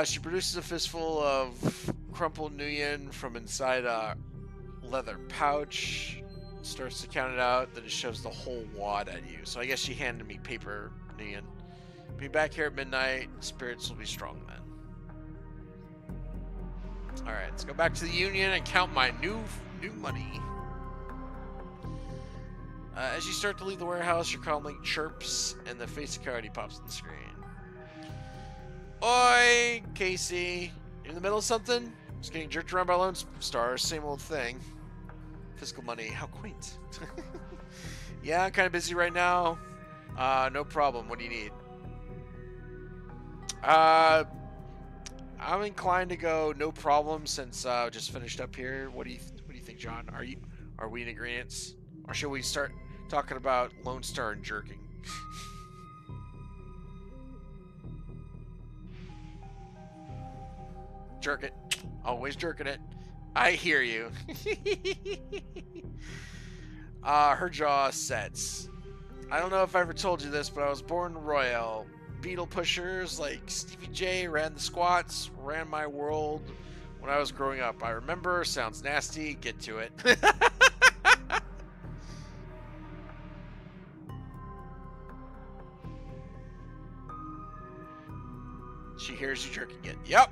[SPEAKER 1] She produces a fistful of crumpled nuyen from inside a leather pouch. Starts to count it out, then it shoves the whole wad at you. So I guess she handed me paper nuyen. Be back here at midnight. Spirits will be strong then. Alright, let's go back to the Union and count my new money. As you start to leave the warehouse, your comlink chirps and the face of Coyote pops on the screen. Oi, Casey. You in the middle of something? Just getting jerked around by Lone Star. Same old thing. Fiscal money. How quaint. Yeah, I'm kind of busy right now. No problem. What do you need? I'm inclined to go no problem since just finished up here. What do you think, John? Are we in agreement? Or should we start talking about Lone Star and jerking? Jerk it. Always jerking it. I hear you. Her jaw sets. I don't know if I ever told you this, but I was born royal. Beetle pushers like Stevie J ran the squats, ran my world when I was growing up. I remember. Sounds nasty. Get to it. She hears you jerking it. Yep.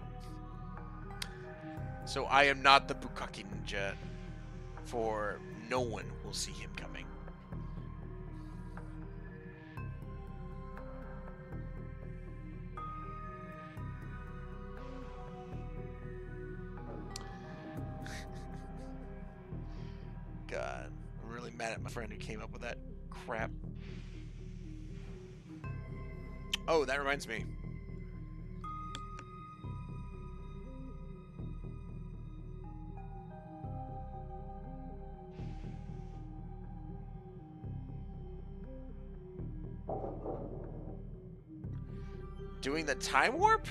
[SPEAKER 1] So I am not the Bukaki ninja, for no one will see him coming. God, I'm really mad at my friend who came up with that crap. Oh, that reminds me. Doing the time warp?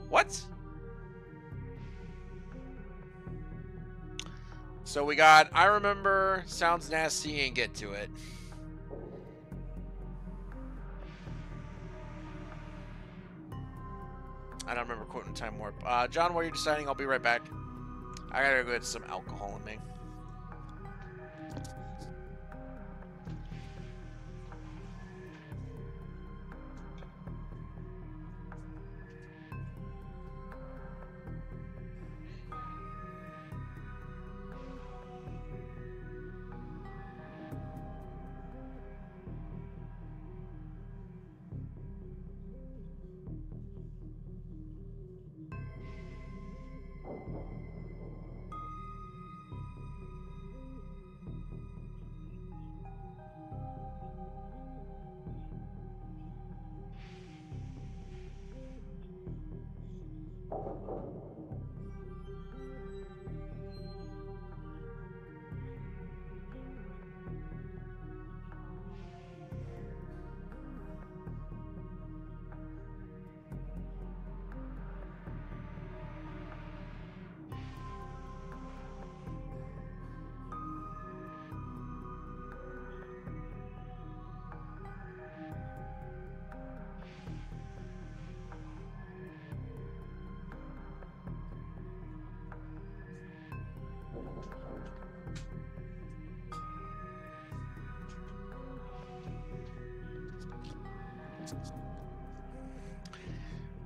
[SPEAKER 1] What? So we got I remember, sounds nasty, and get to it. I don't remember quoting time warp. John, while you're deciding, I'll be right back. I gotta go get some alcohol in me.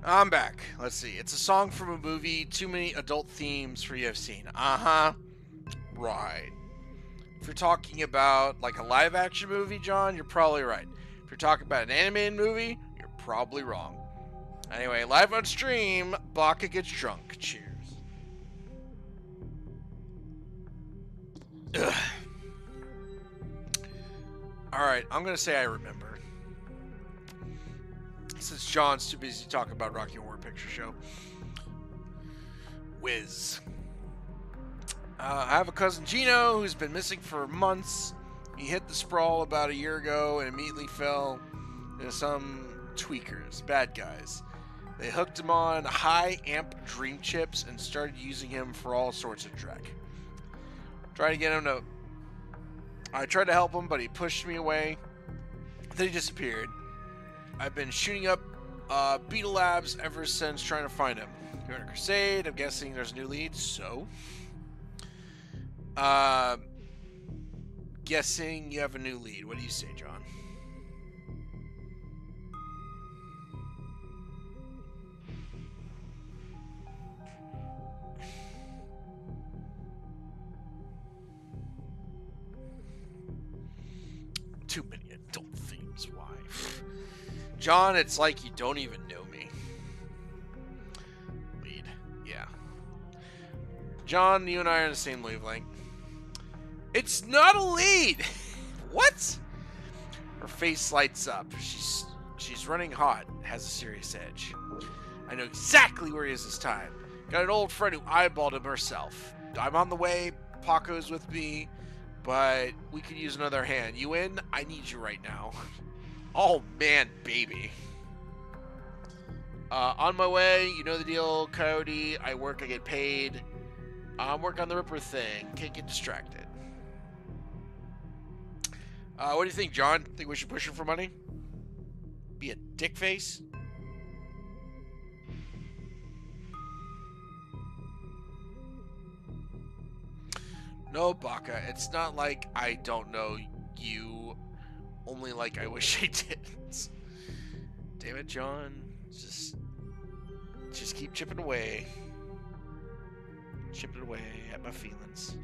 [SPEAKER 1] I'm back. Let's see. It's a song from a movie. Too many adult themes for you have seen. Uh-huh. Right. If you're talking about like a live action movie, John, you're probably right. If you're talking about an animated movie, you're probably wrong. Anyway, live on stream, Baka gets drunk. Cheers. Ugh. Alright, I'm gonna say I remember. Since John's too busy talking about Rocky Horror Picture Show. Wiz. I have a cousin Gino who's been missing for months. He hit the sprawl about a year ago and immediately fell into some tweakers, bad guys. They hooked him on high amp dream chips and started using him for all sorts of dreck. I tried to help him, but he pushed me away. Then he disappeared. I've been shooting up Beetle Labs ever since trying to find him. You're on a crusade. I'm guessing there's a new lead, so... guessing you have a new lead. What do you say, John? Too many adult themes. Why? John, it's like you don't even know me. Lead. Yeah. John, you and I are on the same wavelength. It's not a lead! What? Her face lights up. She's running hot, has a serious edge. I know exactly where he is this time. Got an old friend who eyeballed him herself. I'm on the way, Paco's with me, but we could use another hand. You in? I need you right now. Oh man, baby. On my way, you know the deal, Coyote. I work, I get paid. I'm working on the Ripper thing. Can't get distracted. What do you think, John? Think we should push him for money? Be a dick face? No, Baka. It's not like I don't know you. Only like I wish I didn't. Damn it, John. Just keep chipping away. Chipping away at my feelings.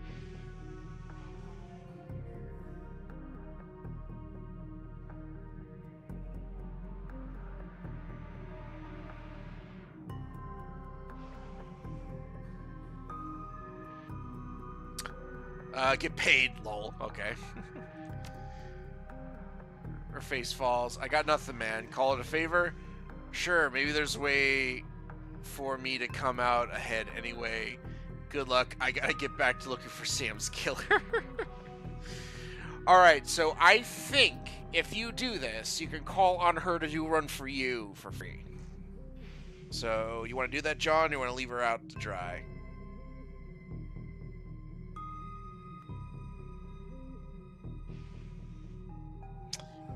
[SPEAKER 1] Get paid, lol. Okay. Her face falls. I got nothing, man. Call it a favor? Sure, maybe there's a way for me to come out ahead anyway. Good luck. I gotta get back to looking for Sam's killer. Alright, so I think if you do this, you can call on her to do a run for you for free. So, you want to do that, John, or you want to leave her out to dry?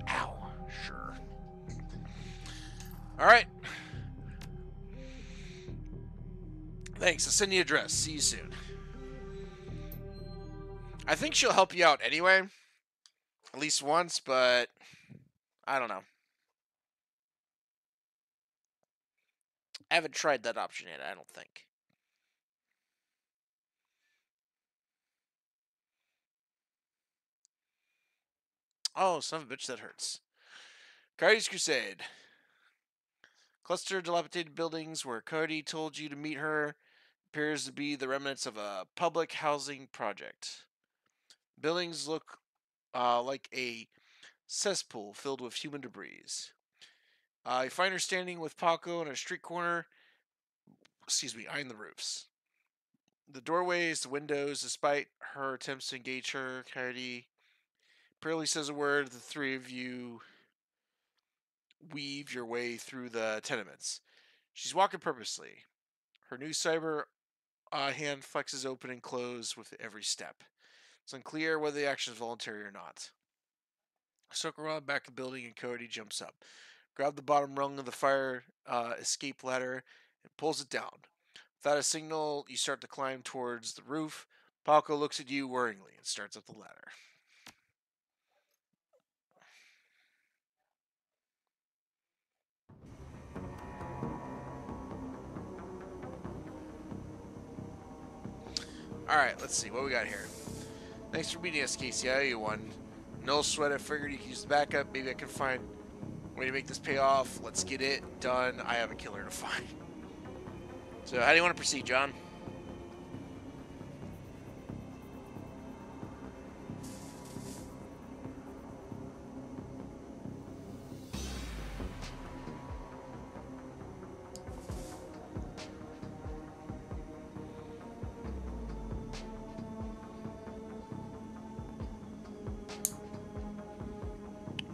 [SPEAKER 1] Ow. Sure. Alright. Thanks. I'll send you an address. See you soon. I think she'll help you out anyway. At least once, but I don't know. I haven't tried that option yet, I don't think. Oh, son of a bitch, that hurts. Cody's Crusade. Cluster of dilapidated buildings where Cody told you to meet her appears to be the remnants of a public housing project. Buildings look like a cesspool filled with human debris. You find her standing with Paco on a street corner, eyeing the roofs. The doorways, the windows, despite her attempts to engage her, Coyote barely says a word. The three of you weave your way through the tenements. She's walking purposely. Her new cyber hand flexes open and close with every step. It's unclear whether the action is voluntary or not. Circle around back of the building and Cody jumps up. Grab the bottom rung of the fire escape ladder and pulls it down. Without a signal, you start to climb towards the roof. Paco looks at you worryingly and starts up the ladder. Alright, let's see. What we got here? Thanks for meeting us, Casey. I owe you one. No sweat. I figured you could use the backup. Maybe I can find a way to make this pay off. Let's get it done. I have a killer to find. So, how do you want to proceed, John?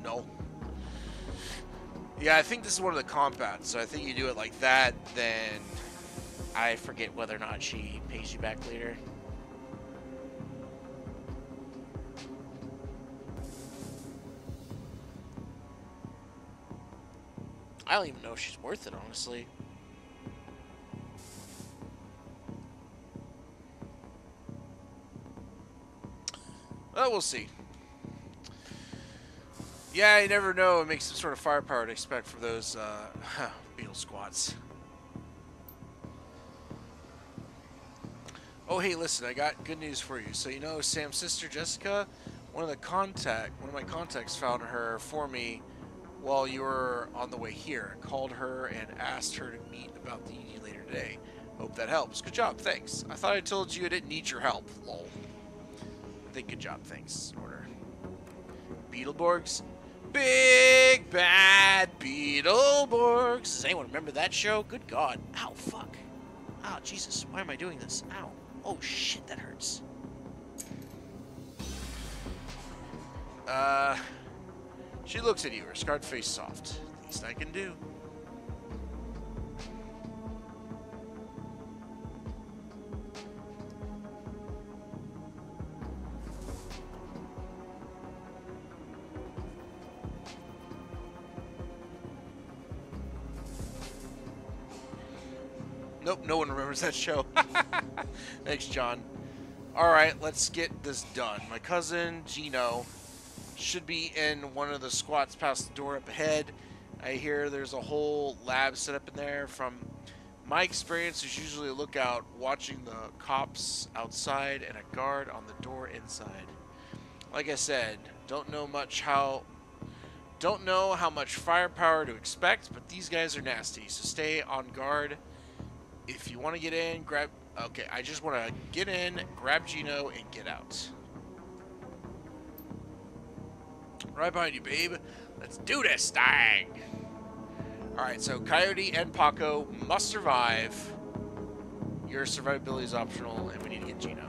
[SPEAKER 1] No. Yeah, I think this is one of the combats, so I think you do it like that, then I forget whether or not she pays you back later. I don't even know if she's worth it, honestly. Well, we'll see. Yeah, you never know. It makes some sort of firepower to expect for those beetle squats. Oh, hey, listen, I got good news for you. So, you know Sam's sister, Jessica? One of my contacts found her for me while you were on the way here. Called her and asked her to meet about the union later today. Hope that helps. Good job, thanks. I thought I told you I didn't need your help. Lol. I think good job, thanks. Order. Beetleborgs? Big bad Beetleborgs. Does anyone remember that show? Good God. Ow, fuck. Ow, Jesus. Why am I doing this? Ow. Oh, shit, that hurts. She looks at you, her scarred face soft. Least I can do. Nope, no one remembers that show. Thanks, John. Alright, let's get this done. My cousin, Gino, should be in one of the squats past the door up ahead. I hear there's a whole lab set up in there. From my experience, there's usually a lookout watching the cops outside and a guard on the door inside. Like I said, don't know how much firepower to expect, but these guys are nasty, so stay on guard. If you want to get in, grab... Okay, I just want to get in, grab Gino, and get out. Right behind you, babe. Let's do this thing! Alright, so Coyote and Paco must survive. Your survivability is optional, and we need to get Gino.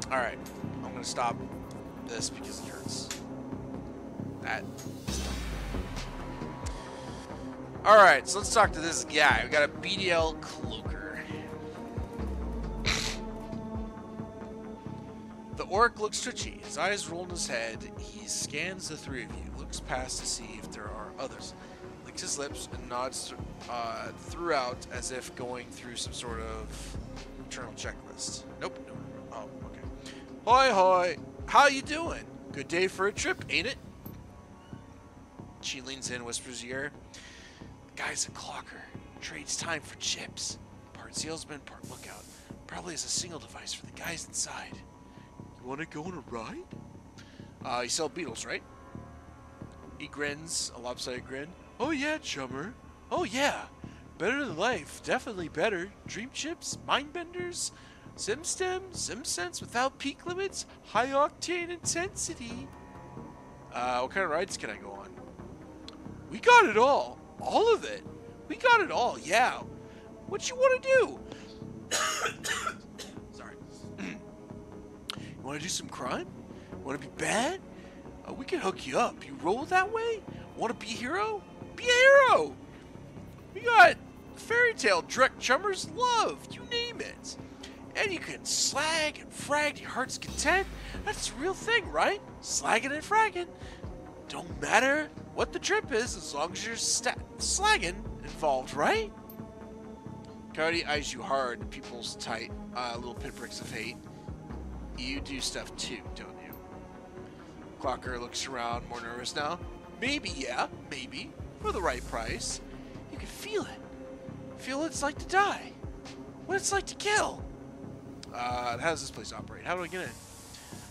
[SPEAKER 1] Alright, I'm going to stop this because it hurts. That is dumb. Alright, so let's talk to this guy. We got a BDL cloaker. The orc looks twitchy. His eyes roll in his head. He scans the three of you, looks past to see if there are others. Licks his lips and nods throughout as if going through some sort of internal checklist. Nope. No. Oh, okay. Hi, hi. How you doing? Good day for a trip, ain't it? She leans in, whispers your ear. The guy's a clocker. Trades time for chips. Part salesman, part lookout. Probably has a signal device for the guys inside. You want to go on a ride? You sell beetles, right? He grins, a lopsided grin. Oh yeah, chummer. Oh yeah. Better than life. Definitely better. Dream chips, mind benders, SimStem, SimSense without peak limits, high octane intensity. What kind of rides can I go on? We got it all. All of it. We got it all, yeah. What you want to do? Sorry. You want to do some crime? Want to be bad? We can hook you up. You roll that way? Want to be a hero? Be a hero! We got fairy tale direct chummers love. You name it. And you can slag and frag to your heart's content. That's the real thing, right? Slagging and fragging. Don't matter what the trip is as long as you're slagging involved, right? Coyote eyes you hard, the pupils tight, little pinpricks of hate. You do stuff too, don't you? Clocker looks around, more nervous now. Maybe, yeah, maybe.
[SPEAKER 2] For the right price, you can feel it. Feel what it's like to die. What it's like to kill. How does this place operate? How do I get in?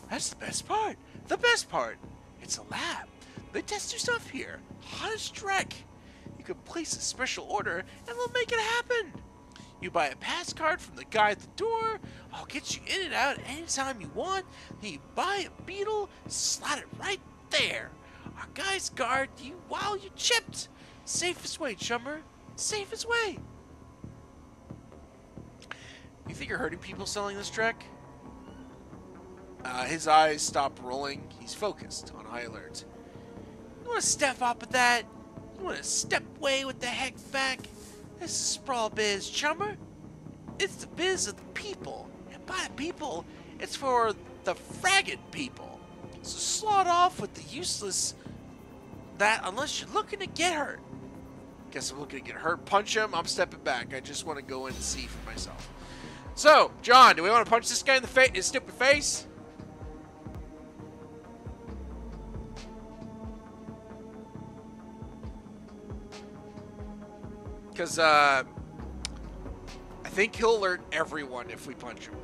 [SPEAKER 2] That's the best part. The best part. It's a lab. They test your stuff here. Hot as dreck. You can place a special order and they'll make it happen. You buy a pass card from the guy at the door. I'll get you in and out anytime you want. Then you buy a beetle, slide it right there. Our guys guard you while you're chipped. Safest way, chummer. Safest way. You think you're hurting people selling this trek? His eyes stop rolling. He's focused on high alert. You want to step up with that? You want to step away with the heck back? This is Sprawl Biz, chummer. It's the biz of the people. And by the people, it's for the fragged people. So slot off with the useless that unless you're looking to get hurt. Guess I'm looking to get hurt. Punch him. I'm stepping back. I just want to go in and see for myself. So, John, do we want to punch this guy in the face? His stupid face? Because, I think he'll alert everyone if we punch him.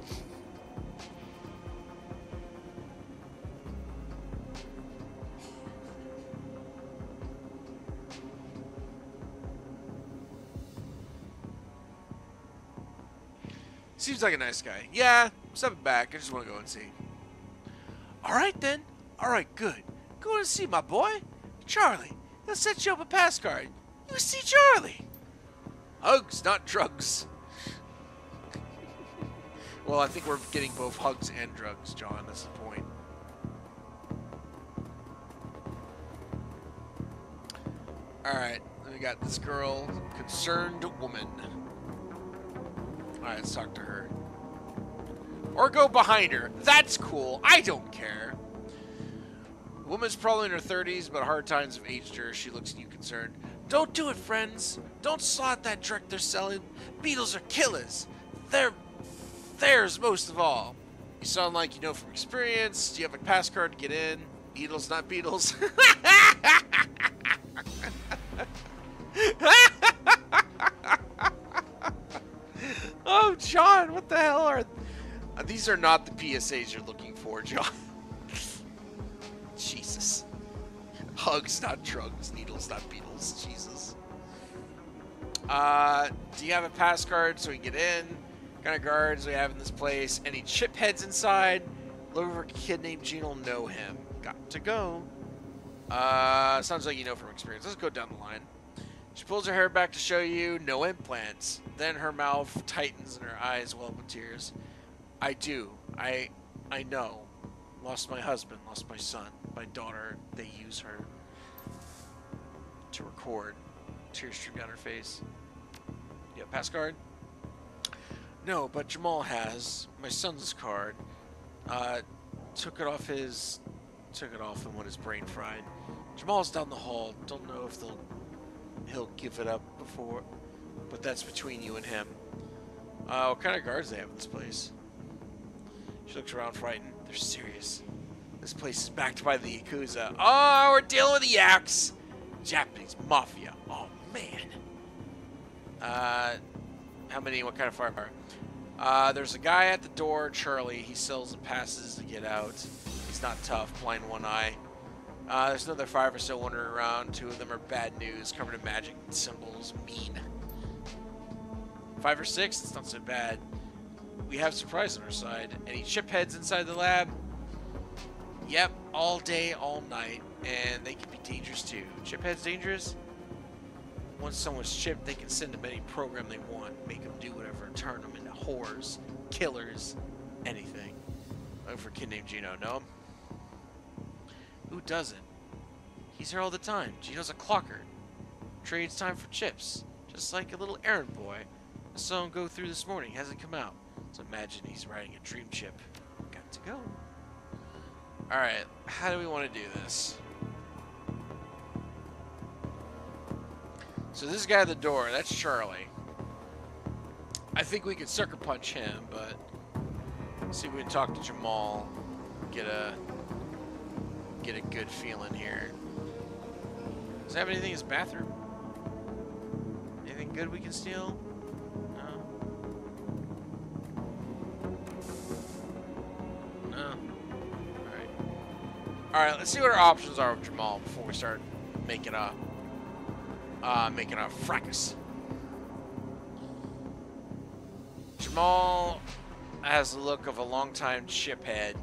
[SPEAKER 2] Seems like a nice guy. Yeah, step back. I just want to go and see. Alright then. Alright, good. Go and see my boy. Charlie. He'll set you up a pass card. You see Charlie. Hugs, not drugs. Well, I think we're getting both hugs and drugs, John. That's the point. Alright, then we got this girl, concerned woman. Alright, let's talk to her. Or go behind her. That's cool. I don't care. The woman's probably in her 30s, but hard times have aged her. She looks at you concerned. Don't do it, friends. Don't slot that dreck they're selling. Beetles are killers. They're theirs most of all. You sound like you know from experience. Do you have a pass card to get in? Beetles, not beetles. Oh, John, what the hell are... These are not the PSAs you're looking for, John. Jesus. Hugs, not drugs. Needles, not beetles. Jesus. Do you have a pass card so we can get in? What kind of guards do we have in this place? Any chip heads inside? Look for a kid named Gene will know him. Got to go. Sounds like you know from experience. Let's go down the line. She pulls her hair back to show you no implants. Then her mouth tightens and her eyes well up with tears. I do. I know. Lost my husband, lost my son, my daughter. They use her to record. Tears stream down her face. You have a pass card? No, but Jamal has. My son's card. Took it off him when his brain fried. Jamal's down the hall. Don't know if he'll give it up before, but that's between you and him. What kind of guards they have in this place? She looks around frightened. They're serious. This place is backed by the Yakuza. Oh, we're dealing with the Yaks. Japanese mafia. Oh, man. How many? What kind of firepower? There's a guy at the door, Charlie. He sells the passes to get out. He's not tough. Blind one eye. There's another 5 or so wandering around. 2 of them are bad news, covered in magic symbols. Mean. 5 or 6? It's not so bad. We have surprise on our side. Any chip heads inside the lab? Yep, all day, all night. And they can be dangerous too. Chip heads dangerous? Once someone's chipped, they can send them any program they want. Make them do whatever. Turn them into whores, killers, anything. Looking for a kid named Gino. Know him? Who doesn't? He's here all the time. Gino's a clocker. Trades time for chips. Just like a little errand boy. I saw him go through this morning. Hasn't come out. So imagine he's riding a dream chip. Got to go. Alright, how do we want to do this? So this guy at the door, that's Charlie. I think we could sucker punch him, but see if we can talk to Jamal. Get a good feeling here. Does he have anything in his bathroom?
[SPEAKER 1] Anything good we can steal? No. No. Alright. Alright, let's see what our options are with Jamal before we start making a fracas. Jamal has the look of a longtime shiphead,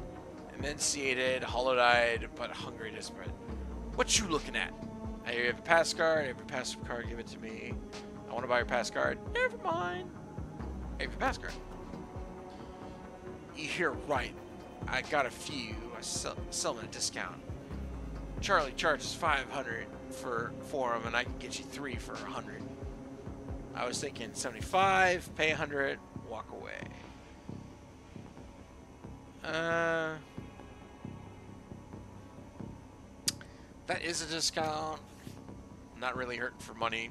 [SPEAKER 1] emaciated, hollow-eyed, but hungry, desperate. What you looking at? I hear you have a pass card. I have your pass card. Give it to me. I want to buy your pass card. Never mind. I have your pass card. You hear right. I got a few. I sell them at a discount. Charlie charges 500 for them, and I can get you 3 for 100. I was thinking 75, pay 100, walk away. That is a discount. Not really hurting for money.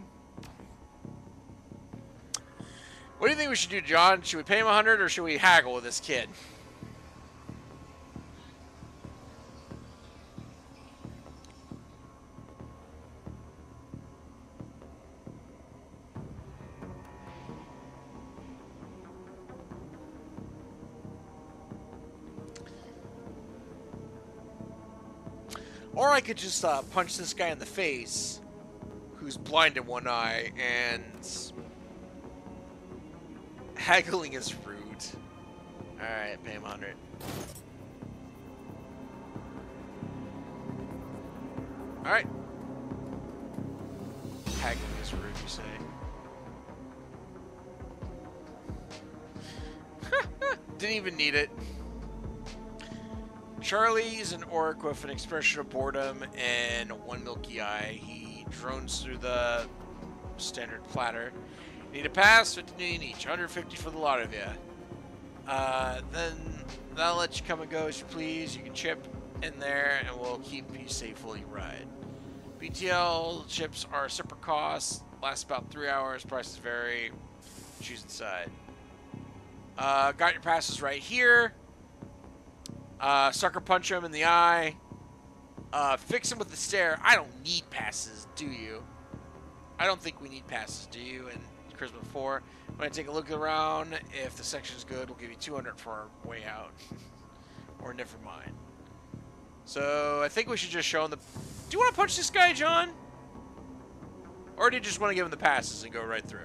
[SPEAKER 1] What do you think we should do, John? Should we pay him 100 or should we haggle with this kid? Or I could just punch this guy in the face, who's blind in one eye, and haggling is rude. Alright, pay him 100. Alright. Haggling is rude, you say? Didn't even need it. Charlie is an orc with an expression of boredom and one milky eye. He drones through the standard platter. Need a pass? 50 nuyen each. 150 for the lot of you. Then that'll let you come and go as you please. You can chip in there and we'll keep you safe while you ride. BTL chips are separate costs. Last about 3 hours. Prices vary. Choose inside. Got your passes right here. Sucker punch him in the eye. Fix him with the stare. I don't need passes, do you? I don't think we need passes, do you? And Charisma 4. When I take a look around, if the section's good, we'll give you 200 for our way out. Or never mind. So, I think we should just show him the... Do you want to punch this guy, John? Or do you just want to give him the passes and go right through?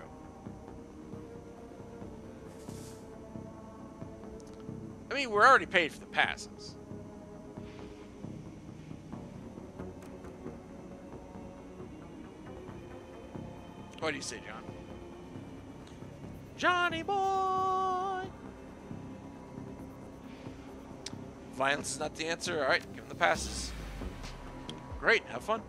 [SPEAKER 1] I mean, we're already paid for the passes. What do you say, John? Johnny boy! Violence is not the answer. Alright, give him the passes. Great, have fun.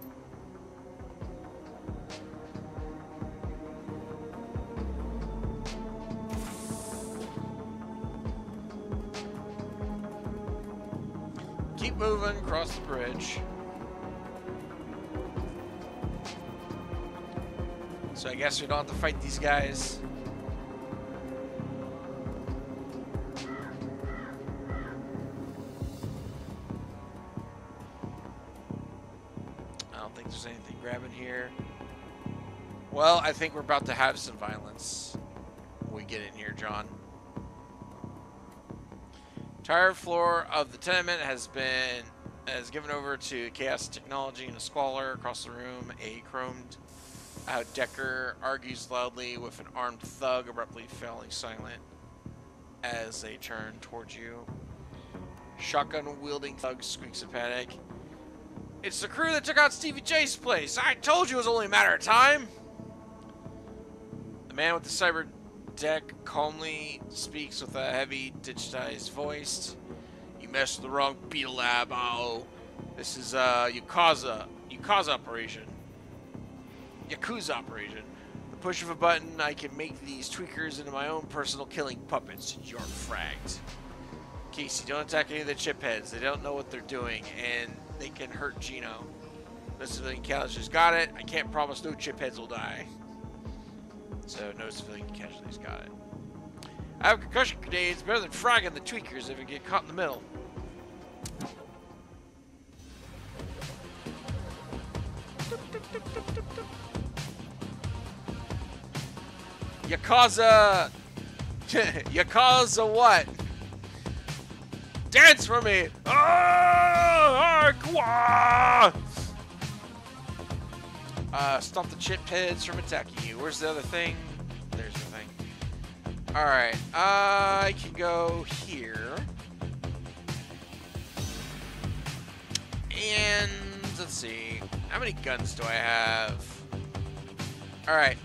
[SPEAKER 1] Keep moving across the bridge. So I guess we don't have to fight these guys. I don't think there's anything grabbing here. Well, I think we're about to have some violence when we get in here, John. Entire floor of the tenement has given over to chaos technology and a squalor across the room. A chromed out Decker argues loudly with an armed thug, abruptly falling silent as they turn towards you. Shotgun-wielding thug squeaks in panic. It's the crew that took out Stevie J's place. I told you it was only a matter of time. The man with the cyber deck calmly speaks with a heavy, digitized voice. You messed with the wrong Beetle Lab. Oh, this is Yakuza operation. Yakuza operation. The push of a button, I can make these tweakers into my own personal killing puppets. You're fragged. Casey, don't attack any of the chip heads. They don't know what they're doing, and they can hurt Gino. The civilian casualties got it. I can't promise no chip heads will die. So no civilian casualties got it. I have concussion grenades, better than fragging the tweakers if it get caught in the middle. Yakuza! Yakuza what? Dance for me! Stop the chip heads from attacking you. Where's the other thing? There's the thing. Alright, I can go here. And let's see. How many guns do I have? Alright.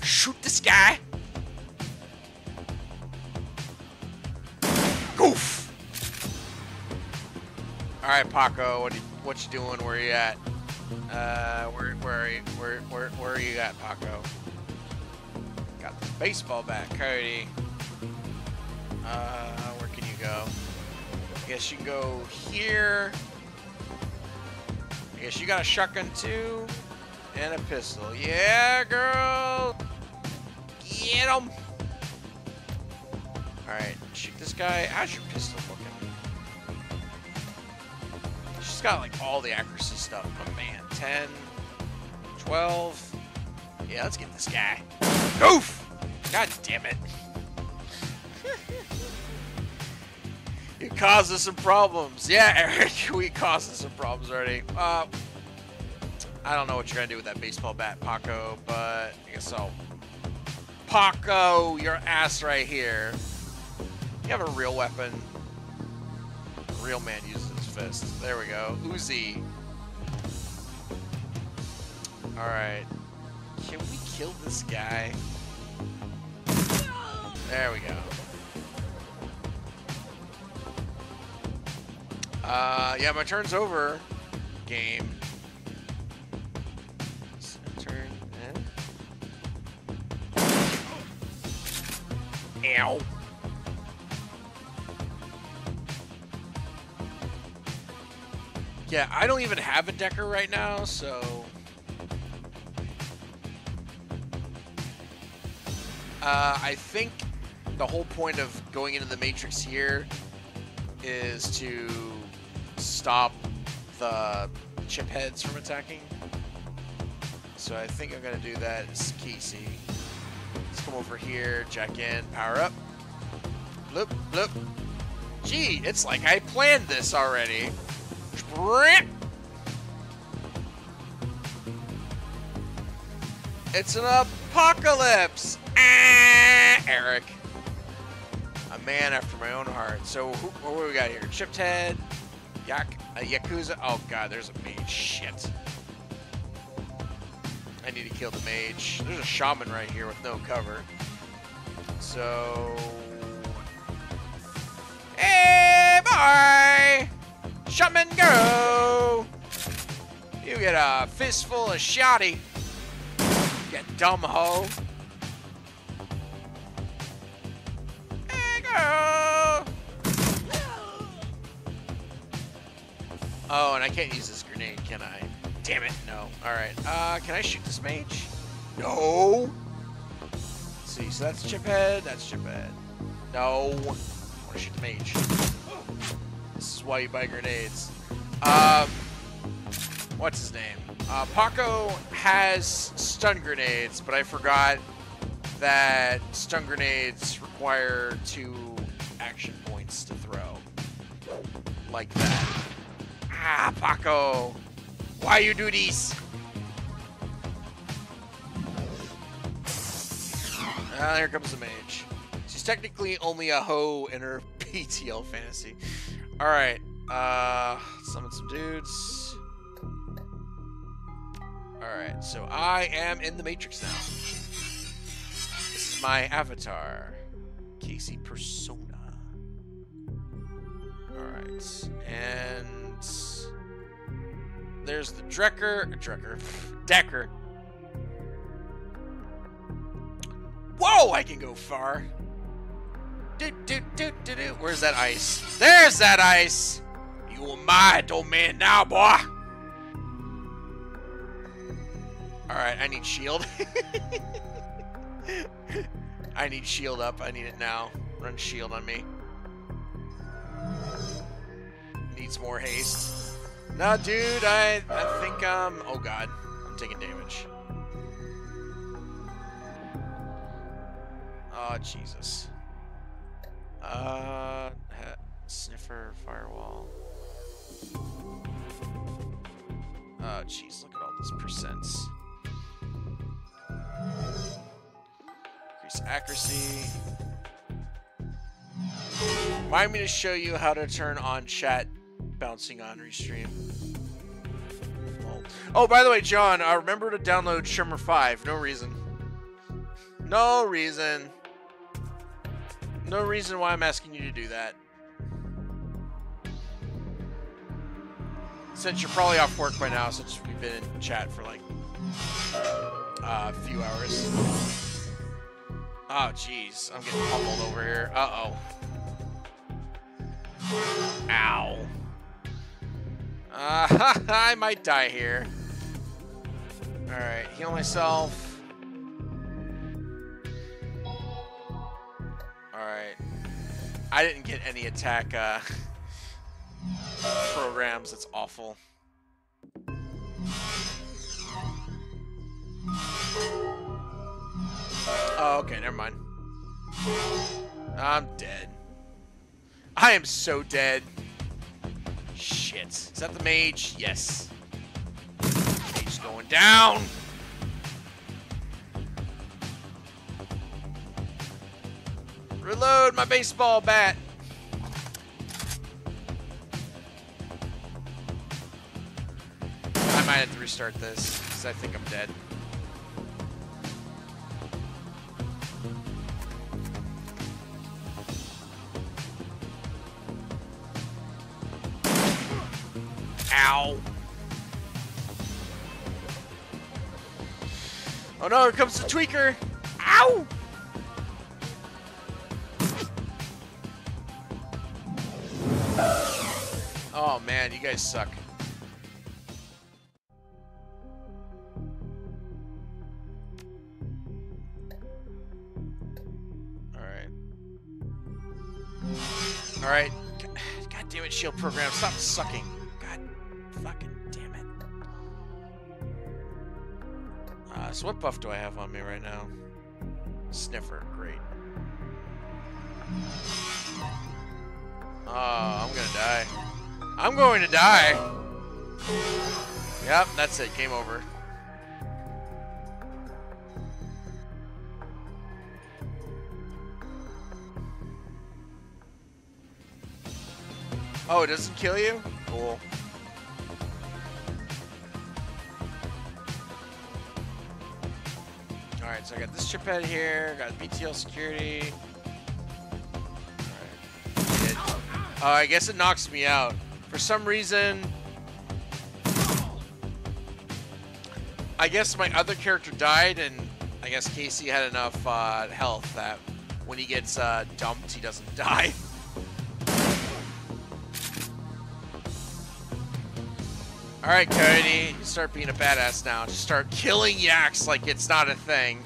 [SPEAKER 1] Shoot this guy! Goof! Alright, Paco, what you doing? Where are you at? Where are you at, Paco? Got the baseball bat, Cody. Where can you go? I guess you can go here. I guess you got a shotgun too, and a pistol. Yeah, girl. Get him. All right, shoot this guy. How's your pistol looking? She's got like all the accuracy stuff, but man, 10, 12. Yeah, let's get this guy. Goof! God damn it. You caused us some problems. Yeah, Eric, we caused us some problems already. I don't know what you're gonna do with that baseball bat, Paco, but I guess so. Paco, your ass right here. You have a real weapon. A real man uses his fist. There we go. Uzi. Alright. Can we kill this guy? There we go. Yeah, my turn's over. Game. Turn. Ow. Yeah, I don't even have a Decker right now, so... I think the whole point of going into the Matrix here is to stop the chip heads from attacking. So I think I'm going to do that. It's Casey. Let's come over here, jack in, power up. Bloop, bloop. Gee, it's like I planned this already. It's an apocalypse! Ah, Eric. A man after my own heart. So, what do we got here? Chipped head. Yakuza. Oh, God, there's a mage. Shit. I need to kill the mage. There's a shaman right here with no cover. So... Hey, boy! Shaman, go! You get a fistful of shoddy. You dumb hoe. Hey, go! Oh, and I can't use this grenade, can I? Damn it, no. Alright, can I shoot this mage? No! Let's see, so that's chip head, that's chip head. No. I want to shoot the mage. This is why you buy grenades. What's his name? Paco has stun grenades, but I forgot that stun grenades require 2 action points to throw. Like that. Ah, Paco! Why you do this? Here comes the mage. She's technically only a hoe in her PTL fantasy. Alright, summon some dudes. Alright, so I am in the Matrix now. This is my avatar. Casey Persona. Alright, and... there's the Decker. Whoa, I can go far. Where's that ice? There's that ice! You are my domain now, boy! Alright, I need shield. I need shield up. I need it now. Run shield on me. Needs more haste. No, dude, I think, oh god, I'm taking damage. Oh, Jesus. Sniffer, firewall. Oh, jeez, look at all these percents. Increase accuracy. Remind me to show you how to turn on chat bouncing on restream. Oh, by the way, John, remember to download Shimmer 5. No reason. No reason. No reason why I'm asking you to do that. Since you're probably off work by now, since we've been in chat for like a few hours. Oh, jeez. I'm getting pummeled over here. Uh-oh. Ow. I might die here. Alright, heal myself. Alright. I didn't get any attack programs. That's awful. Oh, okay, never mind. I'm dead. I am so dead. Shit. Is that the mage? Yes. Mage going down. Reload my baseball bat. I might have to restart this because I think I'm dead. Ow. Oh no, here comes the tweaker. Ow! Oh man, you guys suck. Alright. Alright. God damn it, shield program. Stop sucking. God fucking damn it. So what buff do I have on me right now? Sniffer, great. Oh, I'm gonna die. I'm going to die. Yep, that's it. Game over. Oh, it doesn't kill you? Cool. Alright, so I got this chip head here, got BTL security. Alright. I guess it knocks me out. For some reason, I guess my other character died, and I guess Casey had enough health that when he gets dumped, he doesn't die. Alright, Cody, you start being a badass now. Just start killing yaks like it's not a thing.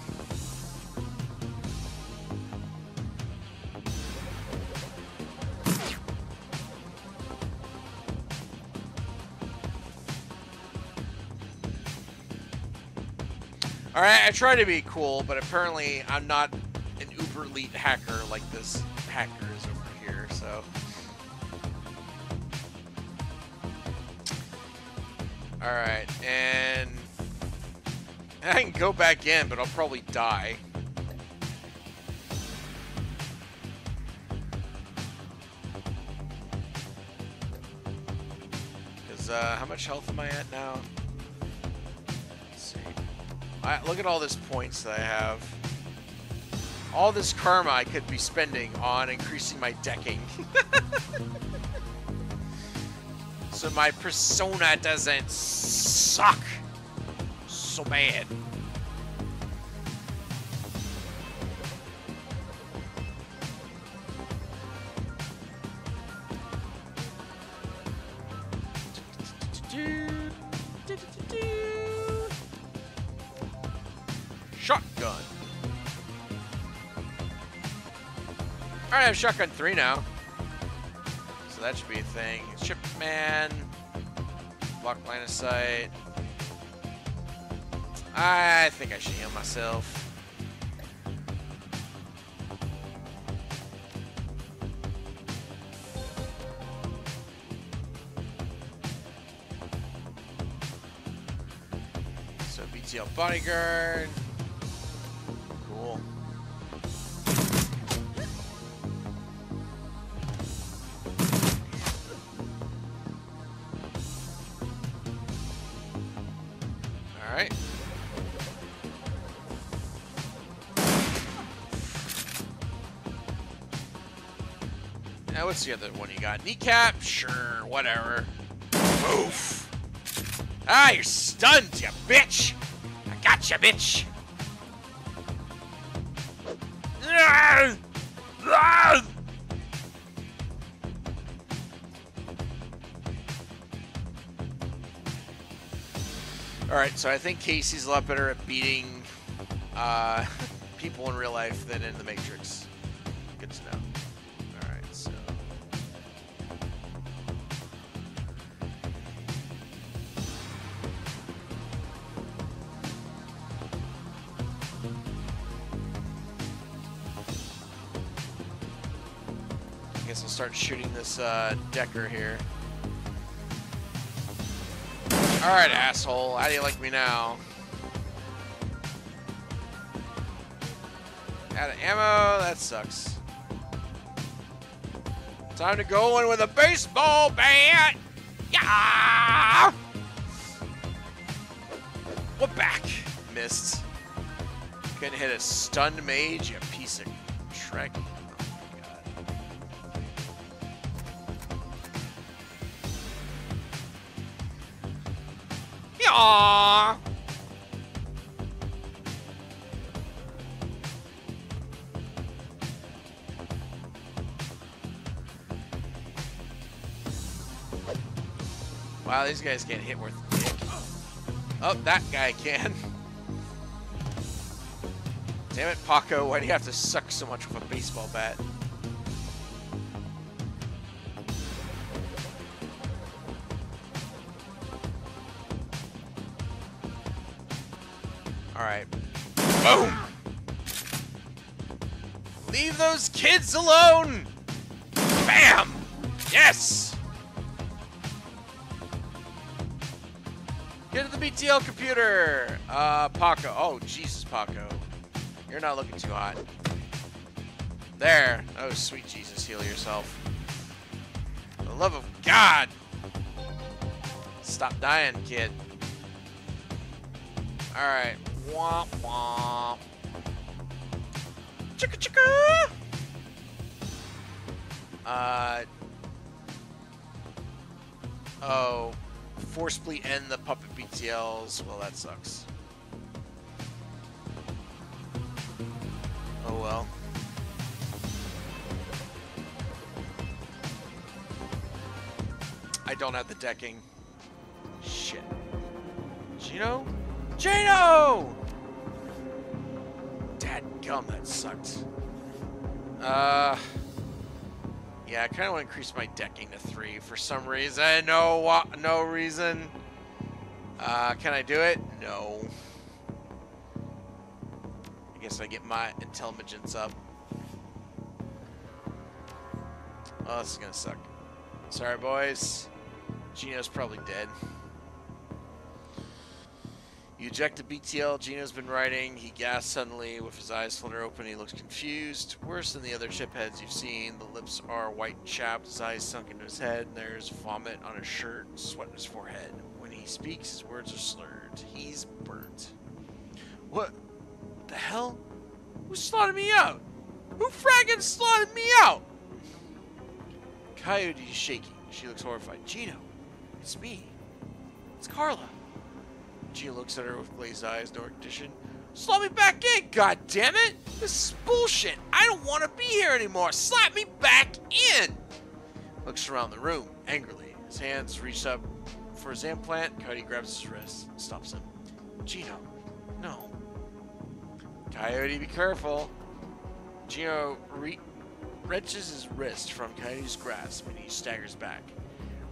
[SPEAKER 1] Alright, I try to be cool, but apparently I'm not an uber elite hacker like this hacker is over here, so. Alright, and I can go back in, but I'll probably die. Because, how much health am I at now? Look at all this points that I have. All this karma I could be spending on increasing my decking. So my persona doesn't suck so bad. Shotgun. Alright, I have shotgun 3 now. So that should be a thing. Chip man. Block line of sight. I think I should heal myself. So BTL bodyguard. Cool. All right. Now what's the other one you got? Kneecap? Sure, whatever. Oof. Ah, you're stunned, you bitch! I got you, bitch! Alright, so I think Casey's a lot better at beating people in real life than in the Matrix. Good to know. Alright, so... I guess I'll start shooting this Decker here. Alright, asshole. How do you like me now? Out of ammo? That sucks. Time to go in with a baseball bat! Yeah! What back? Missed. Couldn't hit a stunned mage, you piece of Shrek. Aww. Wow, these guys can't hit worth a dick. Oh, that guy can. Damn it, Paco, why do you have to suck so much with a baseball bat? Alright. Boom! Leave those kids alone! Bam! Yes! Get to the BTL computer! Paco. Oh, Jesus, Paco. You're not looking too hot. There. Oh, sweet Jesus, heal yourself. For the love of God! Stop dying, kid. Alright. Womp womp. Chicka chicka! Oh. Forcibly end the puppet BTLs. Well, that sucks. Oh well. I don't have the decking. Shit. Gino? Gino! Dadgum, that sucked. Yeah, I kind of want to increase my decking to 3 for some reason. No reason. Can I do it? No. I guess I get my intelligence up. Oh, this is gonna suck. Sorry, boys. Gino's probably dead. You eject the BTL. Gino's been writing. He gasped suddenly with his eyes flutter open. He looks confused. Worse than the other chip heads you've seen. The lips are white and chapped. His eyes sunk into his head. And there's vomit on his shirt and sweat on his forehead. When he speaks, his words are slurred. He's burnt. What the hell? Who slaughtered me out? Who fraggin' slaughtered me out? Coyote is shaking. She looks horrified. Gino, it's me. It's Carla. Gino looks at her with glazed eyes, no recognition. Slap me back in, goddammit! This is bullshit! I don't want to be here anymore! Slap me back in! Looks around the room, angrily. His hands reach up for his implant. Coyote grabs his wrist and stops him. Gino, no. Coyote, be careful. Gino wrenches his wrist from Coyote's grasp and he staggers back.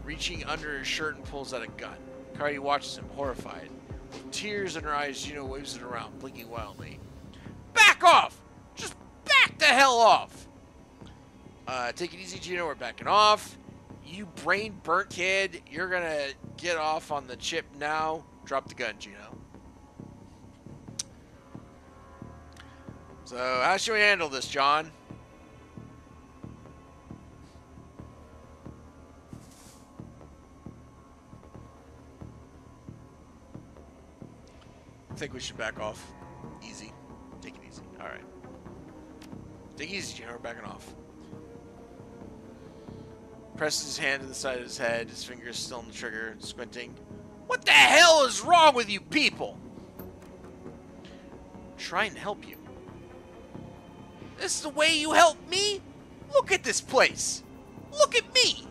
[SPEAKER 1] Reaching under his shirt and pulls out a gun. Coyote watches him, horrified. With tears in her eyes, Gino waves it around, blinking wildly. Back off! Just back the hell off! Take it easy, Gino. We're backing off. You brain-burnt kid. You're gonna get off on the chip now. Drop the gun, Gino. So, how should we handle this, John? I think we should back off. Easy. Take it easy. Alright. Take it easy, Gino. We're backing off. Presses his hand to the side of his head, his fingers still on the trigger, squinting. What the hell is wrong with you people? I'm trying to help you. This is the way you help me? Look at this place. Look at me.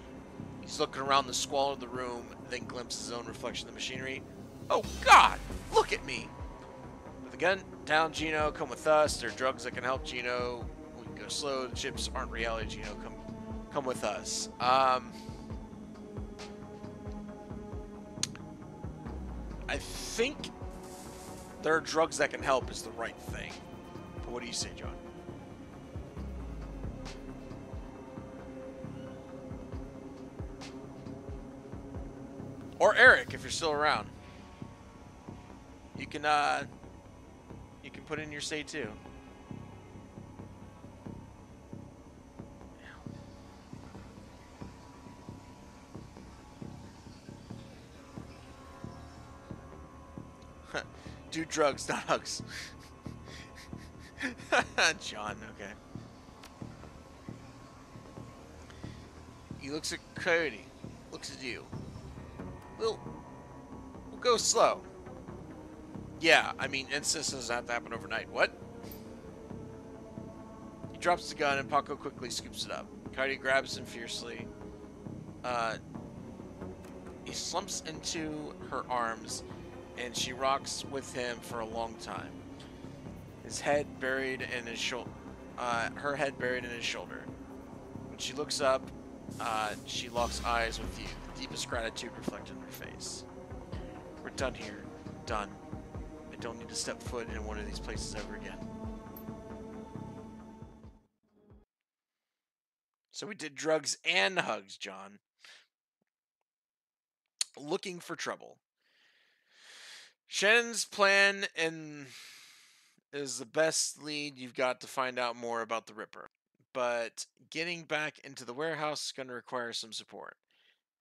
[SPEAKER 1] He's looking around the squalor of the room, then glimpses his own reflection in the machinery. Oh, God. Look at me. With the gun down, Gino, come with us. There are drugs that can help Gino. We can go slow. The chips aren't reality, Gino. Come with us. I think there are drugs that can help is the right thing. But what do you say, John? Or Eric, if you're still around. You can put in your say too. Do drugs, not hugs. John, okay. He looks at Coyote. Looks at you. We'll go slow. Yeah, I mean, incest doesn't have to happen overnight. What? He drops the gun and Paco quickly scoops it up. Coyote grabs him fiercely. He slumps into her arms and she rocks with him for a long time. His head buried in his shoulder. Her head buried in his shoulder. When she looks up, she locks eyes with you. The deepest gratitude reflected in her face. We're done here. Done. I don't need to step foot in one of these places ever again. So we did drugs and hugs, John. Looking for trouble. Shen's plan is the best lead you've got to find out more about the Ripper. But getting back into the warehouse is going to require some support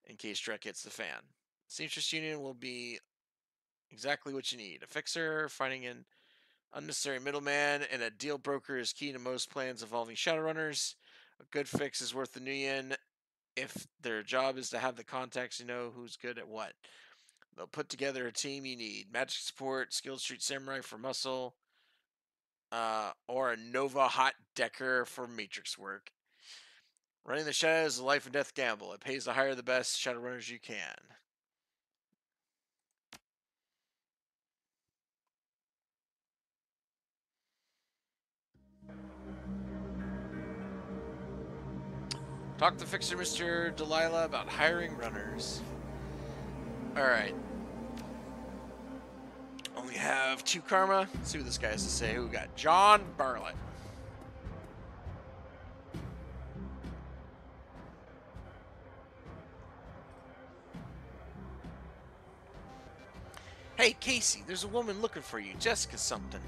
[SPEAKER 1] in case Drek hits the fan. Seamstress Union will be exactly what you need. A fixer, finding an unnecessary middleman, and a deal broker is key to most plans involving Shadowrunners. A good fix is worth the nuyen if their job is to have the contacts you know who's good at what. They'll put together a team you need. Magic support, skilled street samurai for muscle, or a Nova hot decker for matrix work. Running the Shadows is a life and death gamble. It pays to hire the best Shadowrunners you can. Talk to Fixer Mr. Delilah about hiring runners. Alright. Only have 2 karma. Let's see what this guy has to say. Who we got? John Bartlett. Hey, Casey, there's a woman looking for you. Jessica something.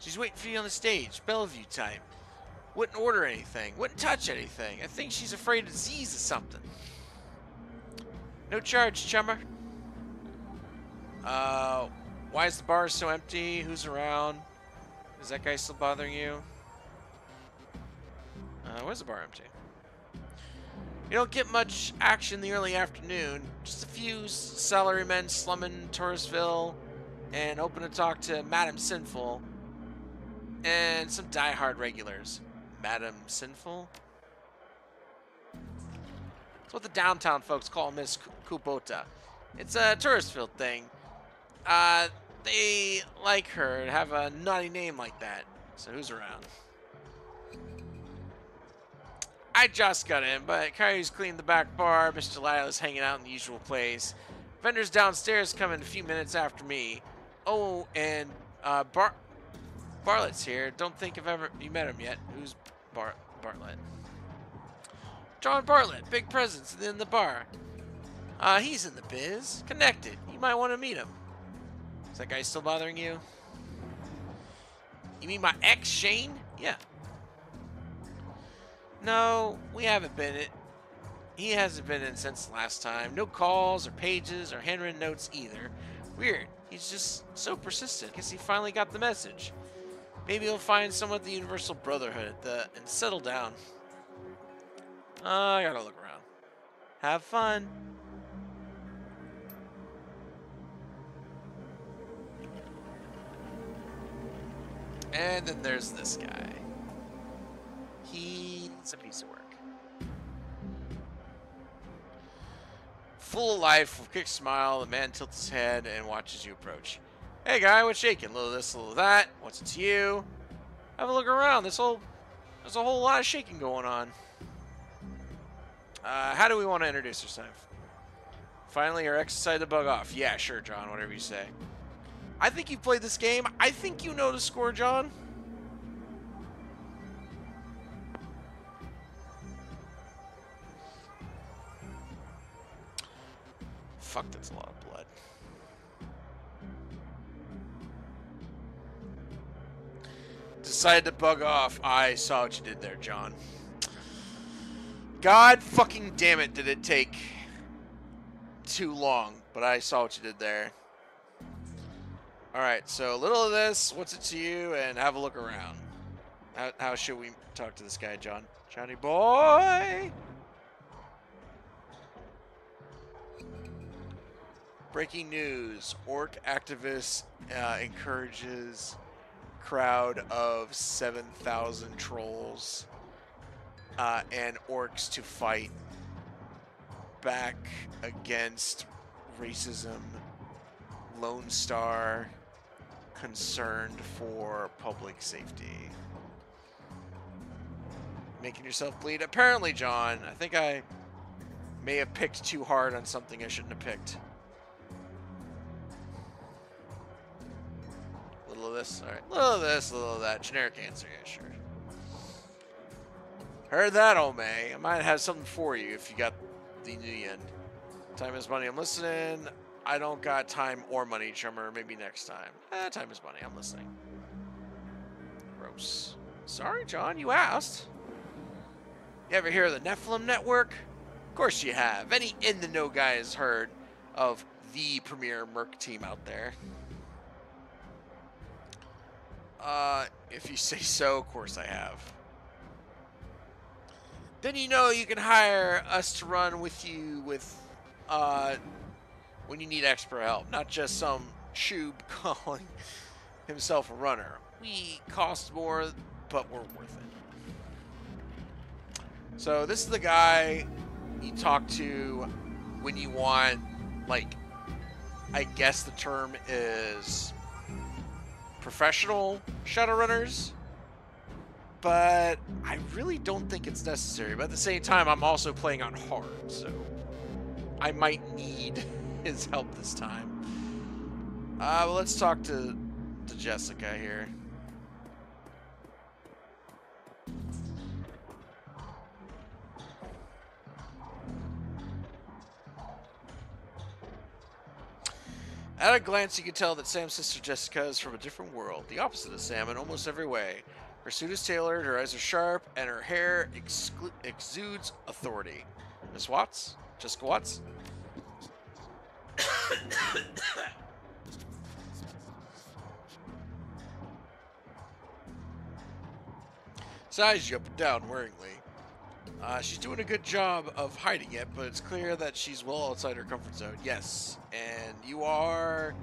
[SPEAKER 1] She's waiting for you on the stage. Bellevue type. Wouldn't order anything. Wouldn't touch anything. I think she's afraid of disease or something. No charge, chummer. Why is the bar so empty? Who's around? Is that guy still bothering you? Why is the bar empty? You don't get much action in the early afternoon. Just a few salarymen slumming Touristville and hoping to talk to Madam Sinful and some die-hard regulars. Madam Sinful? That's what the downtown folks call Miss Kupota. It's a Touristville thing. They like her and have a naughty name like that. So who's around? I just got in, but Kyrie's cleaned the back bar. Mr. Lila's hanging out in the usual place. Vendors downstairs come in a few minutes after me. Oh, and Bartlett's here. Don't think you met him yet. Who's Bartlett? John Bartlett, big presence in the bar. He's in the biz. Connected. You might want to meet him. Is that guy still bothering you? You mean my ex, Shane? Yeah. No, we haven't been it. He hasn't been in since last time. No calls or pages or handwritten notes either. Weird. He's just so persistent. Guess he finally got the message. Maybe he'll find someone at the Universal Brotherhood and settle down. I gotta look around. Have fun. And then there's this guy. He's a piece of work. Full of life, with a quick smile, the man tilts his head and watches you approach. Hey guy, what's shaking? A little of this, a little of that. What's it to you? Have a look around. There's a whole lot of shaking going on. How do we want to introduce ourselves? Finally, you're excited to bug off. Yeah, sure, John. Whatever you say. I think you've played this game. I think you know the score, John. Fuck, that's a lot of blood. Decided to bug off. I saw what you did there, John. God fucking damn it, did it take too long, but I saw what you did there. Alright, so a little of this, what's it to you, and have a look around. How should we talk to this guy, John? Johnny boy! Breaking news. Orc activist encourages crowd of 7,000 trolls and orcs to fight back against racism. Lone Star concerned for public safety. Making yourself bleed? Apparently, John. I think I may have picked too hard on something I shouldn't have picked. Little of this, alright. Little of this, little of that. Generic answer, yeah, sure. Heard that, Omei. I might have something for you if you got the nuyen. Time is money, I'm listening. I don't got time or money, Chummer. Maybe next time. Time is money, I'm listening. Gross. Sorry, John, you asked. You ever hear of the Nephilim Network? Of course you have. Any in-the-know guy has heard of the premier merc team out there. If you say so, of course I have. Then you know you can hire us to run with you with, when you need expert help. Not just some chube calling himself a runner. We cost more, but we're worth it. So this is the guy you talk to when you want, like, I guess the term is professional Shadowrunners, but I really don't think it's necessary. But at the same time, I'm also playing on hard, so I might need his help this time. Well, let's talk to Jessica here. At a glance, you can tell that Sam's sister Jessica is from a different world, the opposite of Sam in almost every way. Her suit is tailored, her eyes are sharp, and her hair exudes authority. Miss Watts? Jessica Watts? Sighs you up and down worryingly. She's doing a good job of hiding it, but it's clear that she's well outside her comfort zone. Yes, and you are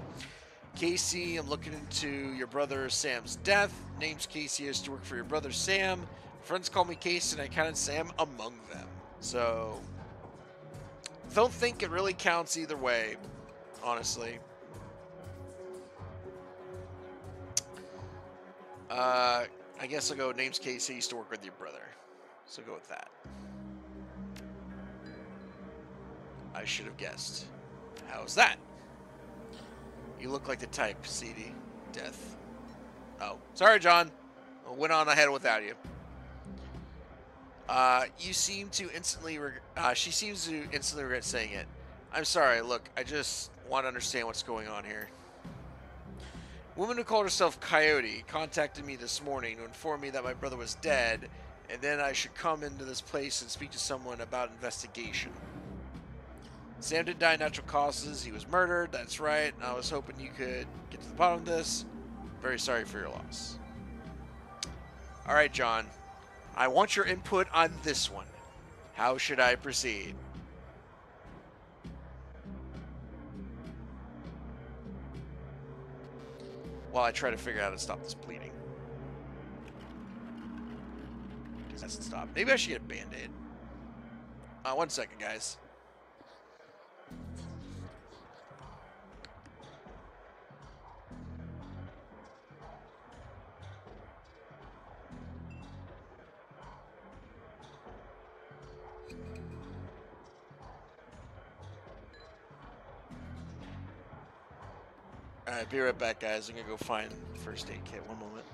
[SPEAKER 1] Casey. I'm looking into your brother Sam's death. Name's Casey. I used to work for your brother Sam. Friends call me Casey, and I counted Sam among them. So, don't think it really counts either way, honestly. I guess I'll go name's Casey. Used to work with your brother. So go with that. I should have guessed. How's that? You look like the type, CD. Death. Oh, sorry, John. I went on ahead without you. You seem to instantly she seems to instantly regret saying it. I'm sorry, look, I just want to understand what's going on here. Woman who called herself Coyote contacted me this morning to inform me that my brother was dead, and then I should come into this place and speak to someone about investigation. Sam didn't die of natural causes. He was murdered. That's right. I was hoping you could get to the bottom of this. Very sorry for your loss. All right, John. I want your input on this one. How should I proceed? While I try to figure out how to stop this bleeding. Because that doesn't stop. Maybe I should get a band-aid. 1 second, guys. Alright, be right back, guys. I'm gonna go find the first aid kit. One moment.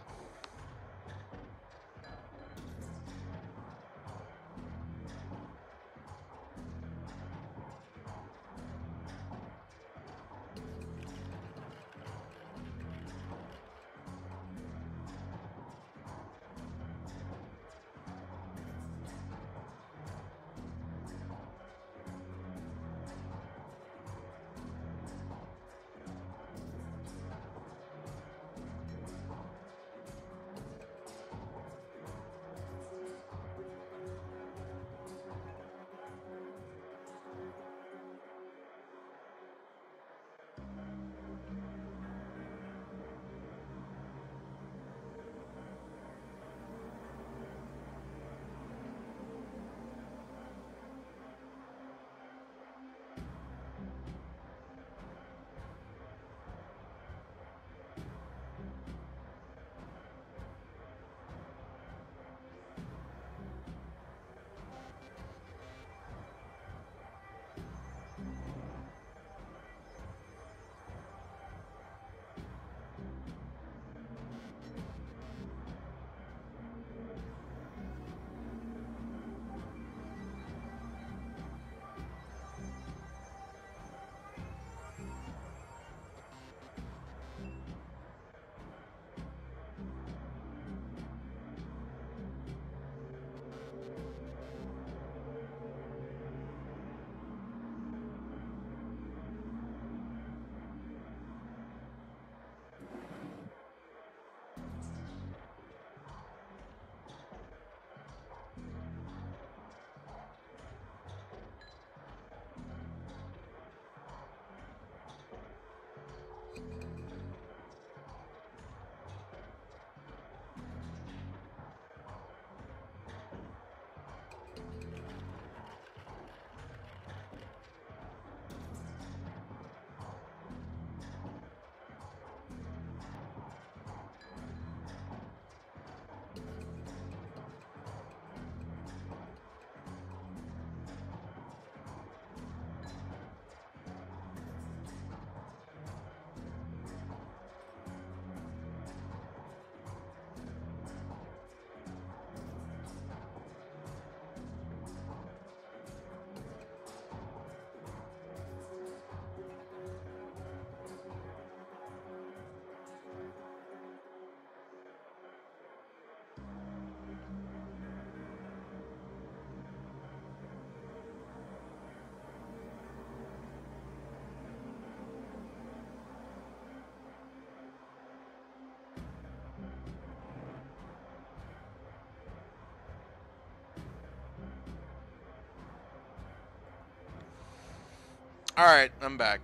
[SPEAKER 1] Alright, I'm back.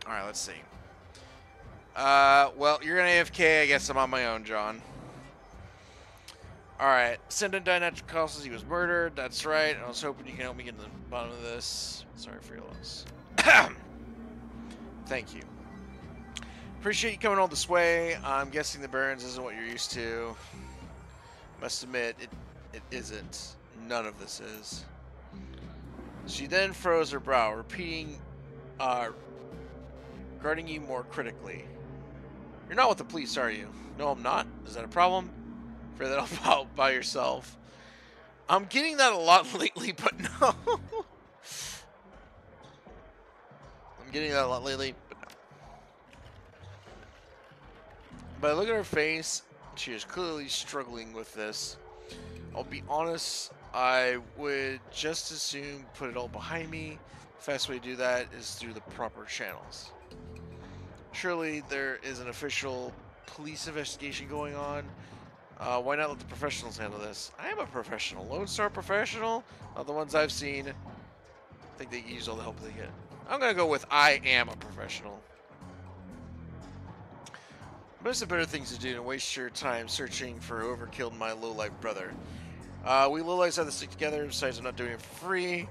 [SPEAKER 1] Alright, let's see. Well, you're gonna AFK. I guess I'm on my own, John. Alright, Sendon died natural causes. He was murdered. That's right. I was hoping you can help me get to the bottom of this. Sorry for your loss. Thank you. Appreciate you coming all this way. I'm guessing the burns isn't what you're used to. Must admit, it isn't. None of this is. She then froze her brow, repeating, regarding you more critically. You're not with the police, are you? No, I'm not. Is that a problem? Afraid that I'll out by yourself. I'm getting that a lot lately, but no. I'm getting that a lot lately, but no. But look at her face. She is clearly struggling with this. I'll be honest, I would just as soon put it all behind me. The fast way to do that is through the proper channels. Surely there is an official police investigation going on. Why not let the professionals handle this? I am a professional. Lone Star professional? The ones I've seen. I think they use all the help they get. I'm going to go with I am a professional. There's some better things to do than waste your time searching for whoever killed my low-life brother. We lowlifes have to stick together, besides I'm not doing it for free.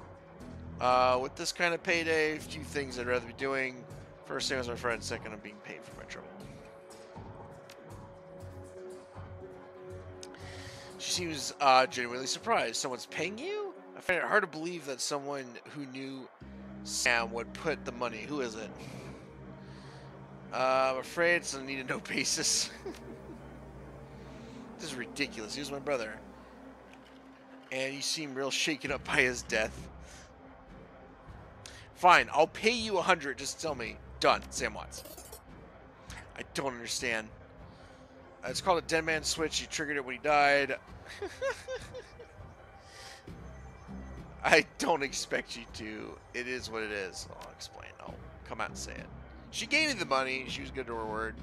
[SPEAKER 1] With this kind of payday, a few things I'd rather be doing. First, same as my friend. Second, I'm being paid for my trouble. She seems genuinely surprised. Someone's paying you? I find it hard to believe that someone who knew Sam would put the money. Who is it? I'm afraid it's on a need-to-know basis. This is ridiculous. He was my brother. And you seem real shaken up by his death. Fine, I'll pay you 100. Just tell me. Done. Sam Watts. I don't understand. It's called a dead man switch. You triggered it when he died. I don't expect you to. It is what it is. I'll explain. I'll come out and say it. She gave me the money. She was good to her word.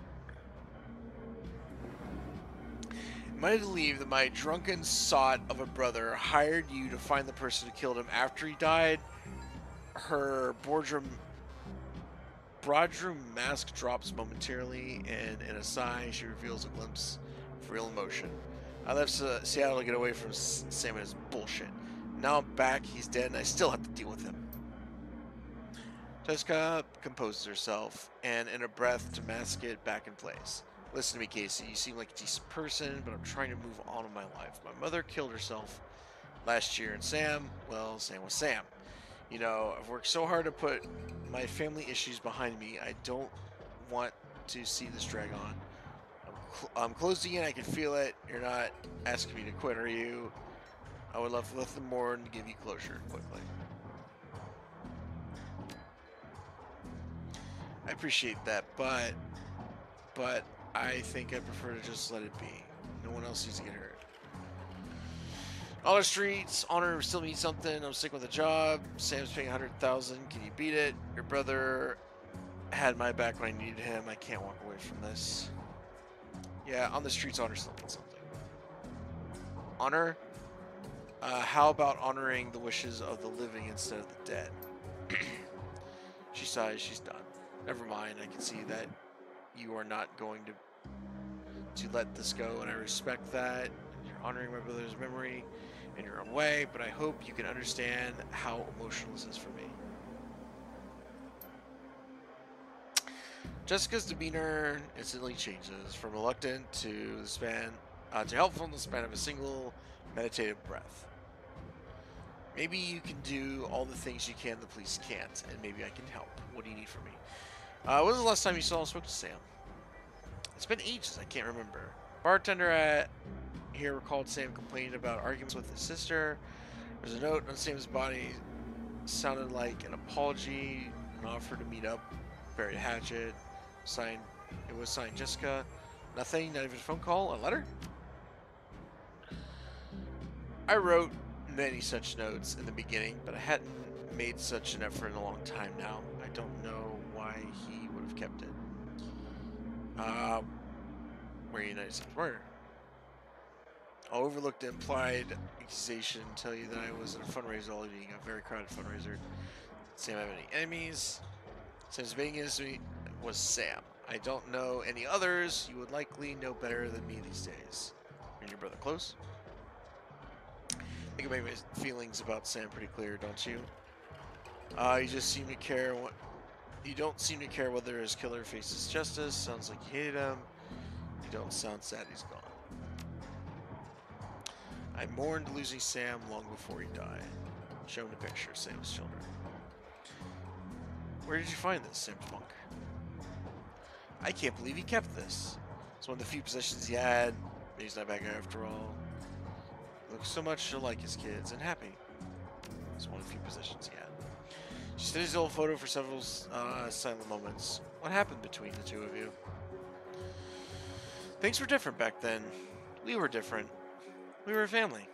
[SPEAKER 1] Am I to believe that my drunken sot of a brother hired you to find the person who killed him after he died? Her boardroom mask drops momentarily, and in a sigh, she reveals a glimpse of real emotion. I left Seattle to get away from Sam and his bullshit. Now I'm back, he's dead, and I still have to deal with him. Jessica composes herself, and in a breath to mask it back in place. Listen to me, Casey. You seem like a decent person, but I'm trying to move on in my life. My mother killed herself last year, and Sam, well, Sam was Sam. You know, I've worked so hard to put my family issues behind me. I don't want to see this drag on. I'm closing in. I can feel it. You're not asking me to quit, are you? I would love nothing more than to give you closure quickly. I appreciate that, but I think I prefer to just let it be. No one else needs to get hurt. All our streets, honor still means something. I'm sick with a job. Sam's paying $100,000. Can you beat it? Your brother had my back when I needed him. I can't walk away from this. Yeah, on the streets, honor still means something. Honor? How about honoring the wishes of the living instead of the dead? She sighs. She's done. Never mind. I can see that you are not going to let this go, and I respect that. You're honoring my brother's memory in your own way, but I hope you can understand how emotional this is for me. Jessica's demeanor instantly changes from reluctant to helpful in the span of a single meditative breath. Maybe you can do all the things you can the police can't, and maybe I can help. What do you need from me? When was the last time you saw and spoke to Sam? It's been ages, I can't remember. Bartender at here recalled Sam complaining about arguments with his sister. There's a note on Sam's body. Sounded like an apology, an offer to meet up. Buried hatchet. It was signed Jessica. Nothing, not even a phone call, a letter? I wrote many such notes in the beginning, but I hadn't made such an effort in a long time now. I don't know why he would have kept it. Where United States murder. I'll overlook the implied accusation and tell you that I was at a fundraiser all evening, a very crowded fundraiser. Sam have any enemies? Sam's biggest enemy was Sam. I don't know any others. You would likely know better than me these days. Are your brother close? I think I made my feelings about Sam pretty clear, don't you? You just seem to care what. You don't seem to care whether his killer faces justice. Sounds like you hated him. You don't sound sad he's gone. I mourned losing Sam long before he died. Shown a picture of Sam's children. Where did you find this, Sam's monk? I can't believe he kept this. It's one of the few possessions he had. He's not a bad guy after all. Looks so much like his kids and happy. It's one of the few possessions he had. She studies the old photo for several silent moments. What happened between the two of you? Things were different back then. We were different. We were a family.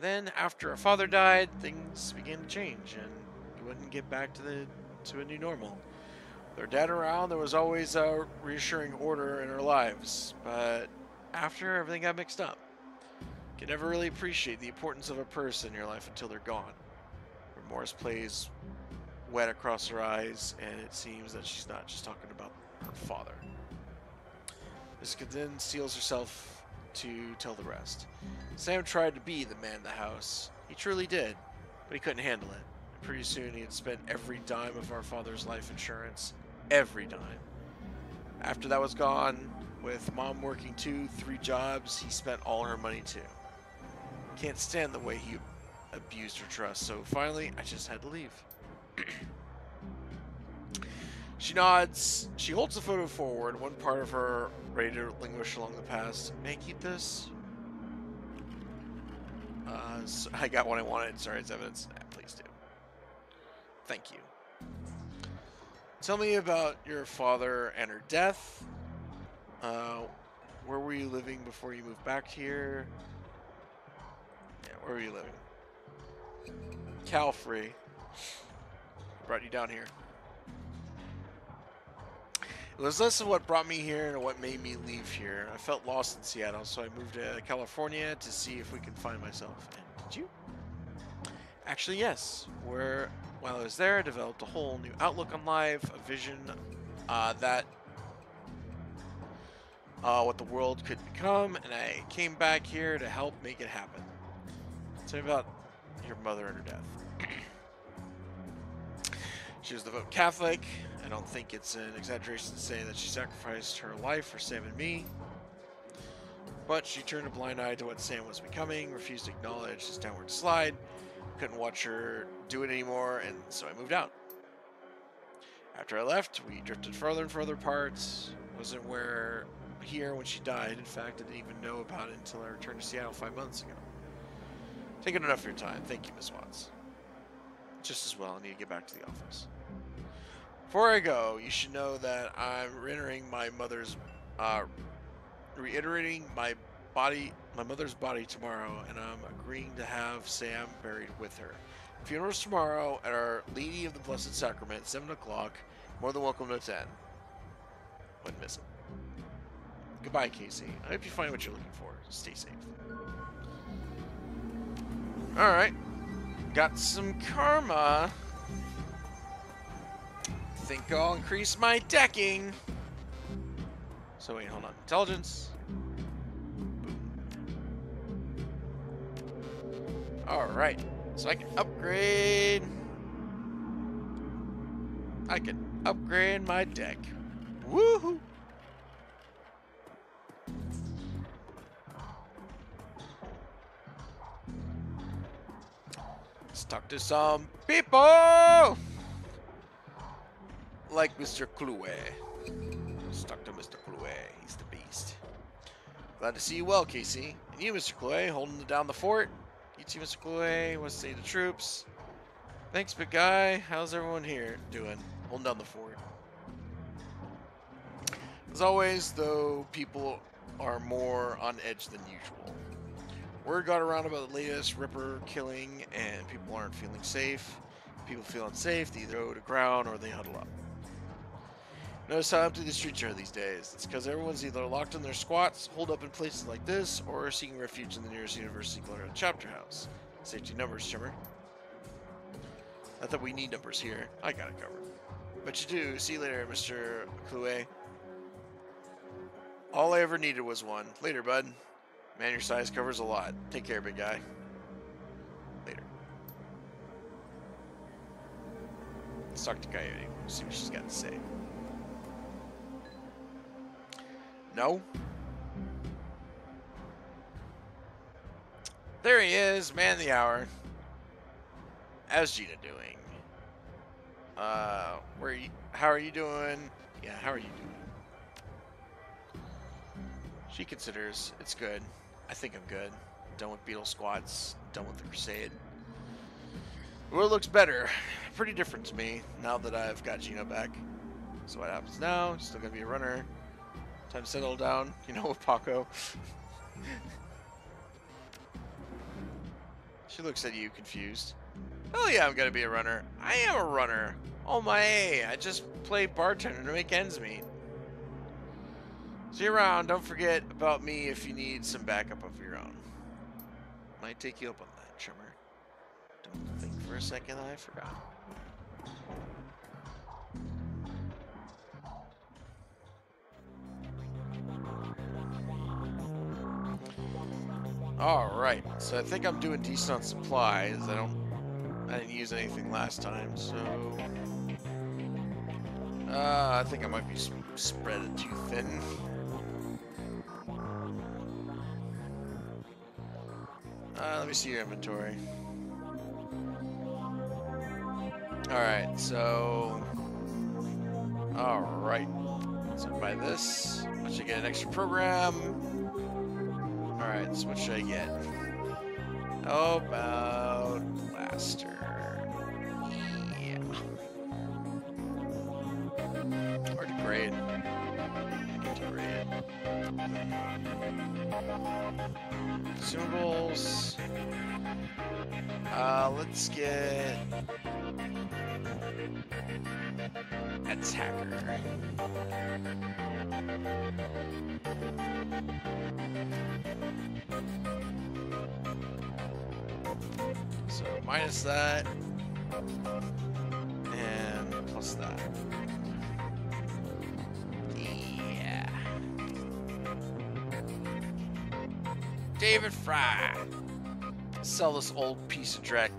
[SPEAKER 1] Then, after our father died, things began to change, and we wouldn't get back to a new normal. With our dad around, there was always a reassuring order in our lives, but after, everything got mixed up. You can never really appreciate the importance of a person in your life until they're gone. Remorse plays wet across her eyes, and it seems that she's not just talking about her father. Miss then steels herself to tell the rest. Sam tried to be the man in the house. He truly did, but he couldn't handle it. And pretty soon he had spent every dime of our father's life insurance. Every dime. After that was gone, with Mom working 2-3 jobs, he spent all her money too. Can't stand the way he abused her trust, so finally I just had to leave. She nods. She holds the photo forward, one part of her ready to languish along the past. May I keep this? So I got what I wanted. Sorry, it's evidence. Please do. Thank you. Tell me about your father and her death. Where were you living before you moved back here? Yeah, where were you living? Calfrey. Brought you down here. It was less of what brought me here and what made me leave here. I felt lost in Seattle, so I moved to California to see if we could find myself. And did you? Actually, yes. While I was there, I developed a whole new outlook on life, a vision that what the world could become, and I came back here to help make it happen. Tell me about your mother and her death. She was devout Catholic. I don't think it's an exaggeration to say that she sacrificed her life for Sam and me. But she turned a blind eye to what Sam was becoming, refused to acknowledge his downward slide, couldn't watch her do it anymore, and so I moved out. After I left, we drifted further and further apart. Wasn't here when she died. In fact, I didn't even know about it until I returned to Seattle 5 months ago. Taking enough of your time. Thank you, Miss Watts. Just as well, I need to get back to the office. Before I go, you should know that I'm reiterating my mother's body tomorrow, and I'm agreeing to have Sam buried with her. Funeral's tomorrow at Our Lady of the Blessed Sacrament, 7 o'clock. More than welcome to attend. Wouldn't miss it. Goodbye, Casey. I hope you find what you're looking for. Stay safe. Alright. Got some karma. Think I'll increase my decking. So wait, hold on. Intelligence. Alright. So I can upgrade. My deck. Woohoo! Let's talk to some people! Like Mr. Clue. Let's talk to Mr. Clue. He's the beast. Glad to see you well, Casey. And you, Mr. Clue, holding down the fort. You too, Mr. Clue. What's the state of the troops? Thanks, big guy. How's everyone here doing? Holding down the fort. As always, though, people are more on edge than usual. Word got around about the latest Ripper killing, and people aren't feeling safe. People feel unsafe, they either go to ground or they huddle up. Notice how empty the streets are these days. It's because everyone's either locked in their squats, holed up in places like this, or seeking refuge in the nearest University Colorado chapter house. Safety numbers, Shimmer. Not that we need numbers here. I got it covered. But you do. See you later, Mr. Clue. All I ever needed was one. Later, bud. Man, your size covers a lot. Take care, big guy. Later. Let's talk to Coyote. See what she's got to say. No? There he is, man of the hour. How's Gina doing? How are you doing? Yeah, how are you doing? She considers it's good. I think I'm good. Done with beetle squats. Done with the crusade. The world looks better. Pretty different to me now that I've got Gina back. So what happens now? Still gonna be a runner. Time to settle down, you know, with Paco. She looks at you confused. Oh yeah, I'm gonna be a runner. I am a runner. Oh my, I just play bartender to make ends meet. See you around. Don't forget about me if you need some backup of your own. Might take you up on that, Trimmer. Don't think for a second that I forgot. Alright, so I think I'm doing decent on supplies. I didn't use anything last time, so I think I might be spread it too thin. Let me see your inventory. Alright, so alright. So buy this. I should get an extra program. Alright, so what should I get? How about blaster? Yeah. Or degrade. Degrade. Consumables. Let's get attacker. So minus that and plus that. Yeah. David Fry. Sell this old piece of dreck.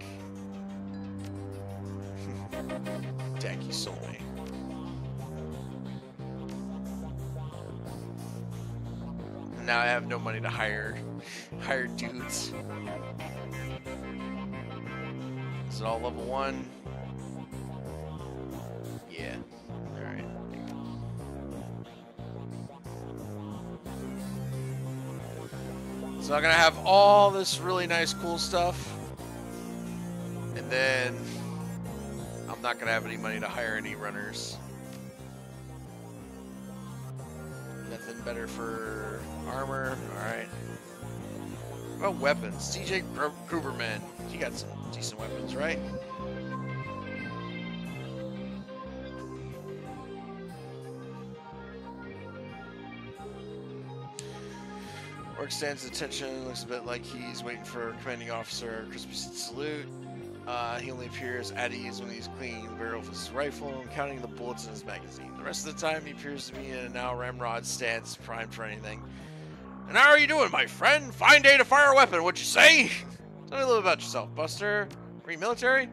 [SPEAKER 1] Deck you sold me. And now I have no money to hire dudes. Is it all level 1? Yeah. Alright. So I'm gonna have all this really nice cool stuff. And then I'm not gonna have any money to hire any runners. Nothing better for armor. Alright. What about weapons? DJ Gruberman. You got some decent weapons, right? Orc stands at attention. Looks a bit like he's waiting for a commanding officer. Crispy salute. He only appears at ease when he's cleaning the barrel of his rifle and counting the bullets in his magazine. The rest of the time, he appears to be in a now ramrod stance, primed for anything. And how are you doing, my friend? Fine day to fire a weapon, would you say? Tell me a little about yourself, Buster. Are you military?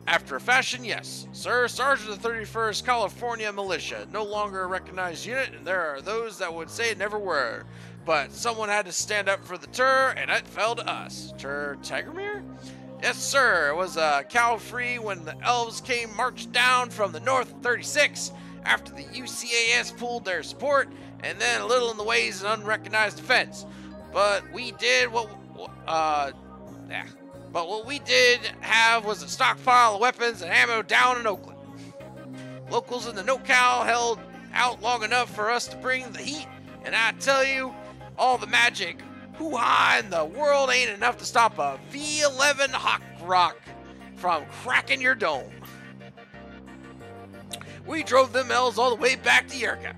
[SPEAKER 1] After a fashion, yes. Sir, Sergeant of the 31st California Militia. No longer a recognized unit, and there are those that would say it never were. But someone had to stand up for the Tur, and it fell to us. Tur Tagermere? Yes, sir. It was Cal-free when the elves came marched down from the north of 36 after the UCAS pulled their support, and then a little in the ways of unrecognized defense. But we did what we did have was a stockpile of weapons and ammo down in Oakland. Locals in the NoCal held out long enough for us to bring the heat, and I tell you, all the magic hoo-ha in the world ain't enough to stop a V11 Hawk Rock from cracking your dome. We drove them L's all the way back to Yerka.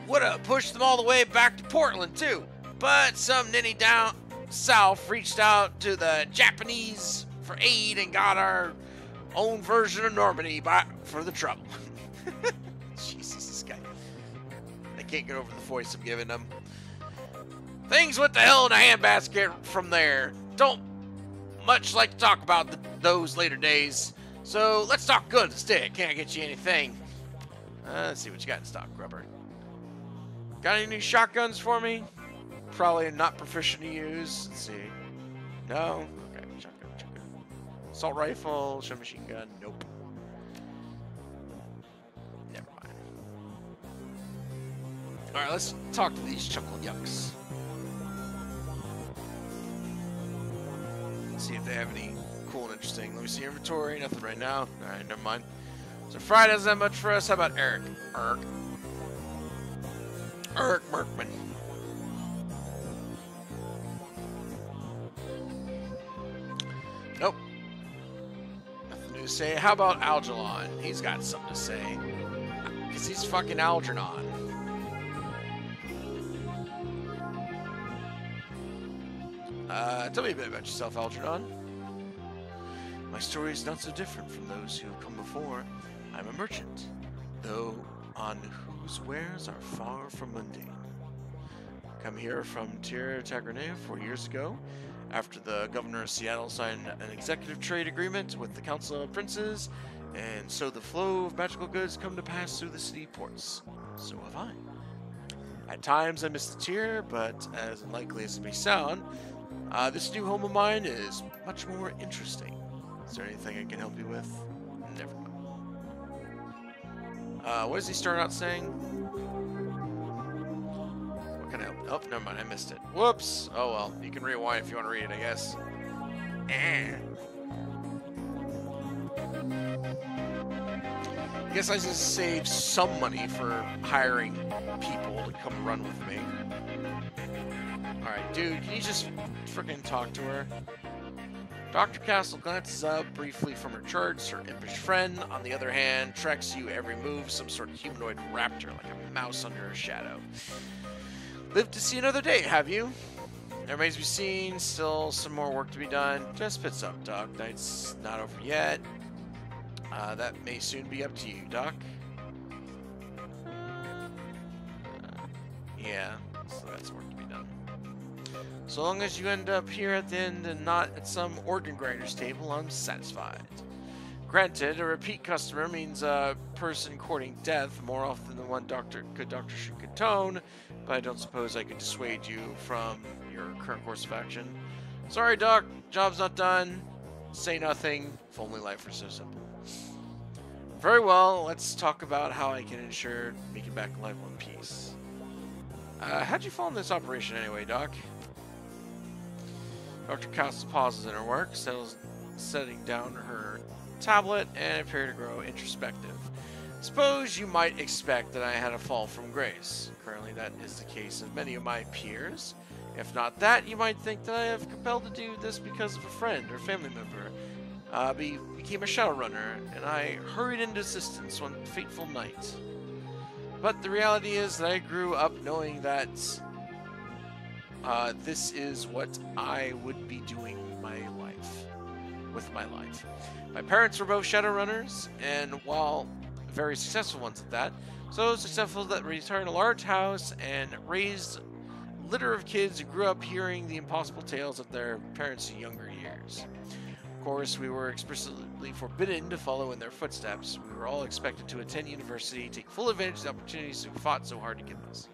[SPEAKER 1] Would have pushed them all the way back to Portland, too. But some ninny down south reached out to the Japanese for aid and got our own version of Normandy for the trouble. Jesus, this guy. I can't get over the voice I'm giving them. Things went to hell in a handbasket from there. Don't much like to talk about those later days. So let's talk guns instead. Can't get you anything. Let's see what you got in stock, Grubber. Got any new shotguns for me? Probably not proficient to use. Let's see. No? Okay, shotgun. Assault rifle, submachine gun. Nope. Never mind. Alright, let's talk to these chuckle yucks. See if they have any cool and interesting. Let me see your inventory. Nothing right now. Alright, never mind. So Fry doesn't have much for us. How about Eric? Eric Merkman. Nope. Nothing new to say. How about Algernon? He's got something to say. Because he's fucking Algernon. Tell me a bit about yourself, Algernon. My story is not so different from those who have come before. I'm a merchant, though on whose wares are far from mundane. Come here from Tierra Tagranea 4 years ago, after the governor of Seattle signed an executive trade agreement with the Council of Princes, and so the flow of magical goods come to pass through the city ports. So have I. At times I miss the Tier, but as unlikely as it may sound, this new home of mine is much more interesting. Is there anything I can help you with? Never mind. What does he start out saying? What can I help? Oh, never mind, I missed it. Whoops! Oh well, you can rewind if you want to read it, I guess. I guess I just saved some money for hiring people to come run with me. Alright, dude, can you just freaking talk to her? Dr. Castle glances up briefly from her charts. Her impish friend, on the other hand, tracks you every move, some sort of humanoid raptor, like a mouse under a shadow. Lived to see another day, have you? There remains to be seen, still some more work to be done. Just spits up, Doc. Night's not over yet. That may soon be up to you, Doc. Yeah, so that's work to be done. So long as you end up here at the end and not at some organ grinder's table, I'm satisfied. Granted, a repeat customer means a person courting death more often than one good doctor should condone, but I don't suppose I could dissuade you from your current course of action. Sorry, Doc, job's not done. Say nothing, if only life were so simple. Very well, let's talk about how I can ensure making back alive in one piece. How'd you fall in this operation anyway, Doc? Dr. Castle pauses in her work, setting down her tablet, and appeared to grow introspective. Suppose you might expect that I had a fall from grace. Currently, that is the case of many of my peers. If not that, you might think that I have compelled to do this because of a friend or family member. Became a Shadowrunner, and I hurried into assistance one fateful night. But the reality is that I grew up knowing that this is what I would be doing with my life. My parents were both Shadowrunners, and while very successful ones at that, so successful that they retired in a large house and raised a litter of kids who grew up hearing the impossible tales of their parents' younger years. Of course, we were explicitly forbidden to follow in their footsteps. We were all expected to attend university, take full advantage of the opportunities we fought so hard to give us.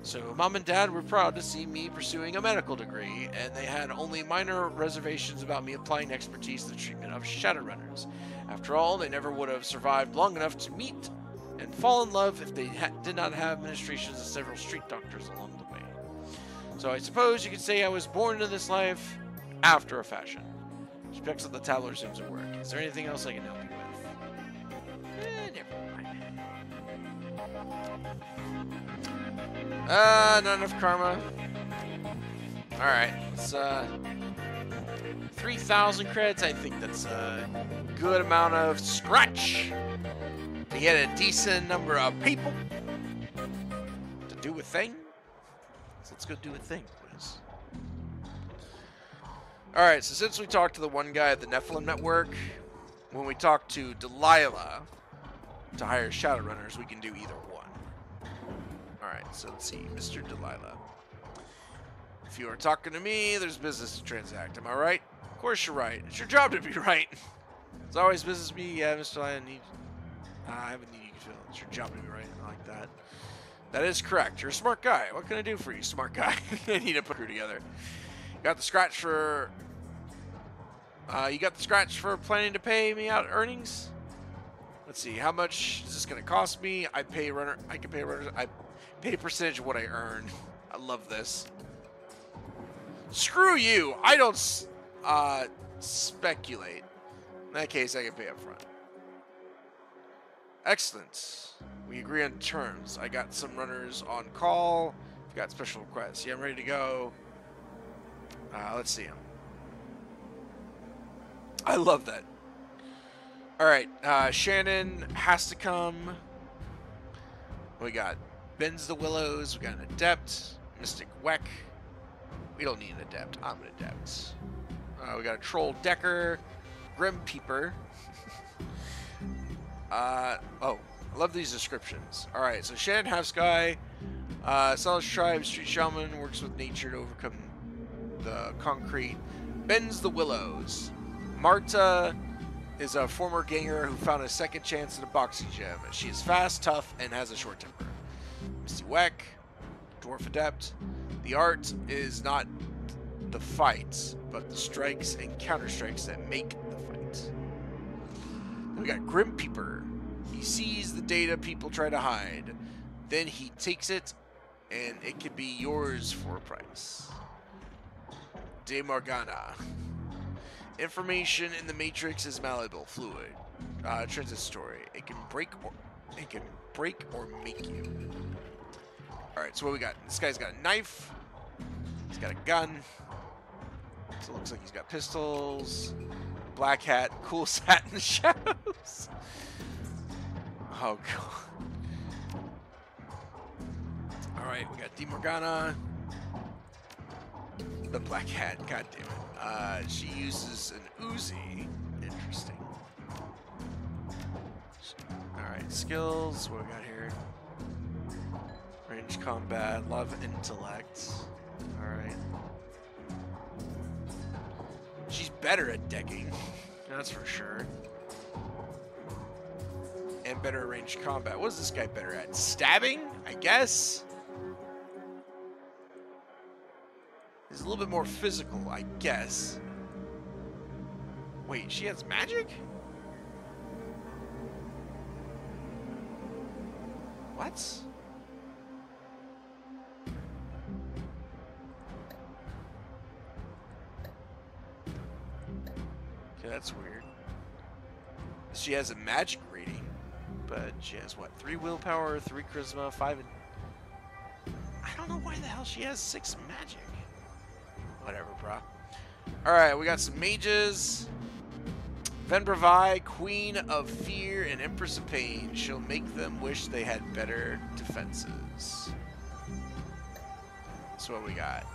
[SPEAKER 1] So, Mom and Dad were proud to see me pursuing a medical degree, and they had only minor reservations about me applying expertise to the treatment of Shadowrunners. After all, they never would have survived long enough to meet and fall in love if they did not have ministrations of several street doctors along the way. So I suppose you could say I was born into this life after a fashion. She picks up the tablet and resumes her work. Is there anything else I can help you with? Never mind. Not enough karma. Alright, it's 3,000 credits. I think that's a good amount of scratch to get a decent number of people to do a thing. So let's go do a thing, please. Alright, so since we talked to the one guy at the Nephilim Network, when we talk to Delilah to hire Shadowrunners, we can do either one. Alright, so let's see, Mr. Delilah. If you are talking to me, there's business to transact. Am I right? Of course you're right. It's your job to be right. It's always business to me. Yeah, Mr. Delilah, I have a need you to feel. It's your job to be right. I like that. That is correct. You're a smart guy. What can I do for you, smart guy? I need to put her together. Got the scratch for... you got the scratch for planning to pay me out earnings? Let's see. How much is this going to cost me? I can pay runners. I pay a percentage of what I earn. I love this. Screw you. I don't speculate. In that case, I can pay up front. Excellent. We agree on terms. I got some runners on call. I've got special requests. Yeah, I'm ready to go. Let's see him. I love that. All right, Shannon has to come. We got Bends the Willows. We got an Adept. Mystic Weck. We don't need an Adept. I'm an Adept. We got a Troll Decker. Grim Peeper. Oh, I love these descriptions. All right, so Shannon Half-Sky. Solid Tribe, Street Shaman, works with nature to overcome the concrete. Bends the Willows. Marta is a former ganger who found a second chance at a boxing gym. She is fast, tough, and has a short temper. Misty Weck, Dwarf Adept. The art is not the fight, but the strikes and counter-strikes that make the fight. Then we got Grim Peeper. He sees the data people try to hide. Then he takes it, and it can be yours for a price. De Morgana. Information in the Matrix is malleable, fluid, transitory. It can break or make you. All right, so what we got? This guy's got a knife. He's got a gun. So it looks like he's got pistols. Black hat, cool hat in the shadows. Oh god. All right, we got De Morgana. The black hat, god damn it. She uses an Uzi. Interesting. Alright, skills. What we got here? Range combat, love intellect. Alright. She's better at decking. That's for sure. And better at range combat. What is this guy better at? Stabbing? I guess? He's a little bit more physical, I guess. Wait, she has magic? What? Okay, that's weird. She has a magic rating, but she has what? 3 willpower, 3 charisma, 5. I don't know why the hell she has 6 magic. Whatever, bro. Alright, we got some mages. Venbravi, Queen of Fear and Empress of Pain. She'll make them wish they had better defenses. So what we got?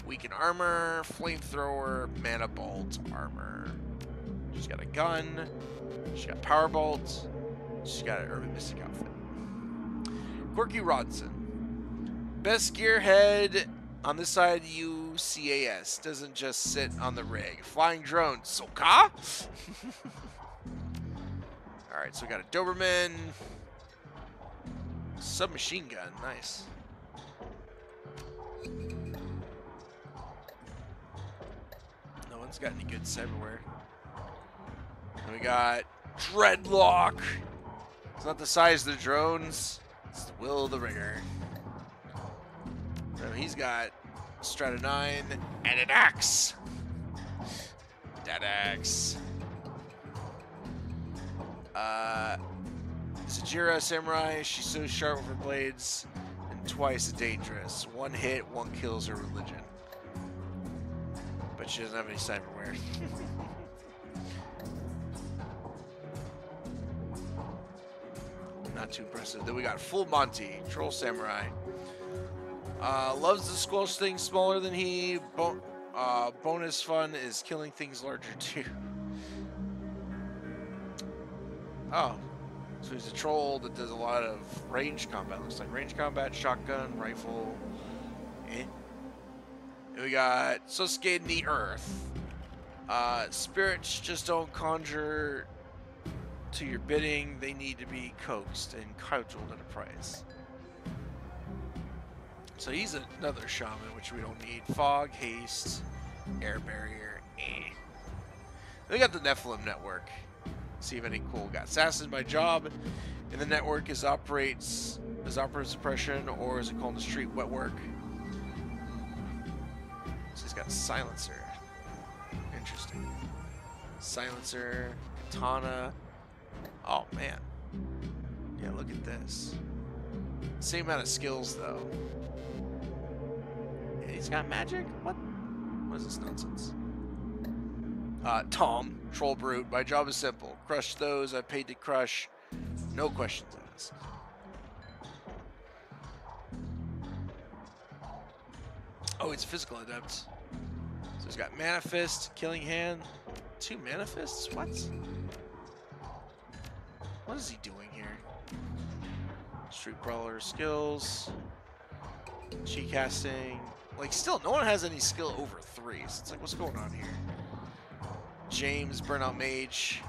[SPEAKER 1] Weaken Armor, Flamethrower, Mana Bolt, Armor. She's got a gun. She's got Power Bolt. She's got an Urban Mystic outfit. Quirky Rodson. Best gearhead on this side, UCAS. Doesn't just sit on the rig. Flying drone, Soka? Alright, so we got a Doberman. Submachine gun, nice. No one's got any good cyberware. And we got Dreadlock. It's not the size of the drones, it's the will of the ringer. So he's got Strata 9 and an axe. That axe. Sajira Samurai, she's so sharp with her blades and twice as dangerous. One hit, one kills her religion. But she doesn't have any cyberware. Not too impressive. Then we got Full Monty, Troll Samurai. Loves to squelch things smaller than he. Bonus fun is killing things larger too. Oh, so he's a troll that does a lot of range combat. Looks like range combat, shotgun, rifle. And we got Sosuke in the Earth. Spirits just don't conjure to your bidding. They need to be coaxed and cudgeled at a price. So he's another shaman, which we don't need. Fog, haste, air barrier, eh. Then we got the Nephilim network. See if any cool. Got assassin by job, and the network is operates as operative suppression, or is it called the street wet work? So he's got silencer. Interesting. Silencer, katana. Oh, man. Yeah, look at this. Same amount of skills, though. And he's got magic? What? What is this nonsense? Tom, Troll Brute. My job is simple. Crush those I paid to crush. No questions asked. Oh, it's physical adept. So he's got Mana Fist, Killing Hand, 2 Mana Fists? What? What is he doing here? Street Brawler skills. Chi casting. Like, still, no one has any skill over 3. So it's like, what's going on here? James, Burnout Mage.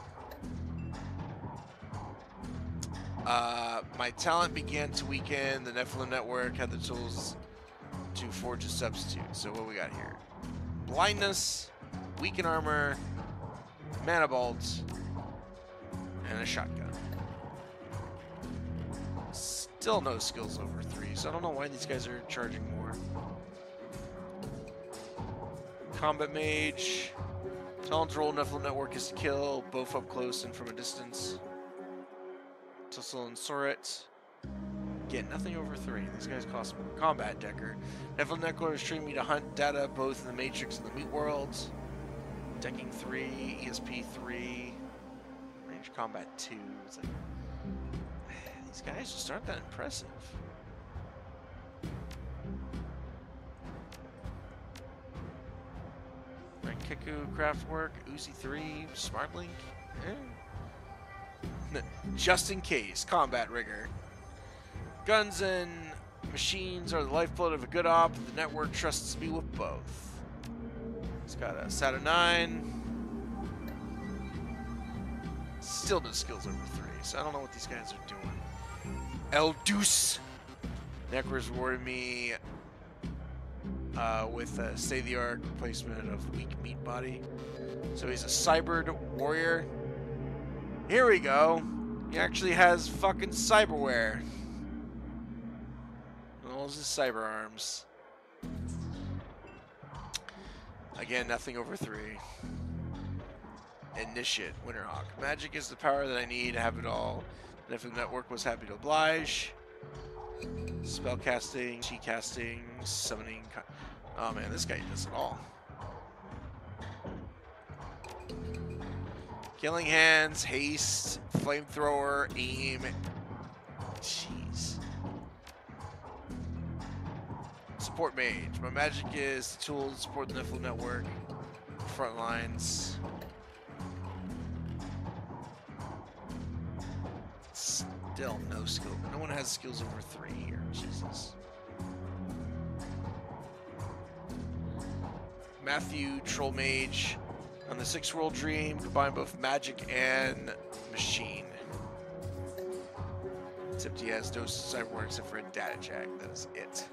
[SPEAKER 1] My talent began to weaken. The Nephilim Network had the tools to forge a substitute. So what we got here? Blindness, weaken armor, mana bolt, and a shotgun. Still no skills over 3, so I don't know why these guys are charging more. Combat Mage. Talent roll Nephilim Network is to kill, both up close and from a distance. Tussle and Soret. Again, nothing over 3. These guys cost more. Combat Decker. Nephilim Network is training me to hunt data both in the Matrix and the Meat Worlds. Decking 3, ESP 3, Range Combat 2. It's like, these guys just aren't that impressive. Kiku, Craftwork, Uzi 3, Smartlink. Just in case, Combat Rigger. Guns and machines are the lifeblood of a good op. The network trusts me with both. He's got a SATA 9. Still no skills over 3, so I don't know what these guys are doing. El Deuce. Necro's rewarded me with a state-of-the-art replacement of weak meat body. So he's a cybered warrior. Here we go. He actually has fucking cyberware. Those his cyber arms. Again, nothing over 3. Initiate, Winterhawk. Magic is the power that I need to have it all. And if the network was happy to oblige. Spellcasting, chi casting, summoning. Oh man, this guy does it all. Killing Hands, Haste, Flamethrower, Aim. Jeez. Support Mage. My magic is the tool to support the Nephilim Network. Front lines. Still no skill. No one has skills over 3 here. Jesus. Matthew, Troll Mage. On the 6 World Dream, combine both magic and machine. Except he has no cyberware except for a data jack. That is it.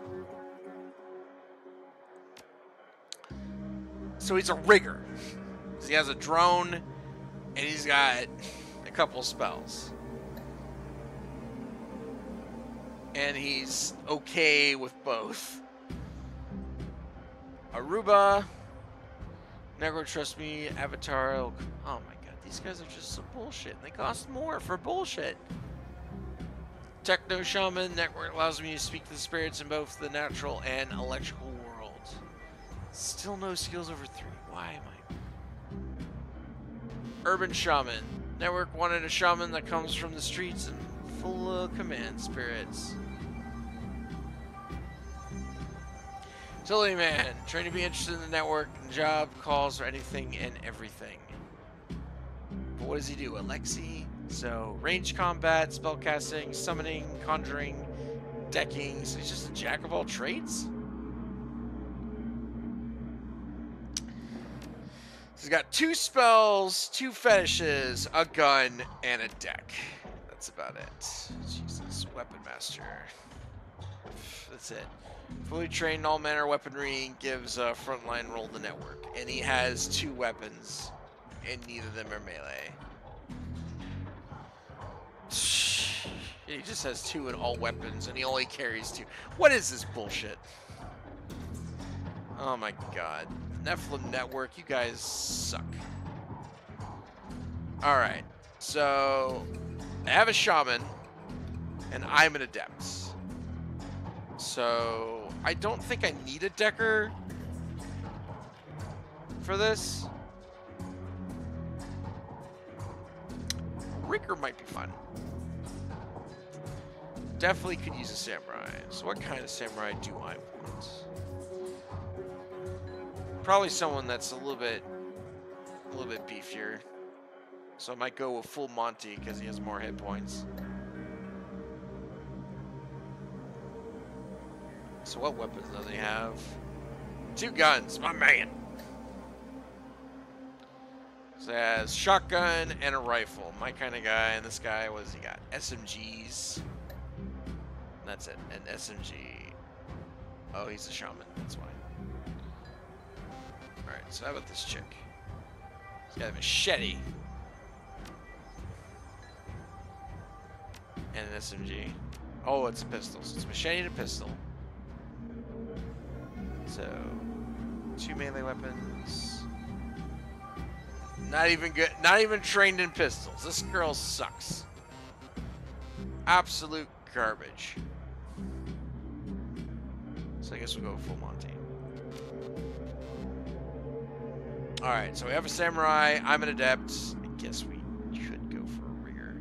[SPEAKER 1] So he's a rigger. He has a drone, and he's got a couple spells. And he's okay with both. Aruba. Negro Trust Me, Avatar. Oh my god, these guys are just some bullshit. They cost more for bullshit. Techno Shaman. Network allows me to speak to the spirits in both the natural and electrical worlds. Still no skills over 3. Why am I? Urban Shaman. Network wanted a shaman that comes from the streets and full of command spirits. Utility Man. Trying to be interested in the network, job, calls, or anything and everything. But what does he do? Alexi. So, range combat, spellcasting, summoning, conjuring, decking. So he's just a jack of all trades? He's got 2 spells, 2 fetishes, a gun, and a deck. That's about it. Jesus. Weapon Master. That's it. Fully trained in all manner of weaponry, gives a frontline roll to the network. And he has 2 weapons, and neither of them are melee. He just has 2 in all weapons, and he only carries 2. What is this bullshit? Oh my god. Nephilim Network, you guys suck. All right. So I have a shaman, and I'm an adept. So I don't think I need a decker for this. Rigger might be fun. Definitely could use a samurai. So what kind of samurai do I want? Probably someone that's a little bit beefier. So I might go with full Monty because he has more hit points. So what weapons does he have? 2 guns, my man. So he has shotgun and a rifle. My kind of guy. And this guy, what has he got? SMGs. That's it. An SMG. Oh, he's a shaman. That's why. Alright, so how about this chick? She's got a machete. And an SMG. Oh, it's a pistol. So it's a machete and a pistol. So, 2 melee weapons. Not even good. Not even trained in pistols. This girl sucks. Absolute garbage. So I guess we'll go full Monty. Alright, so we have a samurai. I'm an adept. I guess we could go for a rigger.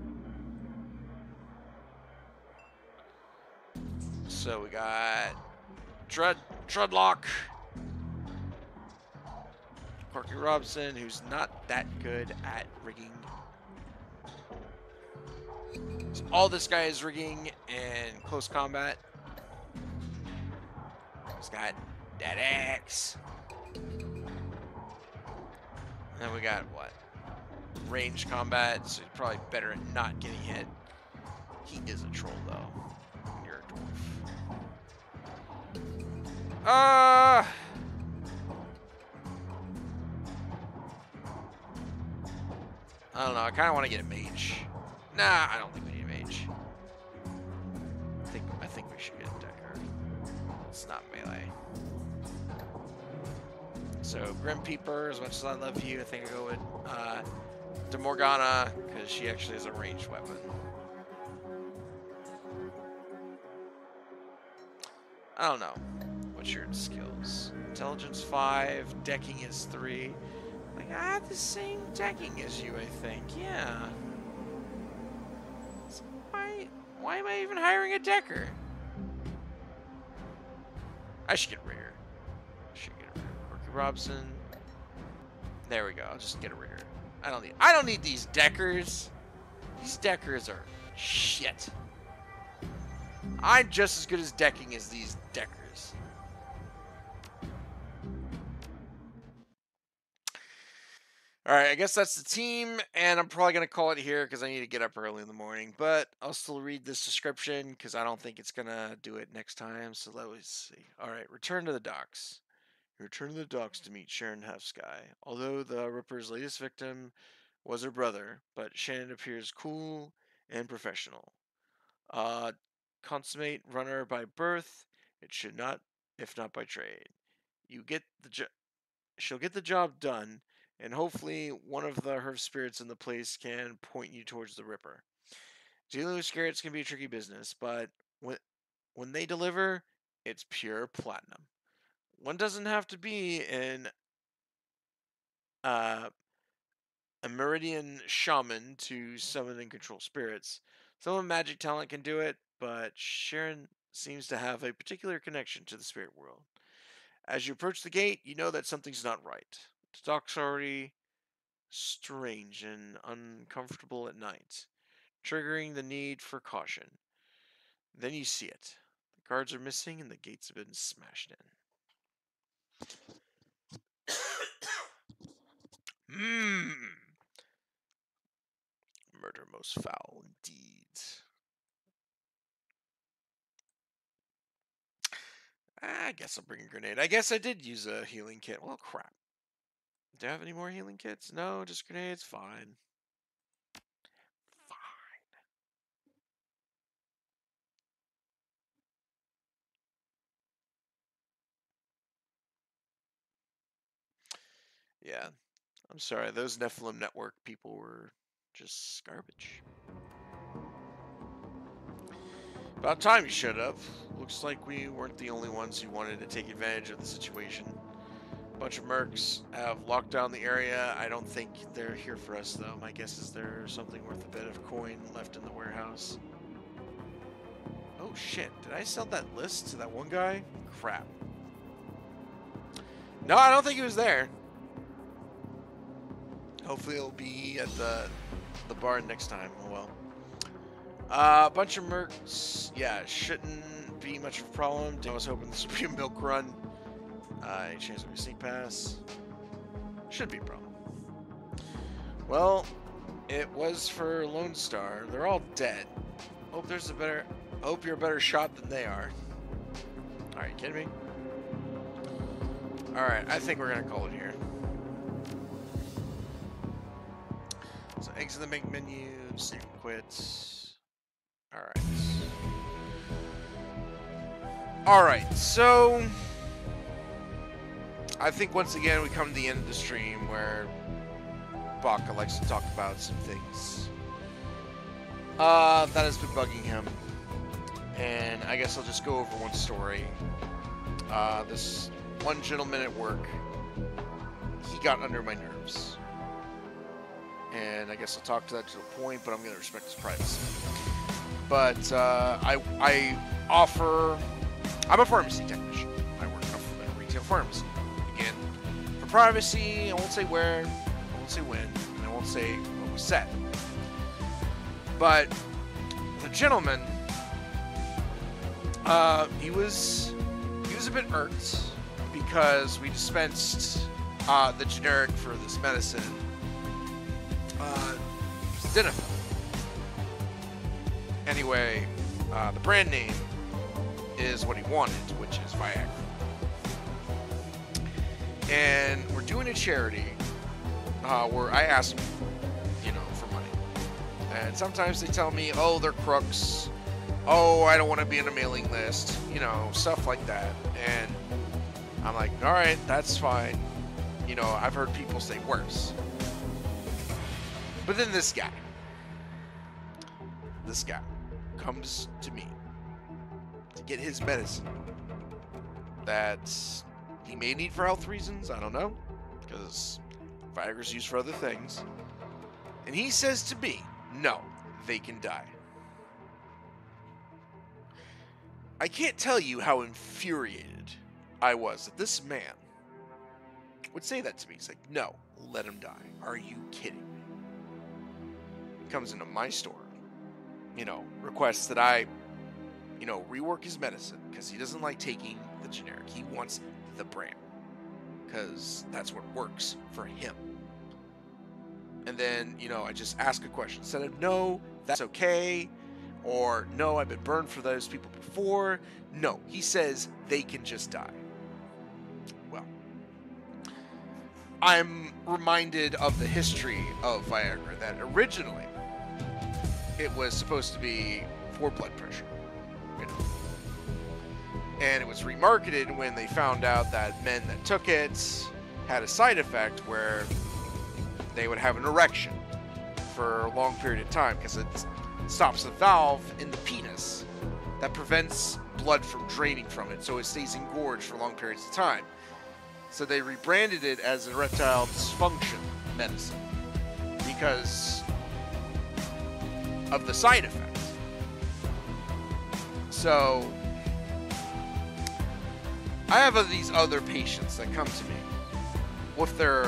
[SPEAKER 1] So we got Dreadlock. Corky Robson, who's not that good at rigging. So all this guy is rigging and close combat. He's got that axe. And then we got what? Range combat, so he's probably better at not getting hit. He is a troll though. You're a dwarf. I don't know. I kind of want to get a mage. Nah, I don't think we need a mage. I think we should get a decker. It's not melee. So Grim Peeper, as much as I love you, I think I go with De Morgana because she actually has a ranged weapon. I don't know. What's your skills? Intelligence 5, decking is 3. Like, I have the same decking as you, I think. Yeah. So why am I even hiring a decker? I should get a rigger. Corky Robson. There we go. I'll just get a rigger. I don't need these deckers. These deckers are shit. I'm just as good as decking as these deckers. Alright, I guess that's the team, and I'm probably going to call it here because I need to get up early in the morning, but I'll still read this description because I don't think it's going to do it next time, so let's see. Alright, return to the docks. You return to the docks to meet Sharon Halfsky. Although the Ripper's latest victim was her brother, but Shannon appears cool and professional. Consummate runner by birth, it should not, if not by trade. You get the she'll get the job done, and hopefully one of the her spirits in the place can point you towards the Ripper. Dealing with spirits can be a tricky business, but when they deliver, it's pure platinum. One doesn't have to be uh, a meridian shaman to summon and control spirits. Someone magic talent can do it, but Sharon seems to have a particular connection to the spirit world. As you approach the gate, you know that something's not right. The dock's already strange and uncomfortable at night, triggering the need for caution. Then you see it. The guards are missing and the gates have been smashed in. Murder most foul indeed. I guess I'll bring a grenade. I guess I did use a healing kit. Well, crap. Do I have any more healing kits? No, just grenades. Fine. Fine. Yeah. I'm sorry. Those Nephilim Network people were
[SPEAKER 2] Just garbage. About time you showed up. Looks like we weren't the only ones who wanted to take advantage of the situation. A bunch of mercs have locked down the area. I don't think they're here for us, though. My guess is there's something worth a bit of coin left in the warehouse. Oh, shit. Did I sell that list to that one guy? Crap. No, I don't think he was there. Hopefully it'll be at the bar next time. Oh, well. A bunch of mercs. Yeah, shouldn't be much of a problem. I was hoping this would be a milk run. Any chance of a sneak pass? Should be a problem. Well, it was for Lone Star. They're all dead. Hope you're a better shot than they are. Alright, kidding me? Alright, I think we're gonna call it here. So exit the main menu, save and quit. Alright. Alright, so I think once again we come to the end of the stream where Baka likes to talk about some things that has been bugging him. And I guess I'll just go over one story. This one gentleman at work, he got under my nerves. And I guess I'll talk to that to a point, but I'm going to respect his privacy. But I'm a pharmacy technician. I work in a retail pharmacy. Again, for privacy, I won't say where, I won't say when, and I won't say what was said. But the gentleman, he was a bit irked because we dispensed the generic for this medicine, Denafil. Anyway, the brand name is what he wanted, which is Viagra. And we're doing a charity where I ask them, for money. And sometimes they tell me, oh, they're crooks. Oh, I don't want to be on a mailing list. Stuff like that. And I'm like, all right, that's fine. I've heard people say worse. But then this guy comes to me to get his medicine that he may need for health reasons. I don't know, because Viagra's used for other things. And he says to me, no, they can die. I can't tell you how infuriated I was that this man would say that to me. He's like, no, let him die. Are you kidding me? He comes into my store, requests that I, rework his medicine because he doesn't like taking the generic. He wants the brand because that's what works for him. And then, I just ask a question. Instead of, no, that's okay, or no, I've been burned for those people before. No, he says they can just die. Well, I'm reminded of the history of Viagra, that originally it was supposed to be for blood pressure. And it was remarketed when they found out that men that took it had a side effect where they would have an erection for a long period of time because it stops the valve in the penis that prevents blood from draining from it, so it stays engorged for long periods of time. So they rebranded it as an erectile dysfunction medicine because of the side effects. So I have these other patients that come to me with their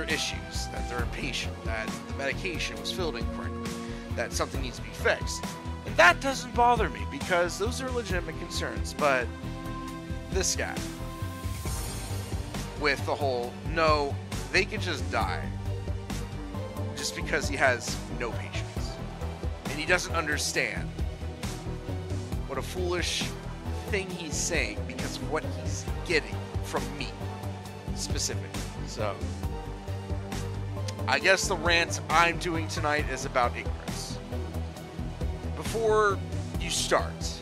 [SPEAKER 2] issues, that they're impatient, that the medication was filled incorrectly, that something needs to be fixed. And that doesn't bother me because those are legitimate concerns. But this guy, with the whole, no, they can just die, just because he has no patience. And he doesn't understand what a foolish thing he's saying because of what he's getting from me, specifically. So I guess the rant I'm doing tonight is about ignorance. Before you start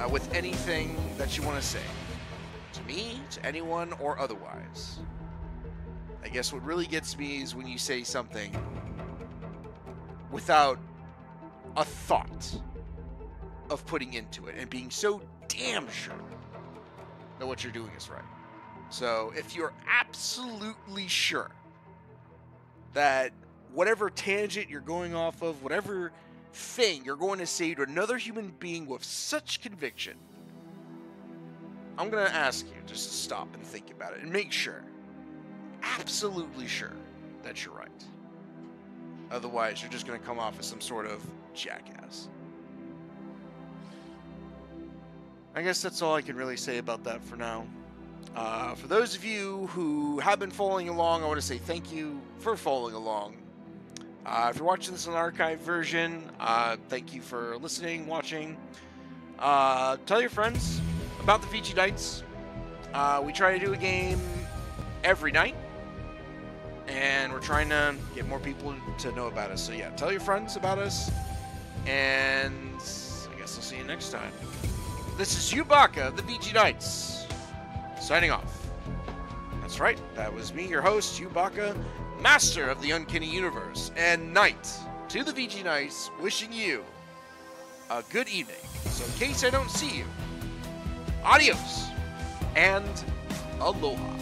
[SPEAKER 2] with anything that you want to say, to me, to anyone, or otherwise, I guess what really gets me is when you say something without a thought of putting into it and being so damn sure that what you're doing is right. So if you're absolutely sure that whatever tangent you're going off of, whatever thing you're going to say to another human being with such conviction, I'm going to ask you just to stop and think about it and make sure, absolutely sure, that you're right. Otherwise, you're just going to come off as some sort of jackass. I guess that's all I can really say about that for now. For those of you who have been following along, I want to say thank you for following along. If you're watching this on the archived version, thank you for listening, watching. Tell your friends about the VG Nights. We try to do a game every night, and we're trying to get more people to know about us. So yeah, tell your friends about us, and I guess I'll see you next time. This is Baka, the VG Nights, signing off. That's right, that was me, your host, Baka, master of the Uncanny Universe, and knight to the VG Nights, wishing you a good evening. So in case I don't see you, adios and aloha.